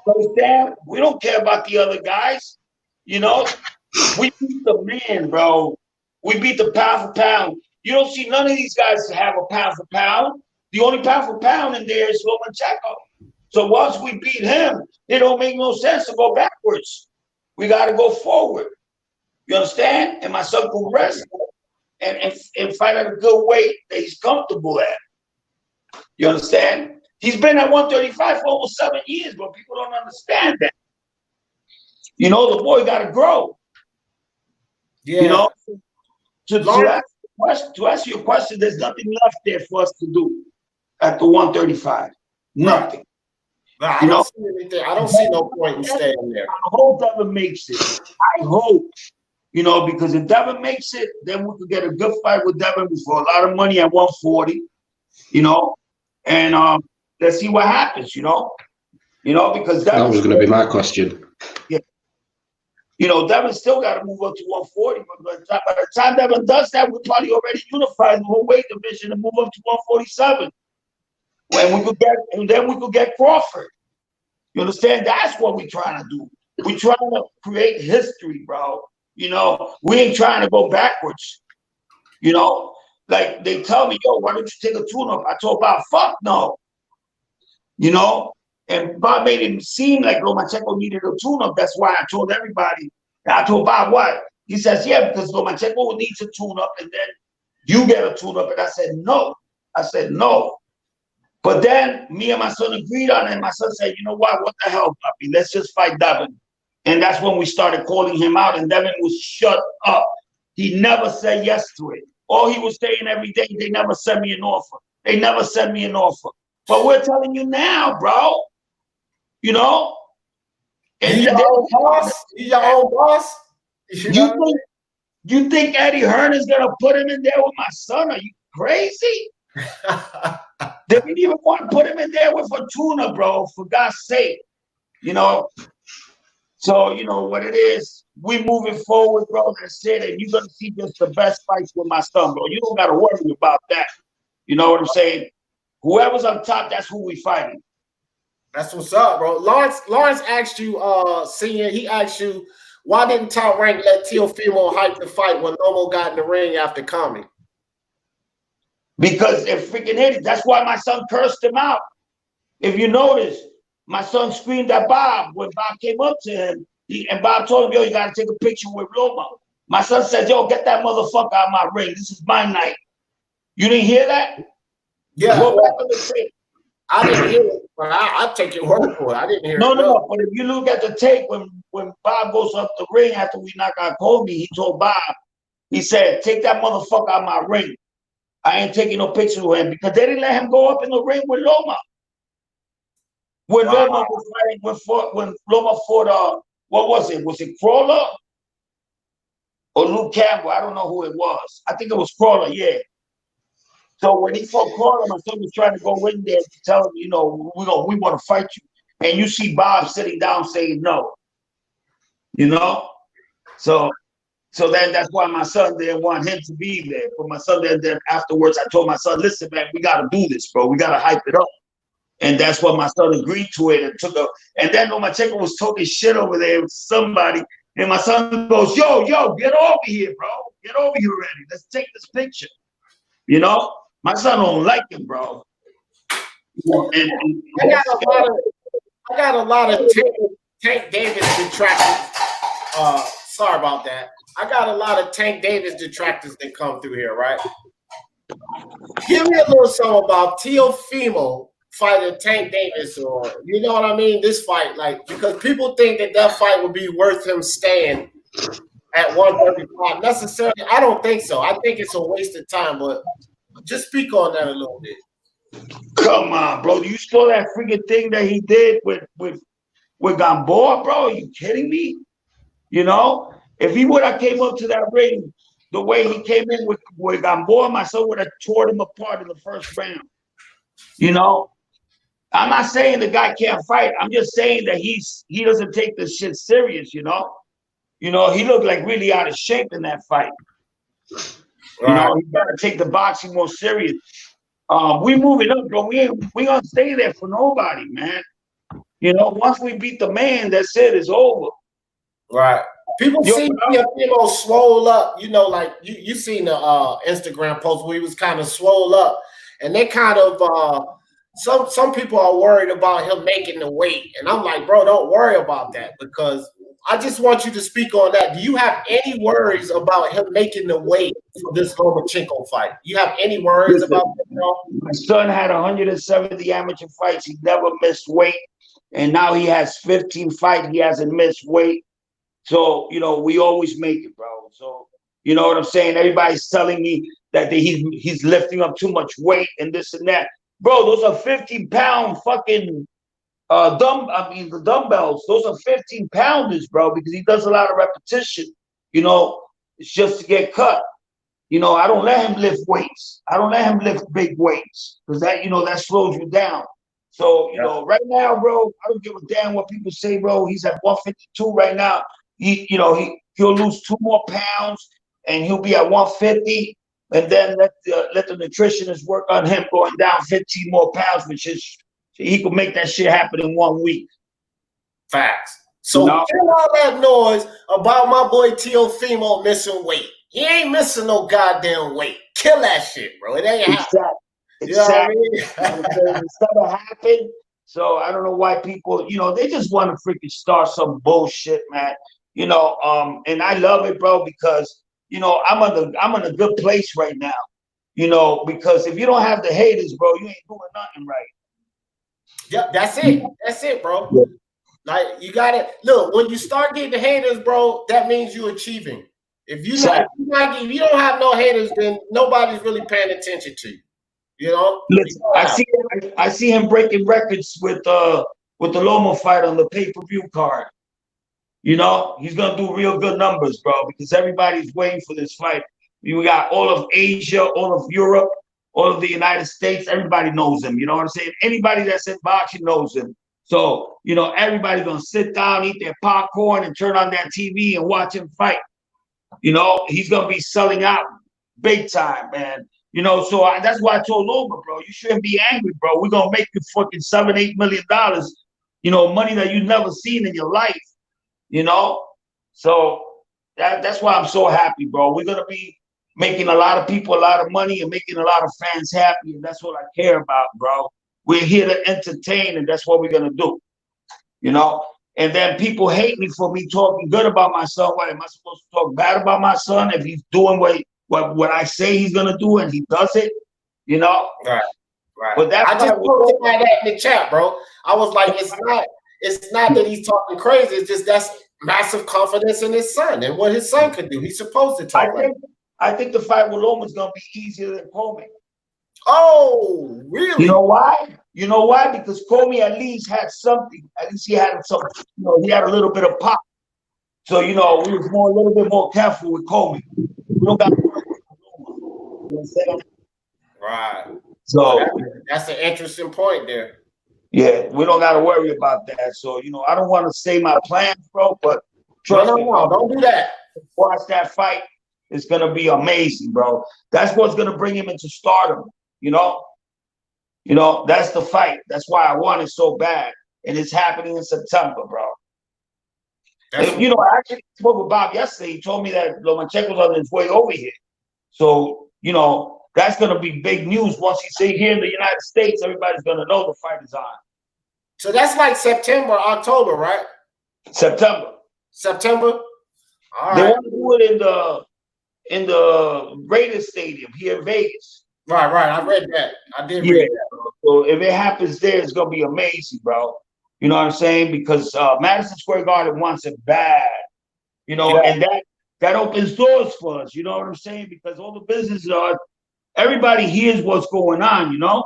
Understand? We don't care about the other guys. You know, we beat the man, bro. We beat the pound for pound. You don't see none of these guys have a pound for pound. The only pound for pound in there is Lomachenko. So once we beat him, it don't make no sense to go backwards. We got to go forward. You understand? And my son can rest and fight at a good weight that he's comfortable at. You understand? He's been at 135 for almost 7 years, but people don't understand that. You know, the boy got to grow. Yeah. You know, to answer your question, there's nothing left there for us to do at the 135. Nothing. I don't see anything. I don't see no point in staying there. I hope Devin makes it. I hope, you know, because if Devin makes it, then we could get a good fight with Devin for a lot of money at 140, you know, and let's see what happens, you know, because Devin, that was going to be my question. Yeah. You know, Devin still got to move up to 140. But by the time Devin does that, we're probably already unified the whole weight division and move up to 147. And then we could get Crawford. You understand? That's what we're trying to do. We're trying to create history, bro. You know, we ain't trying to go backwards. You know, like they tell me, yo, why don't you take a tune-up? I told Bob, fuck no. You know, and Bob made it seem like Lomachenko needed a tune-up. That's why I told everybody. And I told Bob what? He says, yeah, because Lomachenko needs a tune-up, and then you get a tune-up. And I said, no. But then me and my son agreed on it. And my son said, you know what the hell, puppy? Let's just fight Devin. And that's when we started calling him out. And Devin was shut up. He never said yes to it. All he was saying every day, they never sent me an offer. But we're telling you now, bro. You know? And you your own boss? You think Eddie Hearn is going to put him in there with my son? Are you crazy? They didn't even want to put him in there with Fortuna, bro, for God's sake. You know? So, you know what it is. We moving forward, bro. That's it. And you're going to see just the best fights with my son, bro. You don't got to worry about that. You know what I'm saying? Whoever's on top, that's who we fighting. That's what's up, bro. Lawrence asked you, Senior, he asked you, why didn't Top Rank let Teofimo hype the fight when Lomo got in the ring after coming? Because they're freaking idiots. That's why my son cursed him out. If you notice, my son screamed at Bob when Bob came up to him. And Bob told him, yo, you got to take a picture with Lomo. My son said, yo, get that motherfucker out of my ring. This is my night. You didn't hear that? Yeah. What happened to say? I didn't hear it, but I'll take your word for it. I didn't hear it. No. But if you look at the tape, when Bob goes up the ring after we knock out Kobe, he told Bob, he said, take that motherfucker out of my ring. I ain't taking no pictures with him because they didn't let him go up in the ring with Loma. When Loma was fighting, when Loma fought, what was it? Was it Crawler or Luke Campbell? I don't know who it was. I think it was Crawler, yeah. So when he fought Crawler, my son was trying to go in there to tell him, you know, we want to fight you. And you see Bob sitting down saying no. You know? So then that's why my son didn't want him to be there. But my son then afterwards, I told my son, listen, man, we got to do this, bro. We got to hype it up. And that's what my son agreed to it and then Lomachenko was talking shit over there with somebody. And my son goes, yo, get over here, bro. Get over here already. Let's take this picture. You know? My son don't like him, bro. I got a lot of Tank Davis detractors. Sorry about that. I got a lot of Tank Davis detractors that come through here, right? Give me a little something about Teofimo fighting Tank Davis, or you know what I mean? This fight, like, because people think that fight would be worth him staying at 135. Necessarily, I don't think so. I think it's a waste of time, but just speak on that a little bit. Come on, bro. You saw that freaking thing that he did with Gamboa, bro? Are you kidding me? You know, if he would have came up to that ring the way he came in with Gamboa, my son would have tore him apart in the first round. You know? I'm not saying the guy can't fight. I'm just saying that he doesn't take this shit serious, you know. You know, he looked like really out of shape in that fight. You know, he gotta take the boxing more serious. We moving up, bro. We gonna stay there for nobody, man. You know, once we beat the man, that's it. It's over. Right. People see Teofimo swole up. You know, like you seen the Instagram post where he was kind of swole up, and they kind of some people are worried about him making the weight, and I'm like, bro, don't worry about that, because I just want you to speak on that. Do you have any worries about him making the weight for this Lomachenko fight? Do you have any worries about that, bro? My son had 170 amateur fights. He never missed weight, and now he has 15 fights. He hasn't missed weight. So, you know, we always make it, bro. So, you know what I'm saying? Everybody's telling me that he's lifting up too much weight and this and that. Bro, those are 15-pound fucking the dumbbells. Those are 15-pounders, bro, because he does a lot of repetition. You know, it's just to get cut. You know, I don't let him lift weights. I don't let him lift big weights, because that, you know, that slows you down. So, you know, right now, bro, I don't give a damn what people say, bro. He's at 152 right now. He'll lose 2 more pounds and he'll be at 150, and then let the nutritionist work on him going down 15 more pounds, which is, he could make that shit happen in 1 week. Facts. So kill all that noise about my boy Teofimo missing weight. He ain't missing no goddamn weight. Kill that shit, bro. It ain't happening. You know what I mean? It's never happened. So I don't know why people, you know, they just want to freaking start some bullshit, man. You know, and I love it, bro, because, you know, I'm in a good place right now. You know, because if you don't have the haters, bro, you ain't doing nothing right. Yep, that's it. That's it, bro. Yeah. Like, you gotta look, when you start getting the haters, bro, that means you're achieving. If you don't have no haters, then nobody's really paying attention to you. You know, listen, I see him breaking records with the Loma fight on the pay-per-view card. You know, he's gonna do real good numbers, bro, because everybody's waiting for this fight. We got all of Asia, all of Europe, all of the United States. Everybody knows him. You know what I'm saying? Anybody that's in boxing knows him. So, you know, everybody's gonna sit down, eat their popcorn, and turn on that TV and watch him fight. You know, he's gonna be selling out big time, man. You know, so that's why I told Loma, bro, you shouldn't be angry, bro. We're gonna make you fucking $7-8 million. You know, money that you've never seen in your life. You know, so that's why I'm so happy, bro. We're gonna be making a lot of people a lot of money and making a lot of fans happy, and that's what I care about, bro. We're here to entertain, and that's what we're gonna do. You know, and then people hate me for me talking good about my son. Why am I supposed to talk bad about my son if he's doing what I say he's gonna do and he does it? You know, right. But that's I just posted that in the chat, bro. I was like, it's not that he's talking crazy. It's just that's massive confidence in his son and what his son could do. He's supposed to talk. I think the fight with Loma is gonna be easier than Comey. Oh, really? You know why? You know why? Because Comey at least had something. At least he had some. You know, he had a little bit of pop. So you know, we was a little bit more careful with Comey. We don't got. You know, right. So that's an interesting point there. Yeah, we don't got to worry about that. So, you know, I don't want to say my plans, bro, but trust me, don't do that. Watch that fight. It's going to be amazing, bro. That's what's going to bring him into stardom, you know? You know, that's the fight. That's why I want it so bad. And it's happening in September, bro. And, you know, I actually spoke with Bob yesterday. He told me that Lomachenko's on his way over here. So, you know, that's going to be big news. Once he's here in the United States, everybody's going to know the fight is on. So that's like September, October, right? September. All they right. want to do it in the Raiders Stadium here in Vegas. Right. I read that. I did read that. Bro. So if it happens there, it's going to be amazing, bro. You know what I'm saying? Because Madison Square Garden wants it bad. You know, and that opens doors for us. You know what I'm saying? Because all the businesses everybody hears what's going on, you know?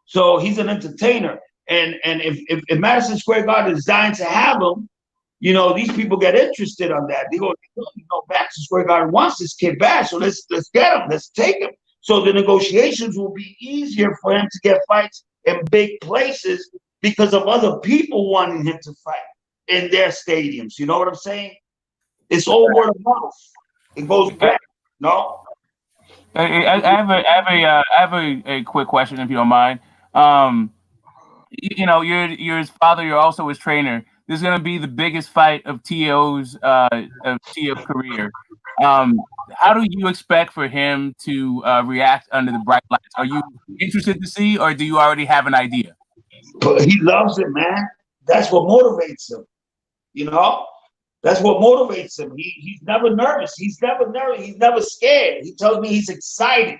So he's an entertainer. And if Madison Square Garden is dying to have him, you know, these people get interested on that. They go, you know, Madison Square Garden wants this kid bad, so let's get him. Let's take him. So the negotiations will be easier for him to get fights in big places because of other people wanting him to fight in their stadiums. You know what I'm saying? It's all word of mouth. It goes back. No. I have a quick question, if you don't mind. You know, you're his father. You're also his trainer. This is gonna be the biggest fight of Tio's career. How do you expect for him to react under the bright lights? Are you interested to see, or do you already have an idea? But he loves it, man. That's what motivates him. You know, that's what motivates him. He's never nervous. He's never nervous. He's never scared. He tells me he's excited.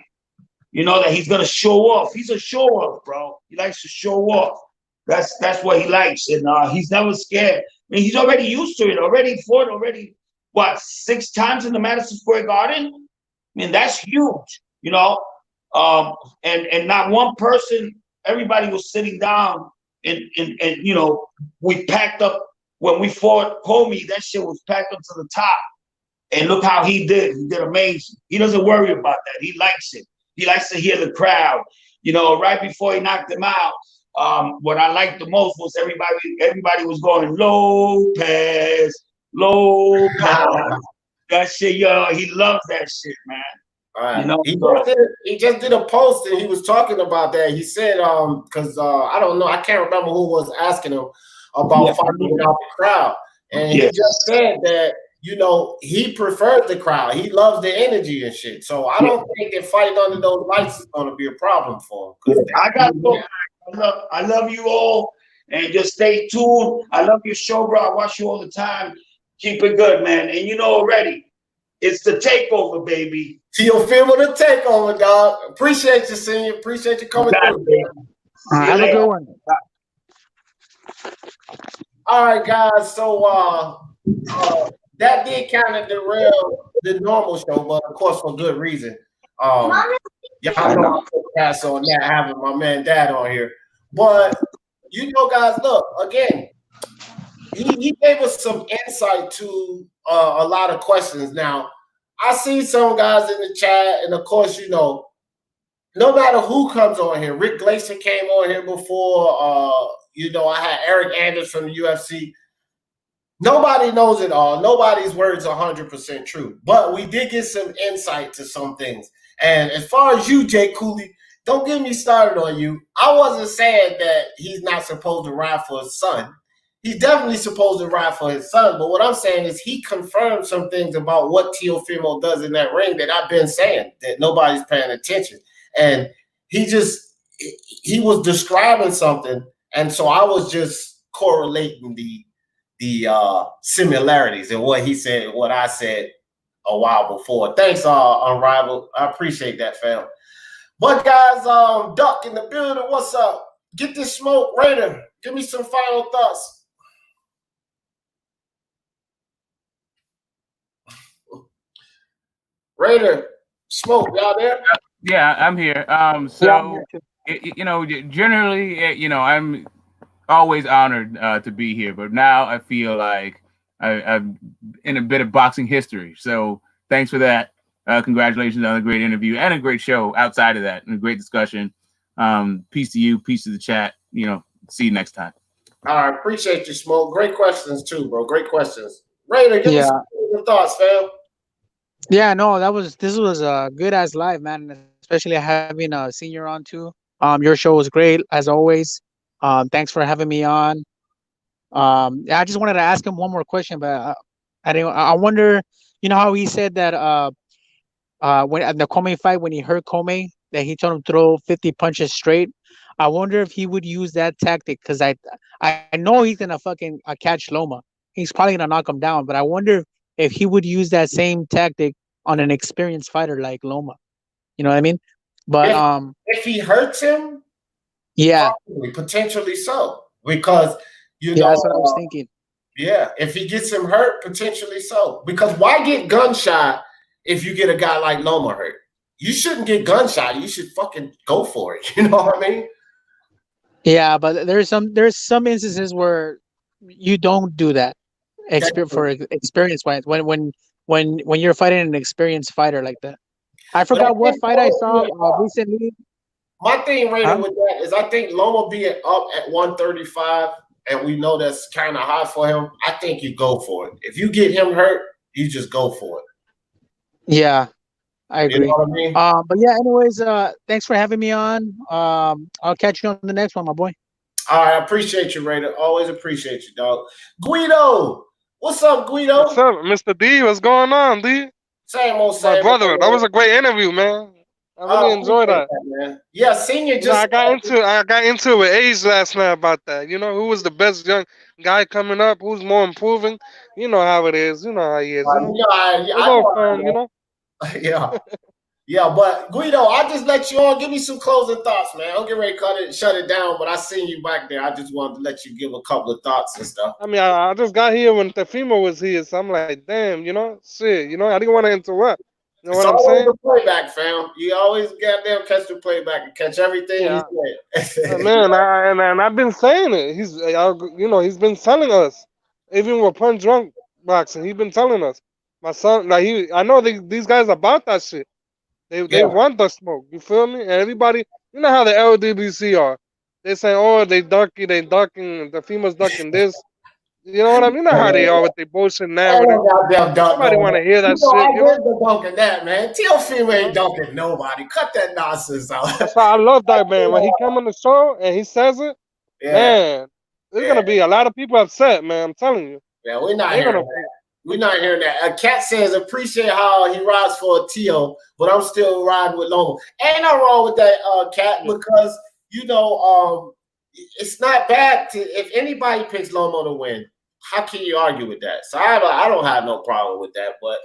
You know, that he's gonna show off. He's a show off, bro. He likes to show off. That's what he likes, and he's never scared. I mean, he's already used to it. Already fought what 6 times in the Madison Square Garden. I mean, that's huge, you know. And not one person. Everybody was sitting down, and you know, we packed up when we fought Comey. That shit was packed up to the top. And look how he did. He did amazing. He doesn't worry about that. He likes it. He likes to hear the crowd. You know, right before he knocked him out, what I liked the most was everybody was going Lopez. That shit, yo, he loves that shit, man. All right. You know, he just did a post and he was talking about that. He said, because I don't know, I can't remember who was asking him about fighting without the crowd. And he just said that, you know, he prefers the crowd. He loves the energy and shit. So I don't think that fighting under those lights is going to be a problem for him. I love you all, and just stay tuned. I love your show, bro. I watch you all the time. Keep it good, man. And you know already, it's the takeover, baby. Teofimo the takeover, dog. Appreciate you, Senior. Appreciate you coming through. Have a good one. All right, guys. So that did kind of derail the normal show, but of course for good reason. Yeah, I know I pass on that having my man Dad on here. But you know, guys, look, again, he gave us some insight to a lot of questions. Now, I see some guys in the chat, and of course, you know, no matter who comes on here, Rick Glacier came on here before. You know, I had Eric Anders from the UFC. Nobody knows it all. Nobody's words are 100% true. But we did get some insight to some things. And as far as you, Jay Cooley, don't get me started on you. I wasn't saying that he's not supposed to ride for his son. He's definitely supposed to ride for his son. But what I'm saying is he confirmed some things about what Teofimo does in that ring that I've been saying, that nobody's paying attention. And he was describing something. And so I was just correlating the similarities in what he said and what I said a while before. Thanks, Unrivaled. I appreciate that, fam. But guys, Duck in the building, what's up? Get this smoke, Raider. Give me some final thoughts. Raider, smoke, y'all there? Yeah, I'm here. So you know, generally, you know, I'm always honored to be here, but now I feel like I'm in a bit of boxing history. So thanks for that. Congratulations on a great interview and a great show outside of that and a great discussion. Peace to you, peace to the chat. You know, see you next time. All right, appreciate you, Smoke. Great questions too, bro. Great questions. Raider, give me some thoughts, fam. Yeah, no, this was a good ass live, man. Especially having a Senior on too. Your show was great as always. Thanks for having me on. I just wanted to ask him one more question, but I wonder, you know how he said that when at the Comey fight, when he hurt Comey, that he told him to throw 50 punches straight. I wonder if he would use that tactic, because I know he's gonna fucking catch Loma. He's probably gonna knock him down, but I wonder if he would use that same tactic on an experienced fighter like Loma. You know what I mean? But if he hurts him, yeah, potentially so, because you know that's what I was thinking. Yeah, if he gets him hurt, potentially so. Because why get gunshot if you get a guy like Loma hurt? You shouldn't get gunshot. You should fucking go for it. You know what I mean? Yeah, but there's some instances where you don't do that. For experience wise, when you're fighting an experienced fighter like that. I forgot what fight I saw recently. My thing, Raider, with that is I think Loma being up at 135, and we know that's kind of high for him. I think you go for it. If you get him hurt, you just go for it. Yeah, I agree. You know what I mean? But yeah, anyways, thanks for having me on. I'll catch you on the next one, my boy. All right, I appreciate you, Raider. Always appreciate you, dog. Guido, what's up, Guido? What's up, Mr. D? What's going on, D? Same old same. My brother, that was a great interview, man. I really enjoyed that. Man. Yeah, Senior just. I got into it with Age last night about that. You know, who was the best young guy coming up? Who's more improving? You know how it is. You know how he is. You know? You know? Yeah. Yeah, but Guido, I just let you on. Give me some closing thoughts, man. I'll get ready to shut it down, but I seen you back there. I just wanted to let you give a couple of thoughts and stuff. I mean, I just got here when Teofimo was here, so I'm like, damn, you know, shit, you know, I didn't want to interrupt. You know what I'm saying? The playback, fam. You always goddamn catch the playback and catch everything he said. Man, and I've been saying it. He's, you know, he's been telling us, even with Punch Drunk Boxing, he's been telling us. My son, like I know these guys about that shit. They want the smoke. You feel me? And everybody, you know how the LWBC are. They say, oh, they ducking, the females ducking this. You know what I mean? You know how they are with their bullshit now. Nobody want to hear that shit. You know? Dunking that, man. Teofimo ain't dunking nobody. Cut that nonsense out. That's why I love that, man. When he come on the show and he says it, man, there's going to be a lot of people upset, man. I'm telling you. Yeah, we're not hearing that. We're not hearing that. Cat says, appreciate how he rides for a Teo, but I'm still riding with Loma. Ain't nothing wrong with that, Cat, because, you know, it's not bad if anybody picks Loma to win. How can you argue with that? So I don't have no problem with that. But,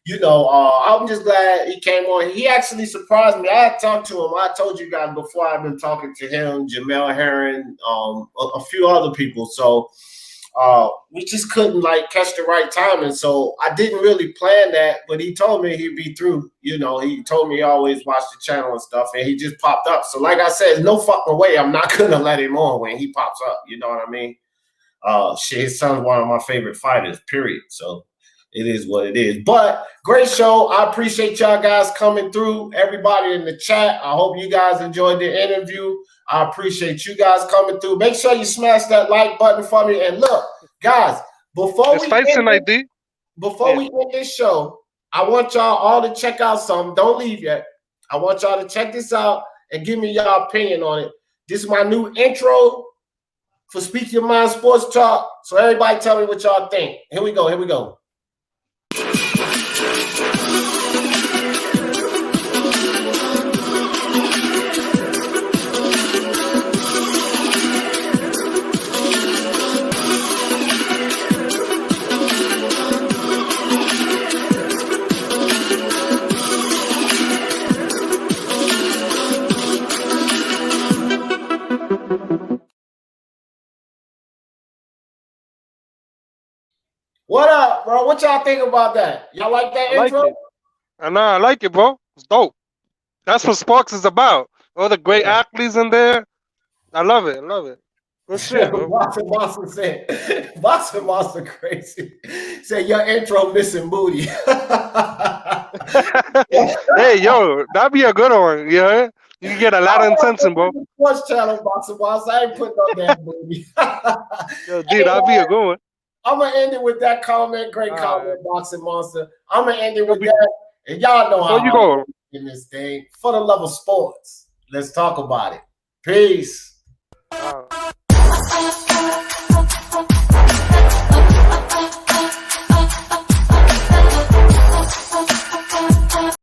you know, I'm just glad he came on. He actually surprised me. I had talked to him. I told you guys before I've been talking to him, Jamel Herron, a few other people. So, we just couldn't catch the right time, and so I didn't really plan that. But he told me he'd be through. You know, he told me he always watched the channel and stuff, and he just popped up. So, like I said, no fucking way I'm not gonna let him on when he pops up. You know what I mean? Shit, his son's one of my favorite fighters. Period. So it is what it is. But great show. I appreciate y'all guys coming through. Everybody in the chat. I hope you guys enjoyed the interview. I appreciate you guys coming through. Make sure you smash that like button for me. And look, guys, before we end this show, I want y'all all to check out something. Don't leave yet. I want y'all to check this out and give me y'all opinion on it. This is my new intro for Speak Your Mind Sports Talk. So everybody tell me what y'all think. Here we go. Here we go. What up, bro? What y'all think about that? Y'all like that intro? I know, I like it, bro. It's dope. That's what Sparks is about. All the great athletes in there. I love it. I love it. Good shit, bro. Boston said, Boston crazy. Said your intro missing booty. Hey, yo, that'd be a good one. Yeah, you can get a lot of attention, bro. Sports channel, Boston. I ain't putting on that booty. Yo, dude, that'd be a good one. I'm gonna end it with that comment. Great comment, Boxing Monster. I'm gonna end it with that. And y'all know how you go in this thing. For the love of sports, let's talk about it. Peace.